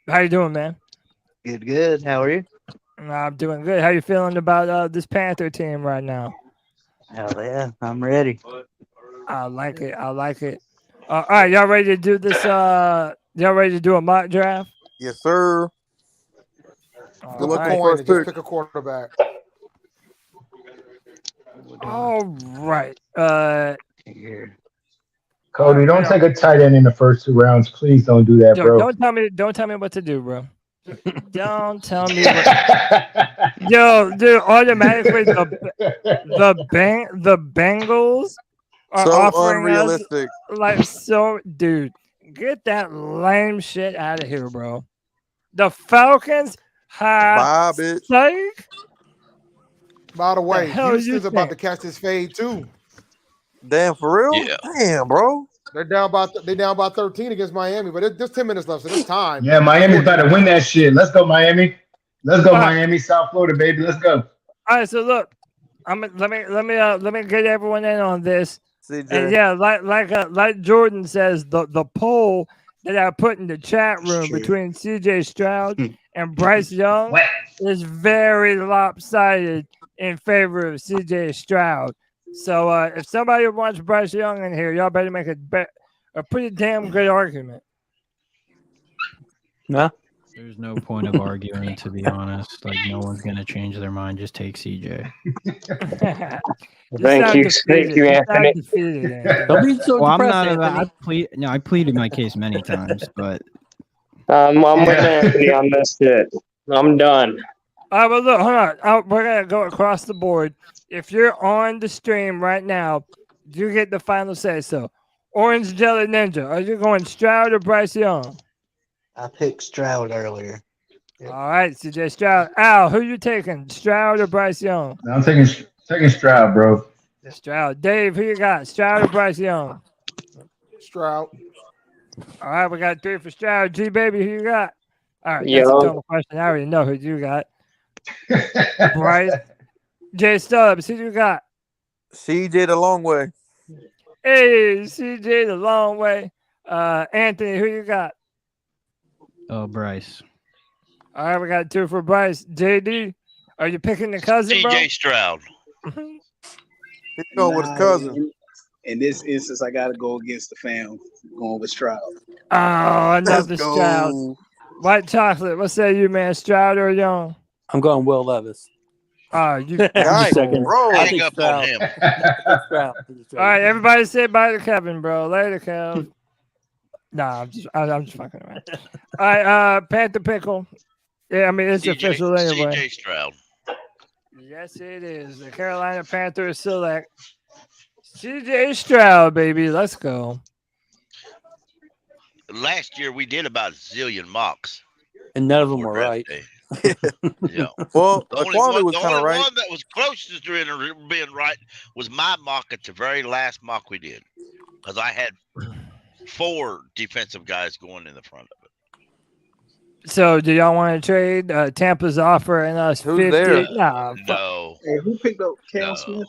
How you doing, man? Good. How are you? I'm doing good. How you feeling about this Panther team right now? Hell yeah, I'm ready. I like it. All right, y'all ready to do this? Y'all ready to do a mock draft? Yes, sir. Good luck right. on first Just pick. pick a quarterback. All right. Here. Cody, don't take a tight end in the first 2 rounds. Please don't do that, bro. Don't tell me what to do, bro. Don't tell me what. Yo, dude, automatically the Bengals are So offering unrealistic. dude, get that lame shit out of here, bro. The Falcons have Bye, bitch. psych. By the way, hell Houston's you about to think? catch this fade too. Damn, for real? Yeah. Damn, bro. They're down by 13 against Miami, but there's 10 minutes left, so there's time. Yeah, Miami's about to win that shit. Let's go, Miami. Let's go, Miami, South Florida, baby. Let's go. All right, so look, let me get everyone in on this. CJ. And yeah, like Jordan says, the poll that I put in the chat room between CJ Stroud and Bryce Young is very lopsided in favor of CJ Stroud. So if somebody wants Bryce Young in here, y'all better make a pretty damn good argument. No. There's no point of arguing, to be honest. Like, no one's going to change their mind. Just take CJ. Thank you, Anthony. Don't be so Well, I'm depressed, not. Anthony. I pleaded my case many times, but I'm with Anthony on this shit. I'm done. All right, well, look, hold on. We're going to go across the board. If you're on the stream right now, you get the final say. So, Orange Jelly Ninja, are you going Stroud or Bryce Young? I picked Stroud earlier. All right, CJ Stroud. Al, who you taking, Stroud or Bryce Young? I'm taking Stroud, bro. Stroud. Dave, who you got, Stroud or Bryce Young? Stroud. All right, we got 3 for Stroud. G Baby, who you got? All right, that's Yo. a dumb question. I already know who you got. Bryce. J Stubbs, who you got? CJ the long way. Hey, CJ the long way. Anthony, who you got? oh, Bryce. All right, we got 2 for Bryce. JD, are you picking the cousin, bro? DJ Stroud. He's going with his cousin. In this instance, I got to go against the fam. Going with Stroud. Oh, another Let's go. Stroud. White chocolate. What say you, man? Stroud or Young? I'm going Will Levis. Oh, you. Nice, bro. I Hang think up Stroud. on him. Stroud. All right, everybody say bye to Kevin, bro. Later, Kev. Nah, I'm just fucking around. All right, Panther Pickle. Yeah, I mean it's official anyway. CJ Stroud. Yes, it is. The Carolina Panthers select CJ Stroud, baby. Let's go. Last year we did about a zillion mocks. And none of them before were draft right. day. Yeah. Well, The only Aquanda was the kind of only right. one that was closest to being right was my mock at the very last mock we did, because I had 4 defensive guys going in the front of it. So, do y'all want to trade? Tampa's offering us Who's 50. there? Nah, No, Hey, who picked up Cam Smith?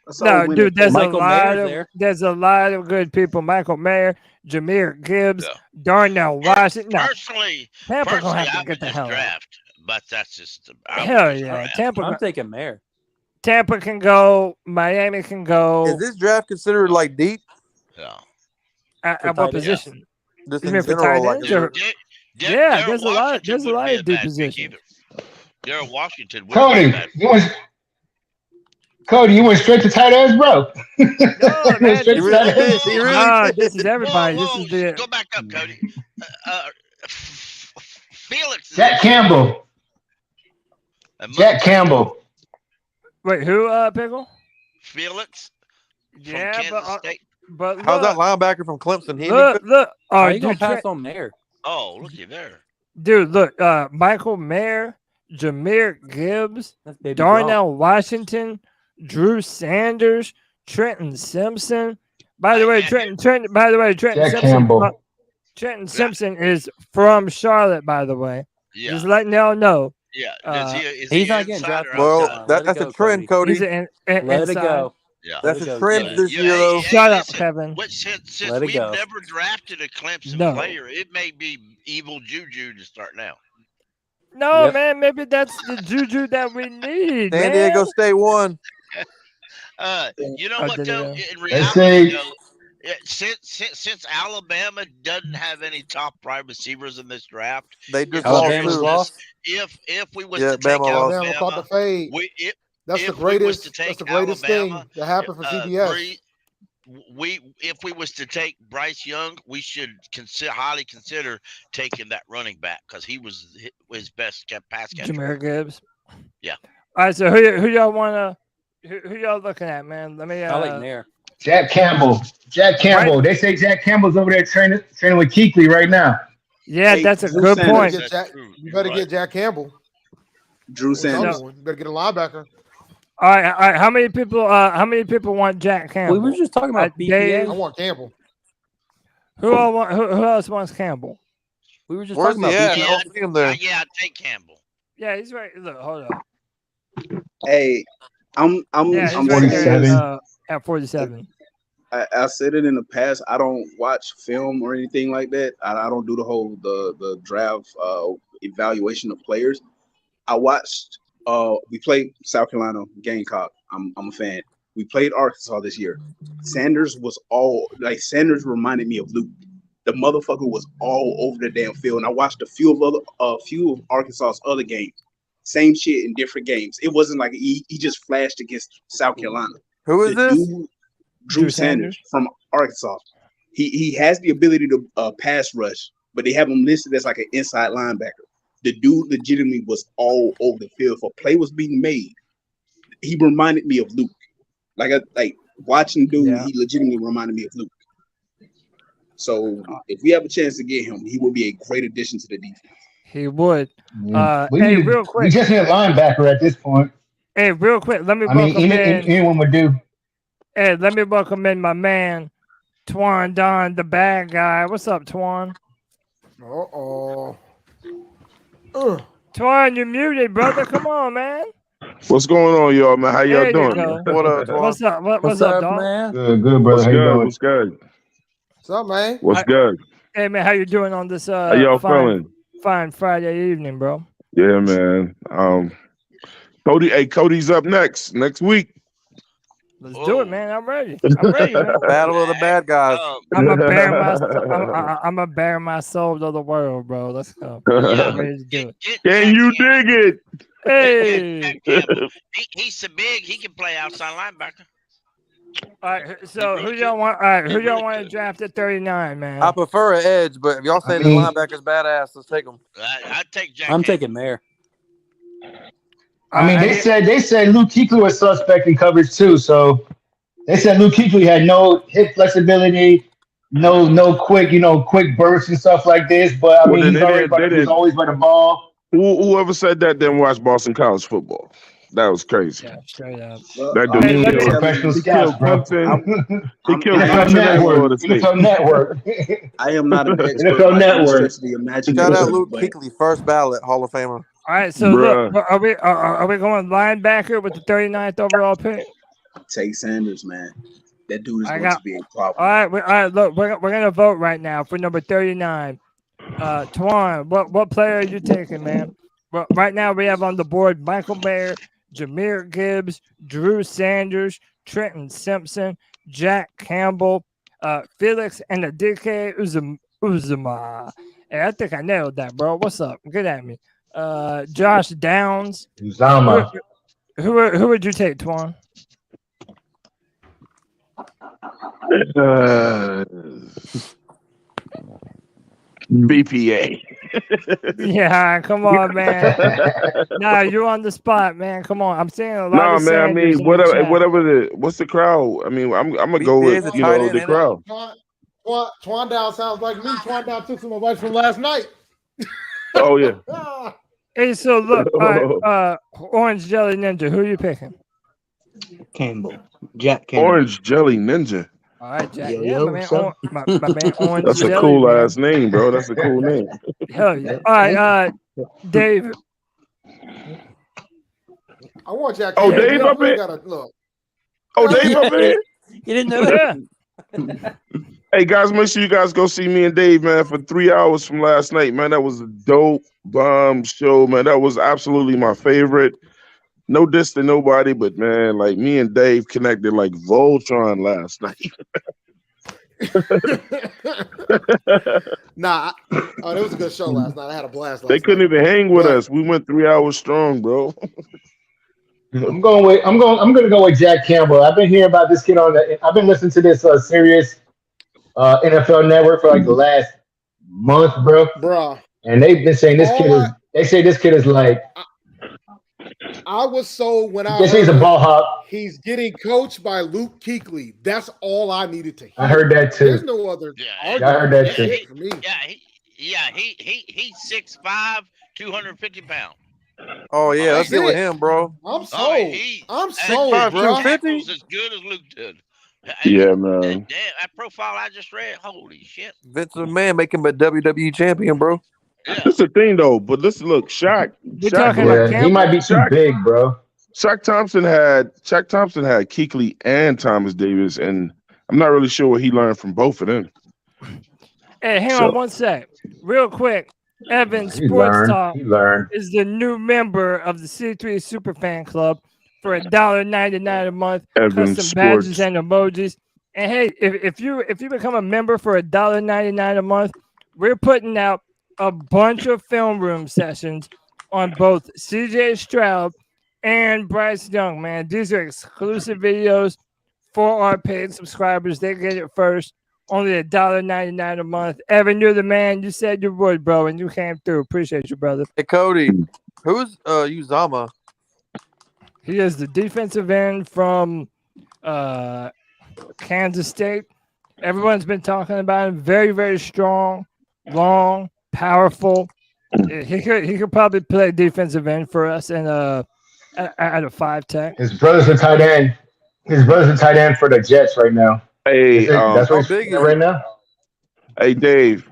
I saw no, him win dude. it. There's a lot of good people. Michael Mayer, Jameer Gibbs, Darnell Washington. No, personally, Tampa gonna I have to would get the just hell out. draft, but that's just I would Hell just yeah, draft. Tampa. I'm taking Mayor. Tampa can go. Miami can go. Is this draft considered like deep? Yeah. At For what tight end? position? Just You in mean for general, tight like ends? is Or- it- Yeah, Darryl there's a lot. Washington There's a wouldn't lot be of a deep bad pick positions. either. Darryl Washington would be a Cody, bad you went straight to tight ends, bro. No, You man, went straight He to really tight did. ends. He really Nah, did. this is everybody. Whoa, This is the. go back up, Cody. Felix. Jack Campbell. Jack Campbell. Wait, who? Pickle? Felix. Yeah, Kansas but State. but How's that look, linebacker from Clemson? He look. How Oh, you gonna dude, pass on Mayor? Oh, looky there. dude, look. Michael Mayer, Jameer Gibbs, That's baby Darnell Washington, Drew Sanders, Trenton Simpson. By the way, Trenton Jack Simpson. Campbell. Trenton Simpson is from Charlotte, by the way. Yeah. Just letting y'all know. Yeah. He's Is he not getting inside drafted. or Well, outside? Let it that's go, a trend, Cody. He's in Let it inside. go. Yeah. That's Let it a go, trend Cody. this year, though. Shut up, listen, Kevin. Since Let it we've go. never drafted a Clemson No. player, it may be evil juju to start now. No, Yep. man, maybe that's the juju that we need. San man. Diego State won. You know Oh, what did though? it? In Let's reality, say though, since Alabama doesn't have any top wide receivers in this draft, They just in lost Alabama's too. lost. if we was Yeah, to take Bama lost. Alabama caught the fade. That's the if we was to greatest. take That's the greatest Alabama, thing that happened for CBS. If we was to take Bryce Young, we should highly consider taking that running back because he was his best pass catcher. Jameer Gibbs. Yeah. All right, so who y'all want to? Who y'all looking at, man? Let me. I like Nair. Jack Campbell. Jack Campbell. Right. They say Jack Campbell's over there training with Kuechly right now. Yeah, Hey, that's a Drew good Sanders. point. You better get Jack Campbell. Drew That's the other Sanders. one. You better get a linebacker. All right. How many people want Jack Campbell? We were just talking about BPA. Dave, I want Campbell. who else wants Campbell? We were just Where's talking he about at? BPA. I don't see him there. Yeah, I'd take Campbell. Yeah, he's right. Look, hold on. Hey, I'm Yeah, I'm he's right there 47. at 47. I said it in the past. I don't watch film or anything like that. I don't do the whole the draft evaluation of players. I watched. We played South Carolina Gamecock. I'm a fan. We played Arkansas this year. Sanders Sanders reminded me of Luke. The motherfucker was all over the damn field. And I watched a few of Arkansas's other games. Same shit in different games. It wasn't like he just flashed against South Carolina. Who is this? Dude, Drew Sanders from Arkansas. He has the ability to pass rush, but they have him listed as like an inside linebacker. The dude legitimately was all over the field. If a play was being made, he reminded me of Luke. Like watching dude, he legitimately reminded me of Luke. So if we have a chance to get him, he will be a great addition to the defense. He would. Real quick. We just need a linebacker at this point. Hey, real quick. Let me anyone would do. Hey, let me welcome in my man, Twan Don, the bad guy. What's up, Twan? Twan, you're muted, brother. Come on, man. What's going on, y'all, man? How y'all There you doing? go. What up, What's up? What's up, dog? man? Good, brother. What's How you good? doing? What's good? What's up, man? What's good? Hey, man, how you doing on this How y'all feeling? fine Friday evening, bro? Yeah, man. Cody's up next week. Let's do it, man. I'm ready. I'm ready, man. Battle of the bad guys. I'm a bare my soul to the world, bro. Let's go. I'm ready to do it. Can you dig it? Hey. He's so big, he can play outside linebacker. All right, so who y'all want? All right, who y'all want to draft at 39, man? I prefer an edge, but if y'all say the linebacker's badass, let's take him. I'd take Jack. I'm taking Nair. I mean, they said Luke Kuechly was suspect in coverage too. So they said Luke Kuechly had no hip flexibility, no quick bursts and stuff like this. But I mean, he's always by the ball. Whoever said that didn't watch Boston college football. That was crazy. Yeah, straight up. That dude professional scouts, bro. He killed NFL Network. I am not an expert. NFL Network. Shout out Luke Kuechly, first ballot Hall of Famer. All right, so look, are we going linebacker with the 39th overall pick? Take Sanders, man. That dude is going to be a problem. All right, look, we're gonna vote right now for number 39. Twan, what player are you taking, man? Well, right now we have on the board Michael Mayer, Jameer Gibbs, Drew Sanders, Trenton Simpson, Jack Campbell, Felix and the DK Uzuma. Hey, I think I nailed that, bro. What's up? Get at me. Josh Downs. Uzama. Who would you take, Twan? BPA. Yeah, come on, man. Nah, you're on the spot, man. Come on. I'm saying a lot Nah, of man. I Sanders mean, in the chat. whatever what's the crowd? I mean, I'm gonna go with the crowd. Twan Down sounds like me. Twan Down took some advice from last night. Oh yeah. Hey, so look, all right, Orange Jelly Ninja, who are you picking? Campbell. Jack Campbell. Orange Jelly Ninja. All right, Jack. Yo, Yeah, yo, my man, son. my man Orange That's a Jelly, cool man. ass name, bro. That's a cool name. Hell yeah. All right, Dave. I want Jack. Oh, Campbell. Dave up We in? gotta look. Oh, Dave up in? You didn't know that? Yeah. Hey guys, make sure you guys go see me and Dave, man, for 3 hours from last night, man. That was a dope bomb show, man. That was absolutely my favorite. No diss to nobody, but man, like me and Dave connected like Voltron last night. Nah, it was a good show last night. I had a blast. They couldn't even hang with us. We went 3 hours strong, bro. I'm gonna go with Jack Campbell. I've been hearing about this kid I've been listening to this serious NFL Network for like the last month, bro. Bruh. And they've been saying they say this kid is like. I was sold when I They say he's a ball hawk. He's getting coached by Luke Kuechly. That's all I needed to hear. I heard that too. There's no other argument. I heard that too. It for me. He's 6'5", 250 pounds. Oh yeah, let's deal with him, bro. I'm sold. I'm sold, 6'5", bro. 250? As good as Luke did. Yeah, man. Damn, that profile I just read, holy shit. Vince McMahon make him a WWE champion, bro. That's the thing, though. But listen, look, Shaq. He might be too big, bro. Shaq Thompson had Kuechly and Thomas Davis, and I'm not really sure what he learned from both of them. Hey, hang on one sec. Real quick. Evan Sports Talk is the new member of the C3 Superfan Club for $1.99 a month. Evan custom Sports. badges and emojis. And hey, if you become a member for $1.99 a month, we're putting out a bunch of film room sessions on both CJ Stroud and Bryce Young, man. These are exclusive videos for our paid subscribers. They get it first. Only $1.99 a month. Evan, you're the man. You said you would, bro, and you came through. Appreciate you, brother. Hey, Cody, who's Uzama? He is the defensive end from Kansas State. Everyone's been talking about him. Very, very strong, long, powerful. He could probably play defensive end for us and at a 5 tech. His brother's a tight end. His brother's a tight end for the Jets right now. Hey, that's what he's right now. Hey, Dave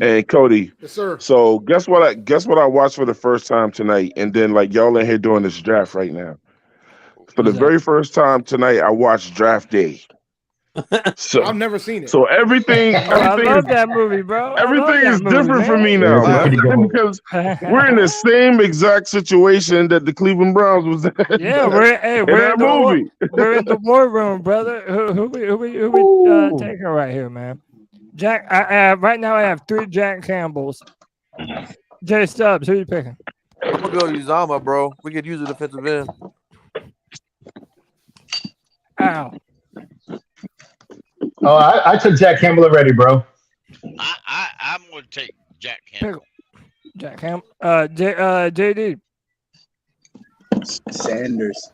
and Cody. Yes, sir. So guess what I watched for the first time tonight, and then like y'all in here doing this draft right now. For the very first time tonight, I watched Draft Day. So I've never seen it. So everything I love that movie, bro. Everything is different for me now, man, because we're in the same exact situation that the Cleveland Browns was in. Yeah, we're in that the movie. We're in the war room, brother. Who we taking right here, man? Jack. Right now I have 3 Jack Campbells. Jay Stubbs, who you picking? I'm gonna go to Uzama, bro. We could use a defensive end. Ow. Oh, I took Jack Campbell already, bro. I'm going to take Jack Campbell. Jack Campbell. JD. Sanders.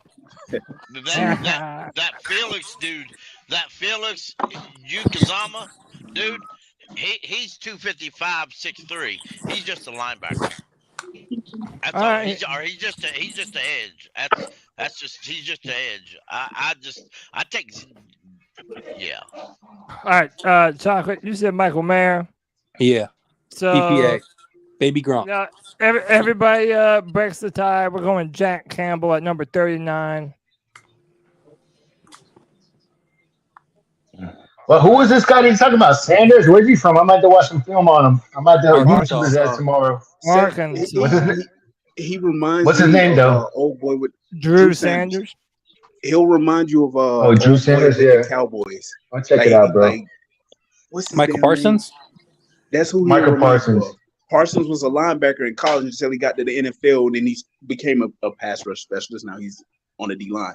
That Felix dude, that Felix Ukazama dude, he's 255, 6'3". He's just a linebacker. That's all. Right. He's just an edge. He's just an edge. I take. Yeah. All right, Chocolate. You said Michael Mayer. Yeah. So EPA. Baby Gronk. Yeah, everybody breaks the tie. We're going Jack Campbell at number 39. Well, who is this guy that you're talking about? Sanders? Where's he from? I might have to watch some film on him. I might have to YouTube his ass tomorrow. What's his name? He reminds What's his me name, of, though? Old boy with Drew Sanders. He'll remind you of Drew Sanders, the Cowboys. I'll check it out, bro. What's his Michael damn Parsons? name? That's who he Michael reminds me Parsons. of. Parsons was a linebacker in college until he got to the NFL, and then he became a pass rush specialist. Now he's on the D line.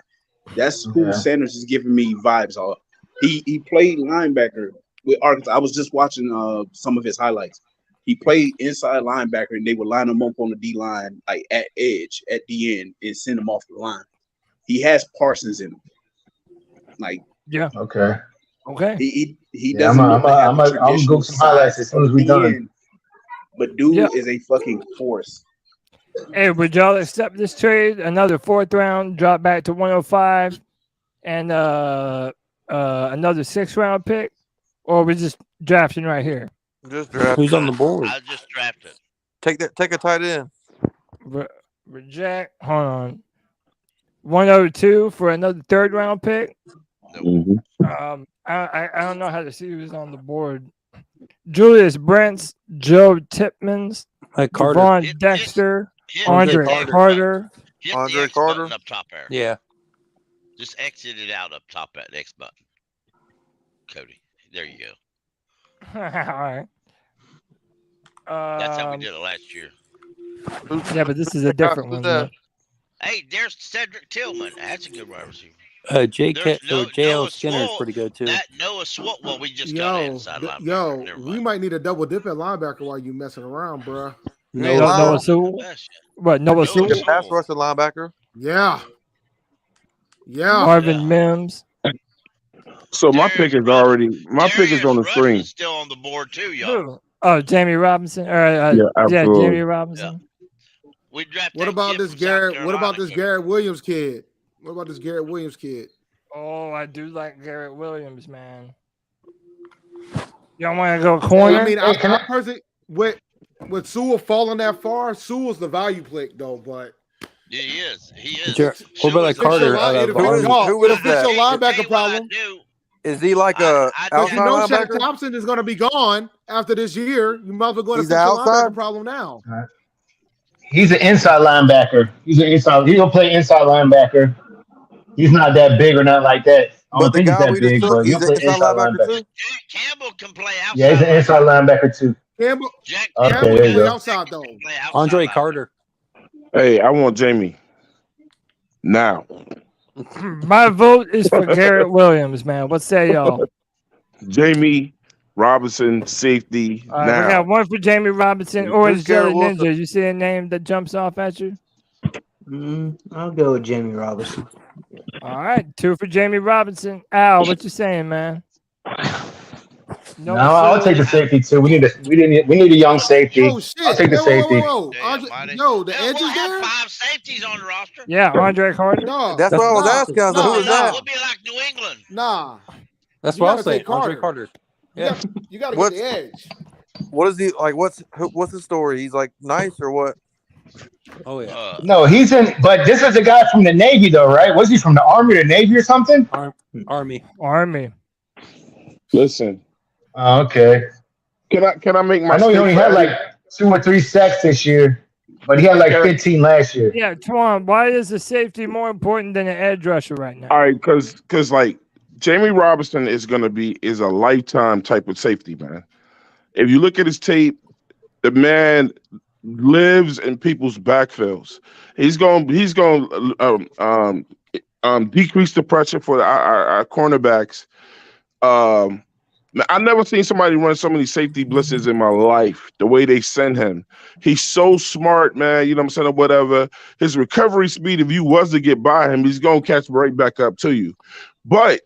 That's who Sanders is giving me vibes of. He played linebacker with Arkansas. I was just watching some of his highlights. He played inside linebacker, and they would line him up on the D line, like at edge, at the end, and send him off the line. He has Parsons in him. Like, yeah, okay. He doesn't. I'm gonna go some highlights as soon as we're done. But dude is a fucking force. Hey, would y'all accept this trade? Another 4th round, drop back to 105, and another 6th round pick, or we just drafting right here? Just draft. Who's on the board? I just drafted. Take a tight end. Reject. Hold on. 102 for another 3rd round pick. I don't know how to see who's on the board. Julius Brents, Joe Tipmans, Carter. Devon Dexter, Andre Carter. Andre Carter up top there. Yeah. Just exit it out up top at X button. Cody, there you go. All right. That's how we did it last year. Yeah, but this is a different one. Hey, there's Cedric Tillman. That's a good wide receiver. JL Skinner is pretty good too. That Noah Swart. Well, we just got inside linebacker. We might need a double dip at linebacker while you messing around, bro. Noah Sewell. What? Noah Sewell. Pass rusher linebacker. Yeah. Marvin Mims. So my pick is already on the screen. Still on the board too, y'all. Oh, Jamie Robinson. Absolutely. Jamie Robinson. We drafted. What about this Garrett? What about this Garrett Williams kid? Oh, I do like Garrett Williams, man. Y'all want to go corner? I mean, I personally with Sewell falling that far, Sewell's the value pick though, but. Yeah, he is. What about like Carter? Who would have that? Linebacker problem. Is he like a outside linebacker? Shaq Thompson is going to be gone after this year. You might as well go to He's fix your outside? linebacker problem now. He's an inside linebacker. He'll play inside linebacker. He's not that big or not like that. I don't think he's that big, but he'll play inside linebacker. Campbell can play outside. Yeah, he's an inside linebacker too. Campbell there can you play go. outside though. Andre Carter. Hey, I want Jamie now. My vote is for Garrett Williams, man. What say y'all? Jamie Robinson, safety. All right, now. we got one for Jamie Robinson, Orange Jelly Garrett Wilson? Ninja. You see a name that jumps off at you? I'll go with Jamie Robinson. All right, 2 for Jamie Robinson. Al, what you saying, man? No, I'll take the safety too. We need a young safety. Oh shit! I'll take the safety. The edge is there. 5 safeties on the roster. Yeah, Andre Carter. No, That's what I was asking. I was like, who is that? We'll be like New England. Nah, That's You what I'll gotta say. take Andre Carter. Carter. Yeah. you got to get What's- the edge. What is he like? What's his story? He's like nice or what? Oh yeah. No, he's in. But this is a guy from the Navy, though, right? Was he from the Army or the Navy or something? Army. Listen, Okay. can I make my? I know he only had like 2 or 3 sacks this year, but he had like 15 last year. Yeah, Twan, why is the safety more important than an edge rusher right now? All right, because like Jamie Robinson is a lifetime type of safety, man. If you look at his tape, the man lives in people's backfields. He's going decrease the pressure for our cornerbacks. I've never seen somebody run so many safety blitzes in my life. The way they send him, he's so smart, man. You know what I'm saying, or whatever. His recovery speed, if you was to get by him, he's gonna catch right back up to you. But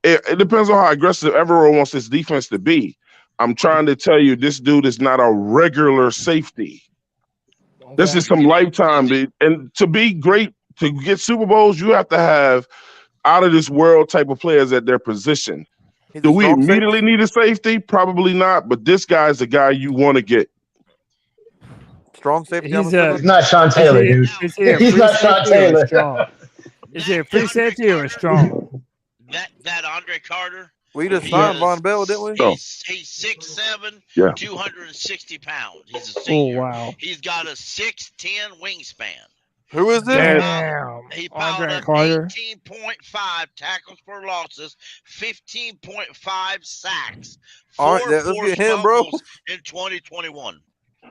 it depends on how aggressive everyone wants this defense to be. I'm trying to tell you, this dude is not a regular safety. Okay. This is some lifetime. And to be great, to get Super Bowls, you have to have out of this world type of players at their position. Do we immediately need a safety? Probably not. But this guy is the guy you want to get. Strong safety. He's not Sean Taylor, dude. He's not Sean Taylor. Is he a free safety or a strong? That Andre Carter. We just signed Von Bell, didn't we? He's 6'7", yeah. 260 pounds. He's a senior. Oh, wow. He's got a 6'10" wingspan. Who is this? Damn. He piled Andre up Carter. 18.5 tackles for losses, 15.5 sacks, All right, 4 let's forced get him, bro. fumbles in 2021.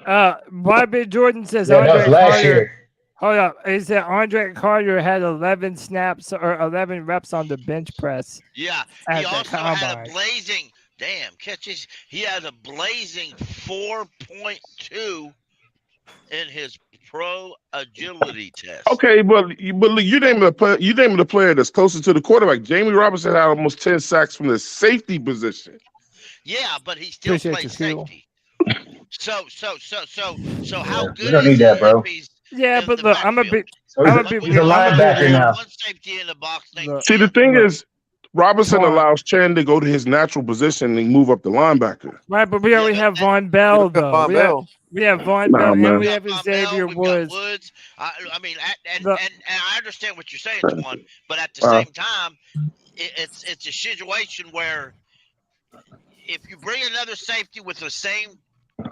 YB Jordan says Yeah, that Andre was last Carter. year. Hold up. He said Andre Carter had 11 snaps or 11 reps on the bench press. Yeah, at he the also had combine. a blazing catches. He had a blazing 4.2 in his pro agility test. Okay, but you name the player that's closest to the quarterback. Jamie Robinson had almost 10 sacks from the safety position. Yeah, but he still Appreciate plays your safety. So how good We don't is need that, he bro. if he's Yeah, in but the look, I'm a backfield? big. He's a linebacker now. One safety in the box named Look, See, the thing is, Robinson Come on. allows Chan to go to his natural position and move up the linebacker. Right, but we already have Von Bell though. Von Bell. We have Von Nah, Bell man. and we have Von Bell, Xavier we've got Woods. Woods. I mean, and Look. I understand what you're saying, Twan, but at the same time, it's a situation where if you bring another safety with the same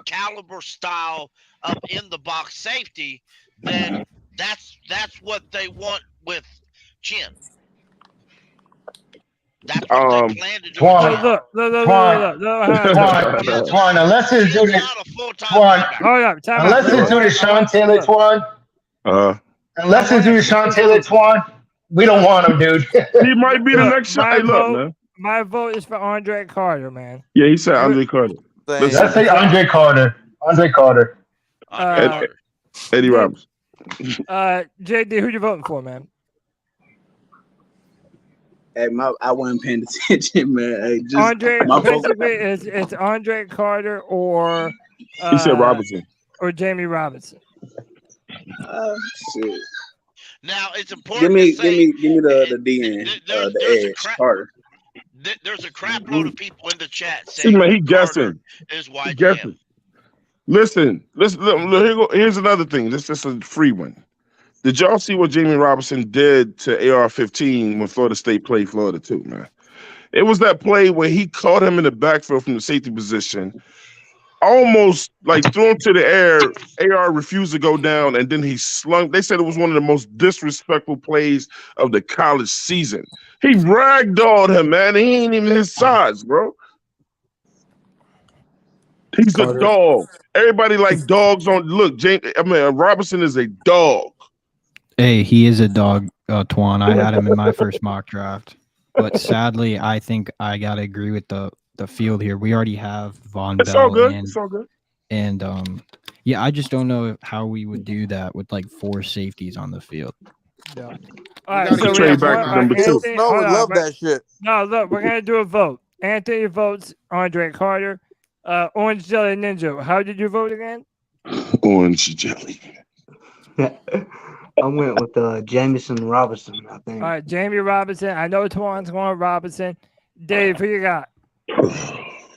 caliber style up in the box safety, then that's what they want with Chin. That's what they plan to do. Twan, Look. Twan, unless it's due Chin's to not a full-time Twan, linebacker. Hold up, time unless out. it's due to Sean Taylor, Twan. Unless it's Rashawn Taylor Twan, we don't want him, dude. He might be the next shot. Hey, look, man. My vote is for Andre Carter, man. Yeah, he said Andre Carter. Let's say Andre Carter. Andre Carter. Eddie Robinson. JD, who you voting for, man? Hey, I wasn't paying attention, man. Hey, just Andre, my vote. basically, it's Andre Carter or He said Robinson. or Jamie Robinson. Shit. Now it's important. Give me the DN, there's the edge, Carter. There's a crap load of people in the chat See, saying man, he guessing. is He YGM. guessing. Listen. Here's another thing. This is a free one. Did y'all see what Jamie Robinson did to AR-15 when Florida State played Florida 2, man? It was that play where he caught him in the backfield from the safety position, almost like threw him to the air. AR refused to go down, and then he slung. They said it was one of the most disrespectful plays of the college season. He ragdolled him, man. He ain't even his size, bro. He's a dog. Everybody like dogs on. Look, Robinson is a dog. Hey, he is a dog, Twan. I had him in my first mock draft. But sadly, I think I got to agree with the field here. We already have Von It's Bell. all good. And, It's all good. and yeah, I just don't know how we would do that with like 4 safeties on the field. Yeah. All right, gotta so trade we have back one- to number 2. Anthony- Snow hold would on, love but- that shit. No, look, we're gonna do a vote. Anthony votes Andre Carter. Orange Jelly Ninja, how did you vote again? Orange jelly. I went with Jamison Robinson, I think. All right, Jamie Robinson. I know Twan's going Robinson. Dave, who you got?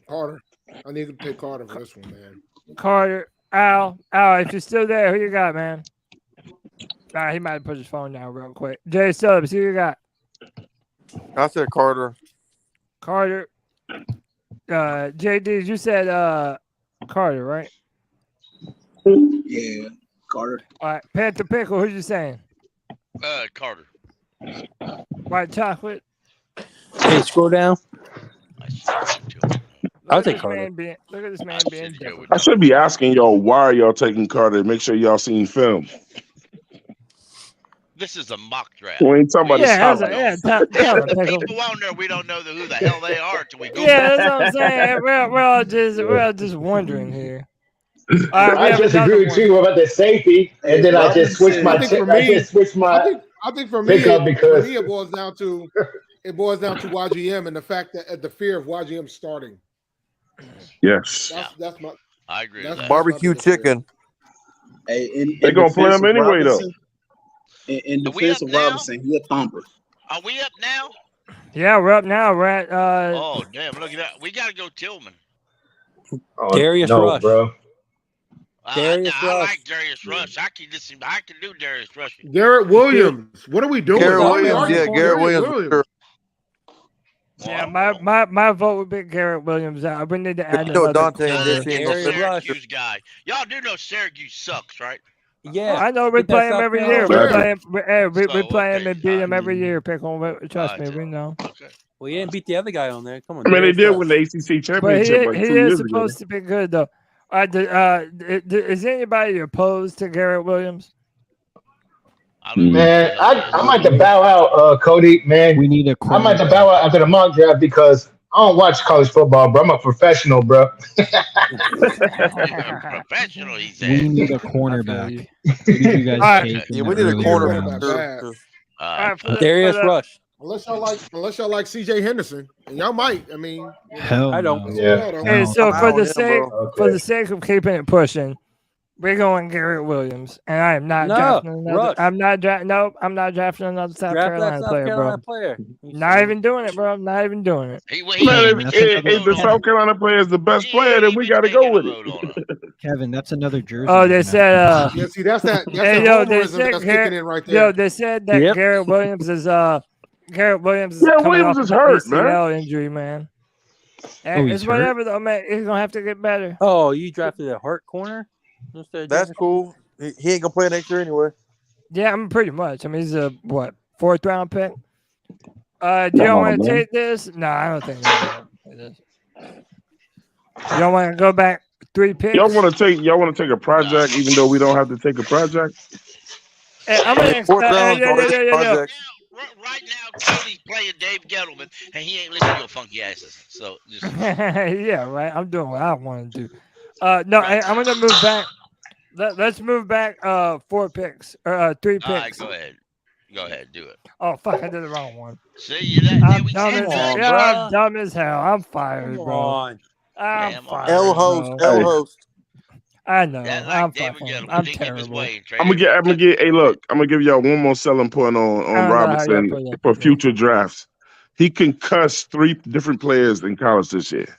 Carter. I need to pick Carter for this one, man. Carter. Al, if you're still there, who you got, man? He might have put his phone down real quick. Jay Stubbs, who you got? I said Carter. Carter. JD, you said Carter, right? Yeah, Carter. All right, Panther Pickle, who you saying? Carter. White chocolate. Hey, scroll down. I'll Look at take this Carter. man being- Look at this man being different. I should be asking y'all why are y'all taking Carter. Make sure y'all seen film. This is a mock draft. We ain't talking about the Yeah, style. tell him, The Pickle. people on there, we don't know who the hell they are until we go. Yeah, that's what I'm saying. We're all just wondering here. All right, we I have just another agree with one. you about the safety, and then I just switched my. I think for I me, just switched my. I think for me, pickup because it boils down to YGM and the fact that the fear of YGM starting. Yes. That's my. I agree. That's with that. Barbecue chicken. Hey, They gonna play him anyway, though. In Are we defense up of now? Robinson, he a thumper. Are we up now? Yeah, we're up now. We're at Oh, damn. Look at that. We got to go Tillman. Darius Rush. bro. Darius I Rush. like Darius Rush. I can do Darius Rush. Garrett Williams. What are we doing? Garrett Why are we Williams. arguing Yeah, for Garrett Williams. Sure. yeah. My vote would be Garrett Williams. We need to add You know another. Dante ain't this. He ain't Darius gonna fit. Rush. Syracuse guy. Y'all do know Syracuse sucks, right? Yeah. I know we Get that play him South every Carolina year. player. We play him okay. and beat him every year. Pickle, trust me, Alright, we know. Okay. Well, you didn't beat the other guy on there. Come on. I mean, they Darius did Rush. win the ACC But championship like he 2 is years ago. supposed to be good though. Is anybody opposed to Garrett Williams? Man, I might have to bow out, Cody. Man, We need a I might have to bow out after the mock draft because I don't watch college football, bro. I'm a professional, bro. Professional, he We said. need a cornerback. Who did you guys All right. take in Yeah, the we need a earlier corner. rounds? Bad. Darius Rush. Unless y'all like CJ Henderson, and y'all might. I mean, Hell I don't. no. Yeah. Hey, so I'm for out the on him, sake bro. for the sake of keeping it pushing, we're going Garrett Williams, and I am not No, drafting another. Rush. I'm not drafting another South Draft Carolina that South player, Carolina bro. player. You Not see. even doing it, bro. I'm not even doing it. He, Man, That's if the South Carolina player is the best player, then we got to go with it. Kevin, that's another jersey. Oh, you're they gonna said have to yeah, see, that's that Hey, yo, they homerism said that's Garrett- kicking in right there. they said that Yep. Garrett Williams is Garrett Williams is Garrett coming Williams off is an hurt, man. ACL injury, man. And he's it's whatever though, man. He's gonna have to get better. Oh, you drafted a Hart corner? That's cool. He ain't gonna play next year anyway. Yeah, I'm pretty much. I mean, he's a what 4th round pick. Do y'all Come want on, to man. take this? No, I don't think. Y'all want to go back 3 picks? Y'all want to take a project, even though we don't have to take a project. Hey, I'm gonna Fourth expect. round project. Right now, Cody's playing Dave Gettleman, and he ain't listening to your funky asses. So just Yeah, right. I'm doing what I want to do. No, I'm gonna move back. Let's move back. 4 picks or 3 picks. all right, go aad. Go ahead, do it. Oh fuck! I did the wrong one. See you that I'm we dumb can't as do hell. it. Yeah, I'm dumb as hell. I'm fired, Come bro. on. I'm fired. L host. bro. L host. I know. That I'm like David fucking. Gettleman. I'm Didn't give his terrible. way. I'm gonna get. Hey, look, I'm gonna give y'all one more selling point I on don't know how y'all Robinson put that for together. future drafts. He concussed 3 different players in college this year.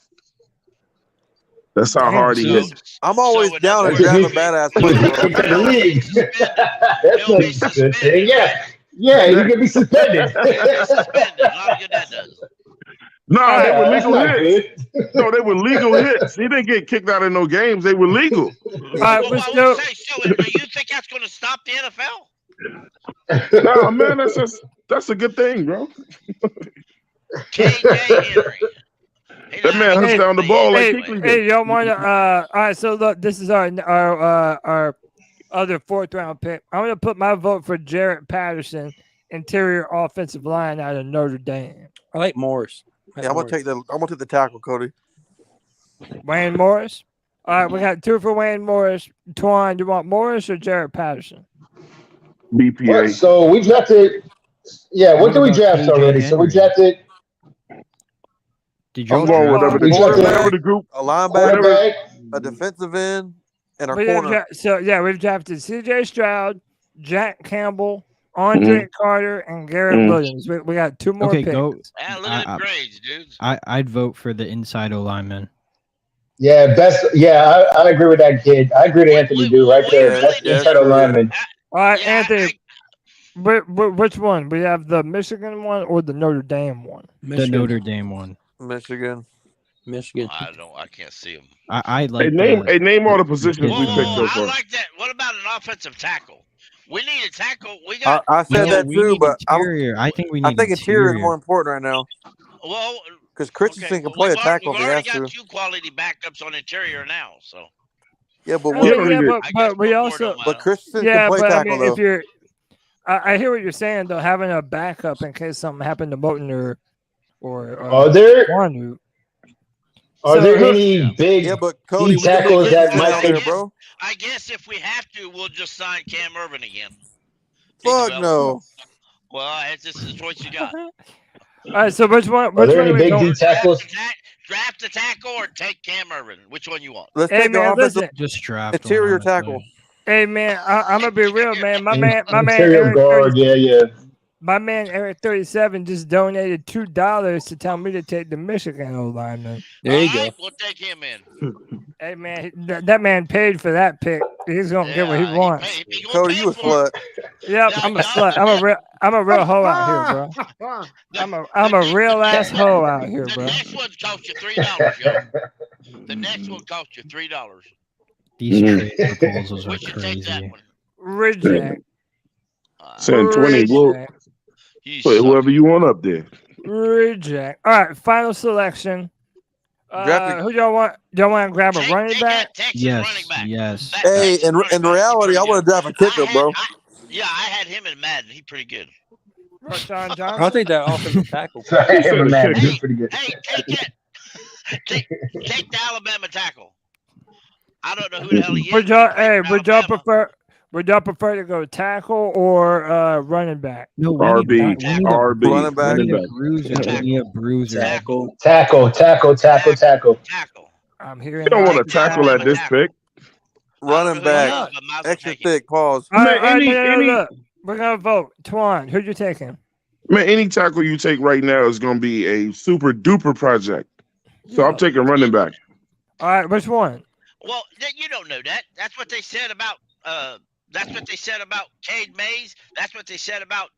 That's how Damn. hard he hit. I'm always So in down other to words, draft a he'll badass be player, bro. To the league. That's he'll be a good thing. suspended, Yeah. right? Yeah, you can be suspended. He'll be suspended. A lot of good that does. No, they were That's legal not hits. good. No, they were legal hits. He didn't get kicked out of no games. They were legal. All right, Well, but I still, would say, so do you think that's going to stop the NFL? No, man, that's a good thing, bro. KJ Henry. He That not man even hunts hey, down the play ball like hey, Kuechly did. hey, y'all want to? All right, so look, this is our other 4th round pick. I'm gonna put my vote for Jarrett Patterson, interior offensive line out of Notre Dame. I like Morris. Yeah, I'm gonna take the tackle, Cody. Wayne Morris. All right, we got 2 for Wayne Morris. Twan, you want Morris or Jarrett Patterson? What? BPA. So we drafted. Yeah, what What did we about draft KJ already? So we Henry? drafted Did y'all I'm going draft? whatever we drafted the group. A linebacker, quarterback. a defensive end, and a We have corner. we've drafted C.J. Stroud, Jack Campbell, Andre Carter, and Garrett Williams. We got 2 more Okay, picks. go. Ah, look at the grades, dudes. I'd vote for the inside O lineman. Yeah, best. Yeah, I agree with that kid. I agree to Anthony do right there. Yeah, That's yeah, inside true. lineman. All right, Yeah, Anthony. Which one? We have the Michigan one or the Notre Dame one? The Notre Dame one. Michigan. I can't see him. I like. Name all the positions we picked so I far. like that. What about an offensive tackle? We need a tackle. We got. I said that we too, need but interior. I think we need interior is more important right now Well, because Christensen can play a tackle if we've he has already got to. 2 quality backups on interior now. So Yeah, but but we also. but Christensen Yeah, can play but I tackle mean, though. if you're, I hear what you're saying though. Having a backup in case something happened to Moten or Are there Wanu. Are there any big but Cody, D tackles that might there, bro? I guess if we have to, we'll just sign Cam Irvin again. Fuck no. Well, it's just the choice you got. All right, so which one? Are Which there one any are we big going? D tackles? Draft a tackle or take Cam Irvin. Which one you want? Let's Hey take the man, offensive listen. Just draft interior tackle. Hey man, I'm gonna be real, man. My man Interior Eric guard. 30 Yeah. My man Eric 37 just donated $2 to tell me to take the Michigan O lineman. There you go. We'll take him in. Hey man, that man paid for that pick. He's gonna get what he wants. Cody, you a slut. Yep, I'm a slut. I'm a real hoe out here, bro. I'm a real ass hoe out here, bro. The next one cost you $3, yo. The next one cost you $3. These trade proposals are We should take that crazy. one. Reject. Saying 20. We'll put whoever you want up there. Reject. All right, final selection. Who y'all want? Y'all want to grab a running back? Yes. Hey, in reality, I want to draft a kicker, bro. Yeah, I had him in Madden. He's pretty good. Rashawn Johnson. I'll take that offensive tackle. Sorry, man, he's pretty good. Hey, take the Alabama tackle. I don't know who the hell he is. Would y'all prefer to go tackle or running back? No, RB. Running back. We need a bruiser. Tackle. I'm hearing. You don't want to tackle at this pick. Running back. Extra thick. Pause. All right, any- look. We're gonna vote. Twan, who you taking? Man, any tackle you take right now is going to be a super duper project. So I'm taking running back. All right, which one? Well, you don't know that. That's what they said about. That's what they said about Cade Mays. That's what they said about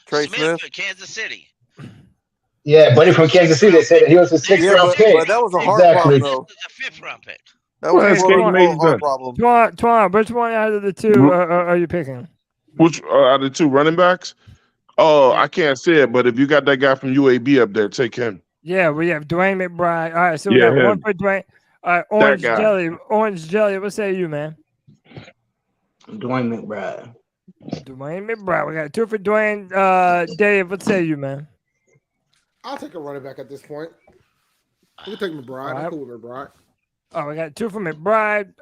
Trey Smith Smith. at Kansas City. Yeah, buddy from Kansas City. They said that he was a 6th-round pick. But that was a hard Exactly. problem, though. A 5th-round pick. That was That's a Cade hard Mays' problem. Twan, which one out of the two are you picking? Which out of the 2 running backs? Oh, I can't say it, but if you got that guy from UAB up there, take him. Yeah, we have Dwayne McBride. All right, so we Yeah, got one him. for Dwayne. All right, Orange guy. Jelly. Orange Jelly. What say you, man? Dwayne McBride. Dwayne McBride. We got 2 for Dwayne. Dave, what say you, man? I'll take a running back at this point. We can take McBride. I'm cool with McBride. Oh, we got 2 for McBride.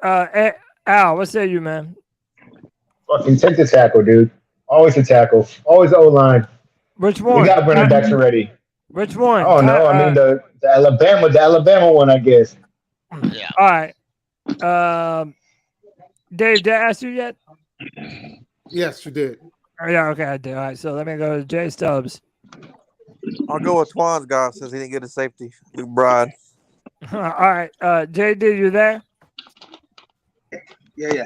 Al, what say you, man? Fucking take the tackle, dude. Always a tackle. Always O-line. Which one? We got running backs already. Which one? Oh no, I mean the Alabama one, I guess. Yeah. All right. Dave, did I ask you yet? Yes, you did. Oh, yeah, okay, I did. All right, so let me go to Jay Stubbs. I'll go with Twan's guy since he didn't get a safety. McBride. All right, JD, you there? Yeah.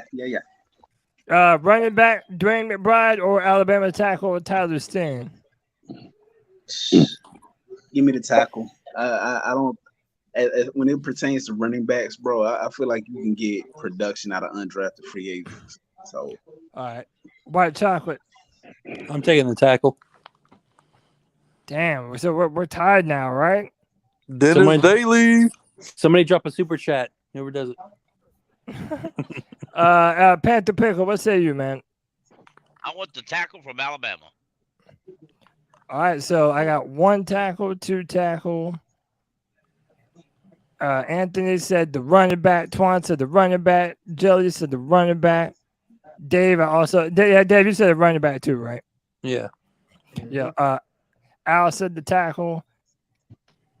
Running back Dwayne McBride or Alabama tackle Tyler Steen? Give me the tackle. I don't. When it pertains to running backs, bro, I feel like you can get production out of undrafted free agents. So, all right, white chocolate. I'm taking the tackle. Damn, so we're tied now, right? Dennis Daly. Somebody drop a super chat. Whoever does it. Panther Pickle, what say you, man? I want the tackle from Alabama. All right, so I got 1 tackle, 2 tackle. Anthony said the running back. Twan said the running back. Jelly said the running back. Dave, Dave, you said the running back too, right? Yeah. Yeah. Al said the tackle.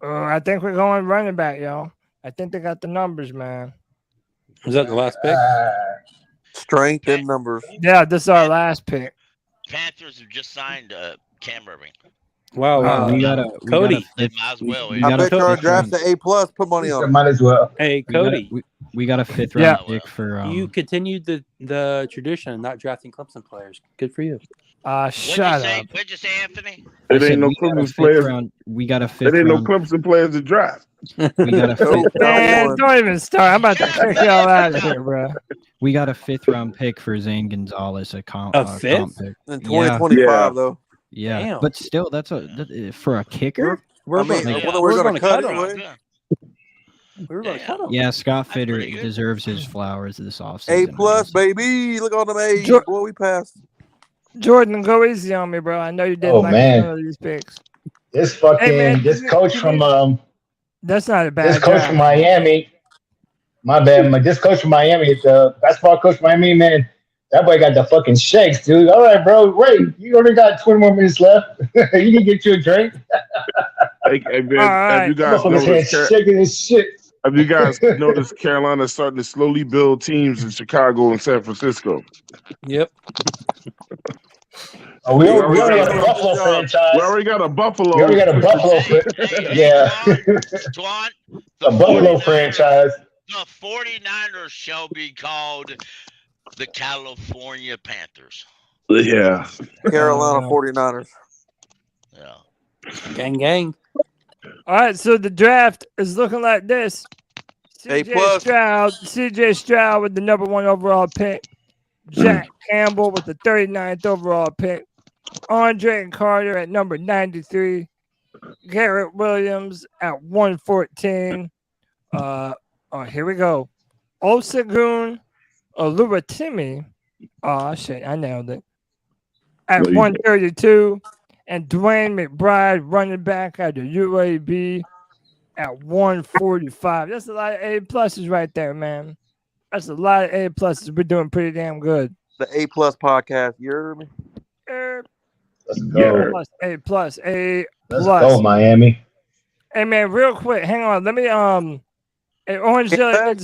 I think we're going running back, y'all. I think they got the numbers, man. Is that the last pick? Strength and numbers. Yeah, this is our last pick. Panthers have just signed Cam Irving. Wow. We got Cody. They might as well. I bet your draft's an A+. Put money on it. Might as well. Hey, Cody. We got a 5th round pick for. You continued the tradition of not drafting Clemson players. Good for you. Shut up. What'd you say, Anthony? It ain't no Clemson players. We got a 5th It ain't no round. Clemson players to draft. We got a 5th. Man, don't even start. I'm about to kick y'all out of here, bro. We got a 5th round pick for Zane Gonzalez, a comp pick. In 2025, though. Yeah, Damn. but still, that's for a kicker. We're going to cut him. We were going to cut him. Yeah, Scott Fitter deserves his flowers this offseason. A+, baby. Look on them A's. Boy, we passed. Jordan, go easy on me, bro. I know you didn't like man. some of these picks. This fucking man, this coach from That's not a bad. this coach from Miami. My bad. This coach from Miami, the basketball coach from Miami, man. That boy got the fucking shakes, dude. All right, bro. Wait, you only got 20 more minutes left. You can get you a drink. Hey, man, have you guys noticed? Shaking his shit. Have you guys noticed Carolina starting to slowly build teams in Chicago and San Francisco? Yep. Oh, we already got a Buffalo franchise. We already got a Buffalo. We already got a Buffalo. Yeah. Twan, A Buffalo franchise. the 49ers shall be called the California Panthers. Yeah. Carolina 49ers. Yeah. Gang, gang. All right, so the draft is looking like this. CJ Stroud with the number 1 overall pick. Jack Campbell with the 39th overall pick. Andre Carter at number 93. Garrett Williams at 114. Here we go. Osagun Oluwatimi. Oh, shit, I nailed it. At 132. And Dwayne McBride, running back at the UAB at 145. That's a lot of A pluses right there, man. That's a lot of A pluses. We're doing pretty damn good. The A+ podcast. You heard me? Let's go. A plus. Let's go, Miami. Hey, man, real quick. Hang on. Let me, hey, Orange Jelly,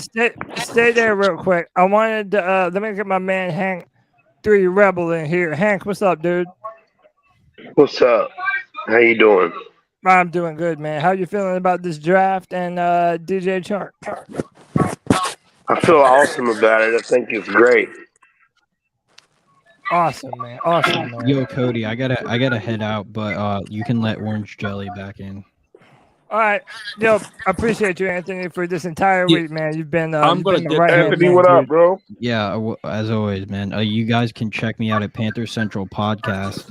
stay there real quick. I wanted to, let me get my man Hank 3 Rebel in here. Hank, what's up, dude? What's up? How you doing? I'm doing good, man. How you feeling about this draft and DJ Chark? I feel awesome about it. I think it's great. Awesome, man. Awesome, man. Yo, Cody, I gotta head out, but you can let Orange Jelly back in. All right, yo, I appreciate you, Anthony, for this entire week, man. You've been. I'm gonna get Anthony. What up, bro? Yeah, as always, man. You guys can check me out at Panthers Central Podcast.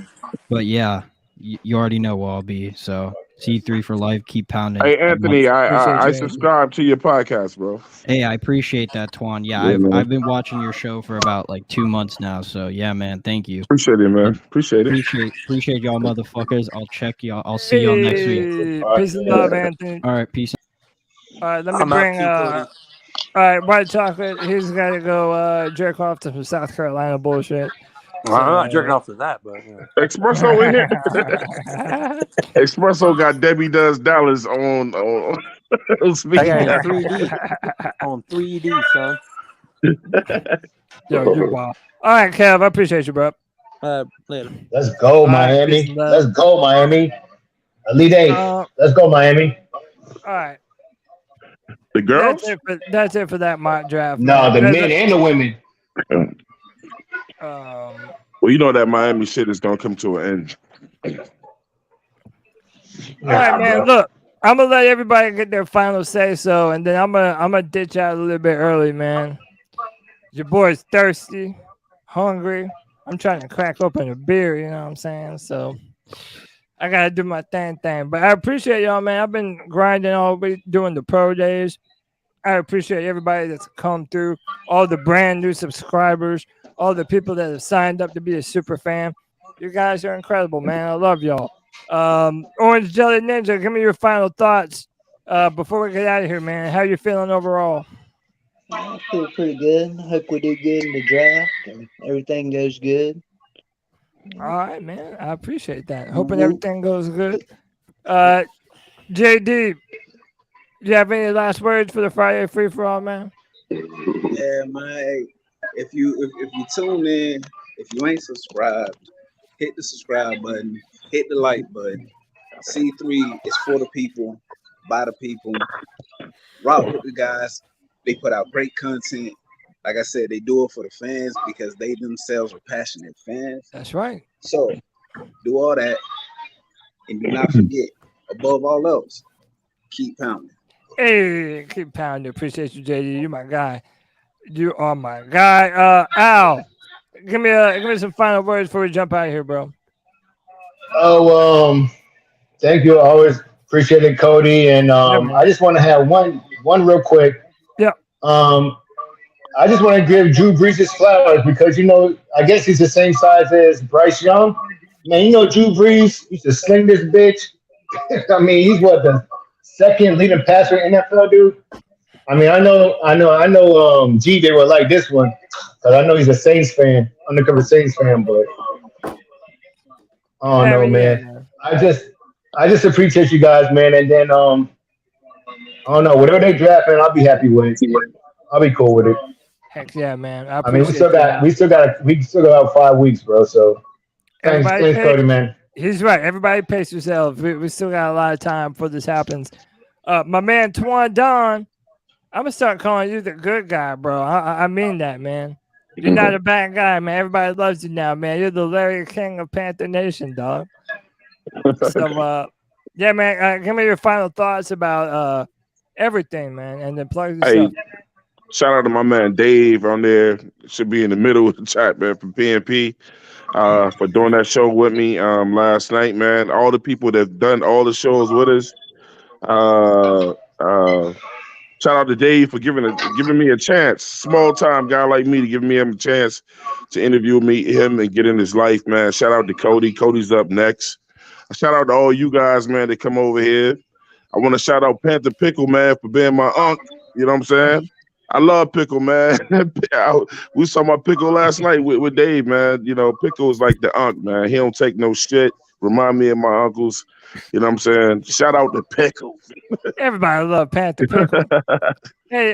But yeah, you already know where I'll be. So C3 for life. Keep pounding. Hey, Anthony, I you. subscribe to your podcast, bro. Hey, I appreciate that, Twan. Yeah, Yeah, man. I've been watching your show for about like 2 months now. So yeah, man, thank you. Appreciate it, man. Appreciate it. Appreciate y'all, motherfuckers. I'll check y'all. I'll see y'all next week. Hey, peace and love, Anthony. All right, peace. All right, let me I'm out bring. too, Cody. All right, White Chocolate. He's got to go jerk off to some South Carolina bullshit. Well, I'm not jerking off to that, but Espresso in here. Espresso got Debbie Does Dallas on speaking. I got 3D on 3D, son. Yo, you're wild. All right, Kev, I appreciate you, bro. Later. Let's go, Miami. Let's go, Miami. Elite Eight. Let's go, Miami. All right. The girls? That's it for that mock draft. No, the man. men and the women. Well, you know that Miami shit is gonna come to an end. All right, man. Look, I'm gonna let everybody get their final say so, and then I'm gonna ditch out a little bit early, man. Your boy's thirsty, hungry. I'm trying to crack open a beer, you know what I'm saying? So I gotta do my thing. But I appreciate y'all, man. I've been grinding all week doing the pro days. I appreciate everybody that's come through, all the brand new subscribers, all the people that have signed up to be a super fan. You guys are incredible, man. I love y'all. Orange Jelly Ninja, give me your final thoughts before we get out of here, man. How you feeling overall? I feel pretty good. Hope we do good in the draft and everything goes good. All right, man. I appreciate that. Hoping everything goes good. JD, do you have any last words for the Friday free for all, man? Yeah, man. If you tune in, if you ain't subscribed, hit the subscribe button, hit the like button. C3 is for the people, by the people. Rock with the guys. They put out great content. Like I said, they do it for the fans because they themselves are passionate fans. That's right. So do all that, and do not forget, above all else, keep pounding. Hey, keep pounding. Appreciate you, JD. You my guy. You are my guy. Al, give me some final words before we jump out of here, bro. Oh, thank you. Always appreciate it, Cody. And I just want to have one real quick. Yeah. I just want to give Drew Brees his flowers because, I guess he's the same size as Bryce Young. Man, Drew Brees used to sling this bitch. I mean, he's the second leading passer in NFL, dude. I mean, I know G, they were like this one because I know he's a Saints fan, undercover Saints fan, but I don't know, man. I just appreciate you guys, man. And then, I don't know, whatever they draft, man, I'll be happy with it. I'll be cool with it. Heck yeah, man. I mean, we still got 5 weeks, bro. So thanks, Cody, man. He's right. Everybody pace yourself. We still got a lot of time before this happens. My man Twan Don, I'm gonna start calling you the good guy, bro. I mean that, man. You're not a bad guy, man. Everybody loves you now, man. You're the Larry King of Panther Nation, dog. So, yeah, man. Give me your final thoughts about everything, man, and then plug yourself. Hey, shout out to my man Dave on there. Should be in the middle of the chat, man, from PNP. For doing that show with me last night, man. All the people that done all the shows with us. Shout out to Dave for giving me a chance. Small time guy like me to give me a chance to interview him and get in his life, man. Shout out to Cody. Cody's up next. Shout out to all you guys, man, that come over here. I want to shout out Panther Pickle, man, for being my uncle. You know what I'm saying? I love Pickle, man. We saw my Pickle last night with Dave, man. Pickle is like the uncle, man. He don't take no shit. Remind me of my uncles. You know what I'm saying? Shout out to Pickle. Everybody love Panther Pickle. Hey,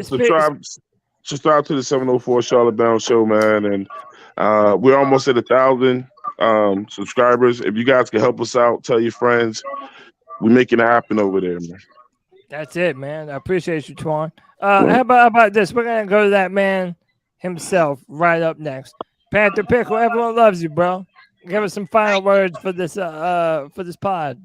subscribe to the 704 Charlotte Bound Show, man. And we're almost at 1,000 subscribers. If you guys can help us out, tell your friends. We're making it happen over there, man. That's it, man. I appreciate you, Twan. How about this? We're gonna go to that man himself right up next. Panther Pickle, everyone loves you, bro. Give us some final words for this pod.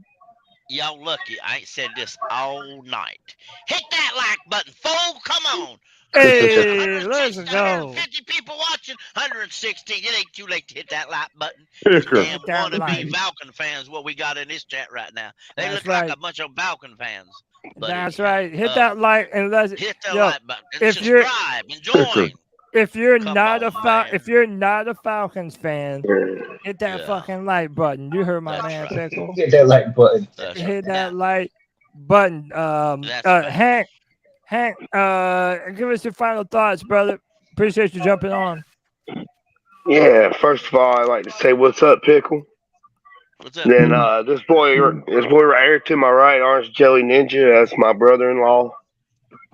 Y'all lucky I ain't said this all night. Hit that like button, fool. Come on. Hey, let's go. 50 people watching, 116. It ain't too late to hit that like button. Picker. Damn wannabe Falcon fans, what we got in this chat right now. They That's look right. like a bunch of Falcon fans. But That's right. Hit that like and let's hit that yo, like button. And if you're subscribe and join. if you're not a Falcons fan, hit that fucking like button. You heard my man Pickle. Hit that like button. Hit that like button. Hank, give us your final thoughts, brother. Appreciate you jumping on. Yeah, first of all, I'd like to say what's up, Pickle. What's up? Then this boy right here to my right, Orange Jelly Ninja, that's my brother-in-law.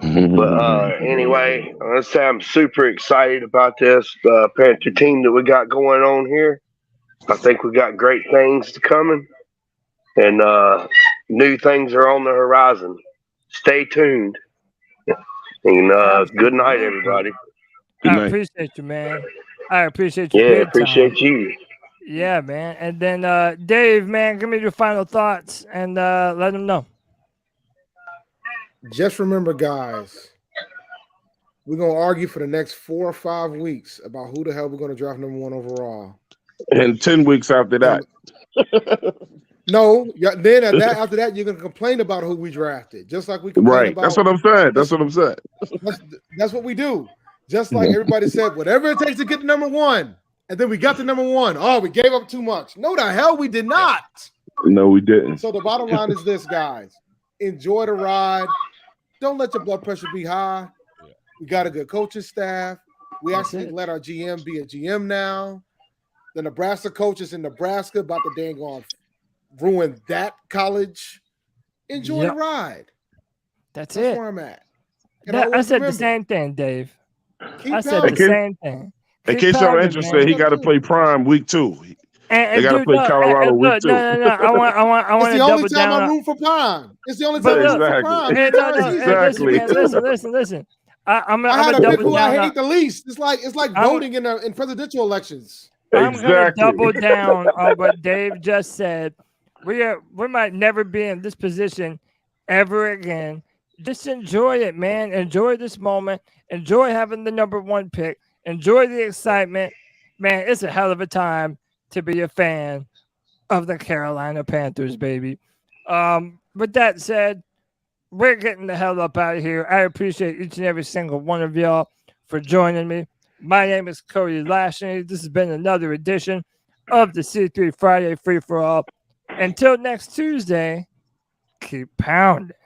But anyway, let's say I'm super excited about this Panther team that we got going on here. I think we got great things coming, and new things are on the horizon. Stay tuned. And good night, everybody. I appreciate you, man. I appreciate you. Yeah, appreciate you. Yeah, man. And then Dave, man, give me your final thoughts and let them know. Just remember, guys, we're going to argue for the next 4 or 5 weeks about who the hell we're going to draft number 1 overall. And 10 weeks after that. No, then after that, you're going to complain about who we drafted. Just like we complain about. That's what I'm saying. That's what we do. Just like everybody said, whatever it takes to get to number 1. And then we got to number 1. Oh, we gave up too much. No, the hell we did not. No, we didn't. So the bottom line is this, guys. Enjoy the ride. Don't let your blood pressure be high. We got a good coaching staff. We actually let our GM be a GM now. The Nebraska coaches in Nebraska about to dang on ruin that college. Enjoy the ride. That's where I'm at. I said the same thing, Dave. I said the same thing. In case y'all interested, he got to play Prime week 2. They got to play Colorado week 2. No. I want to double down. It's the only time I root for Prime. It's the only time I root for Prime. Exactly. Listen. I'm I had gonna a pick double who I down. hate the least. It's like voting in presidential elections. I'm gonna double down on what Dave just said. We might never be in this position ever again. Just enjoy it, man. Enjoy this moment. Enjoy having the number 1 pick. Enjoy the excitement. Man, it's a hell of a time to be a fan of the Carolina Panthers, baby. With that said, we're getting the hell up out of here. I appreciate each and every single one of y'all for joining me. My name is Cody Lashley. This has been another edition of the C3 Friday Free For All. Until next Tuesday, keep pounding.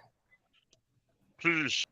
Peace.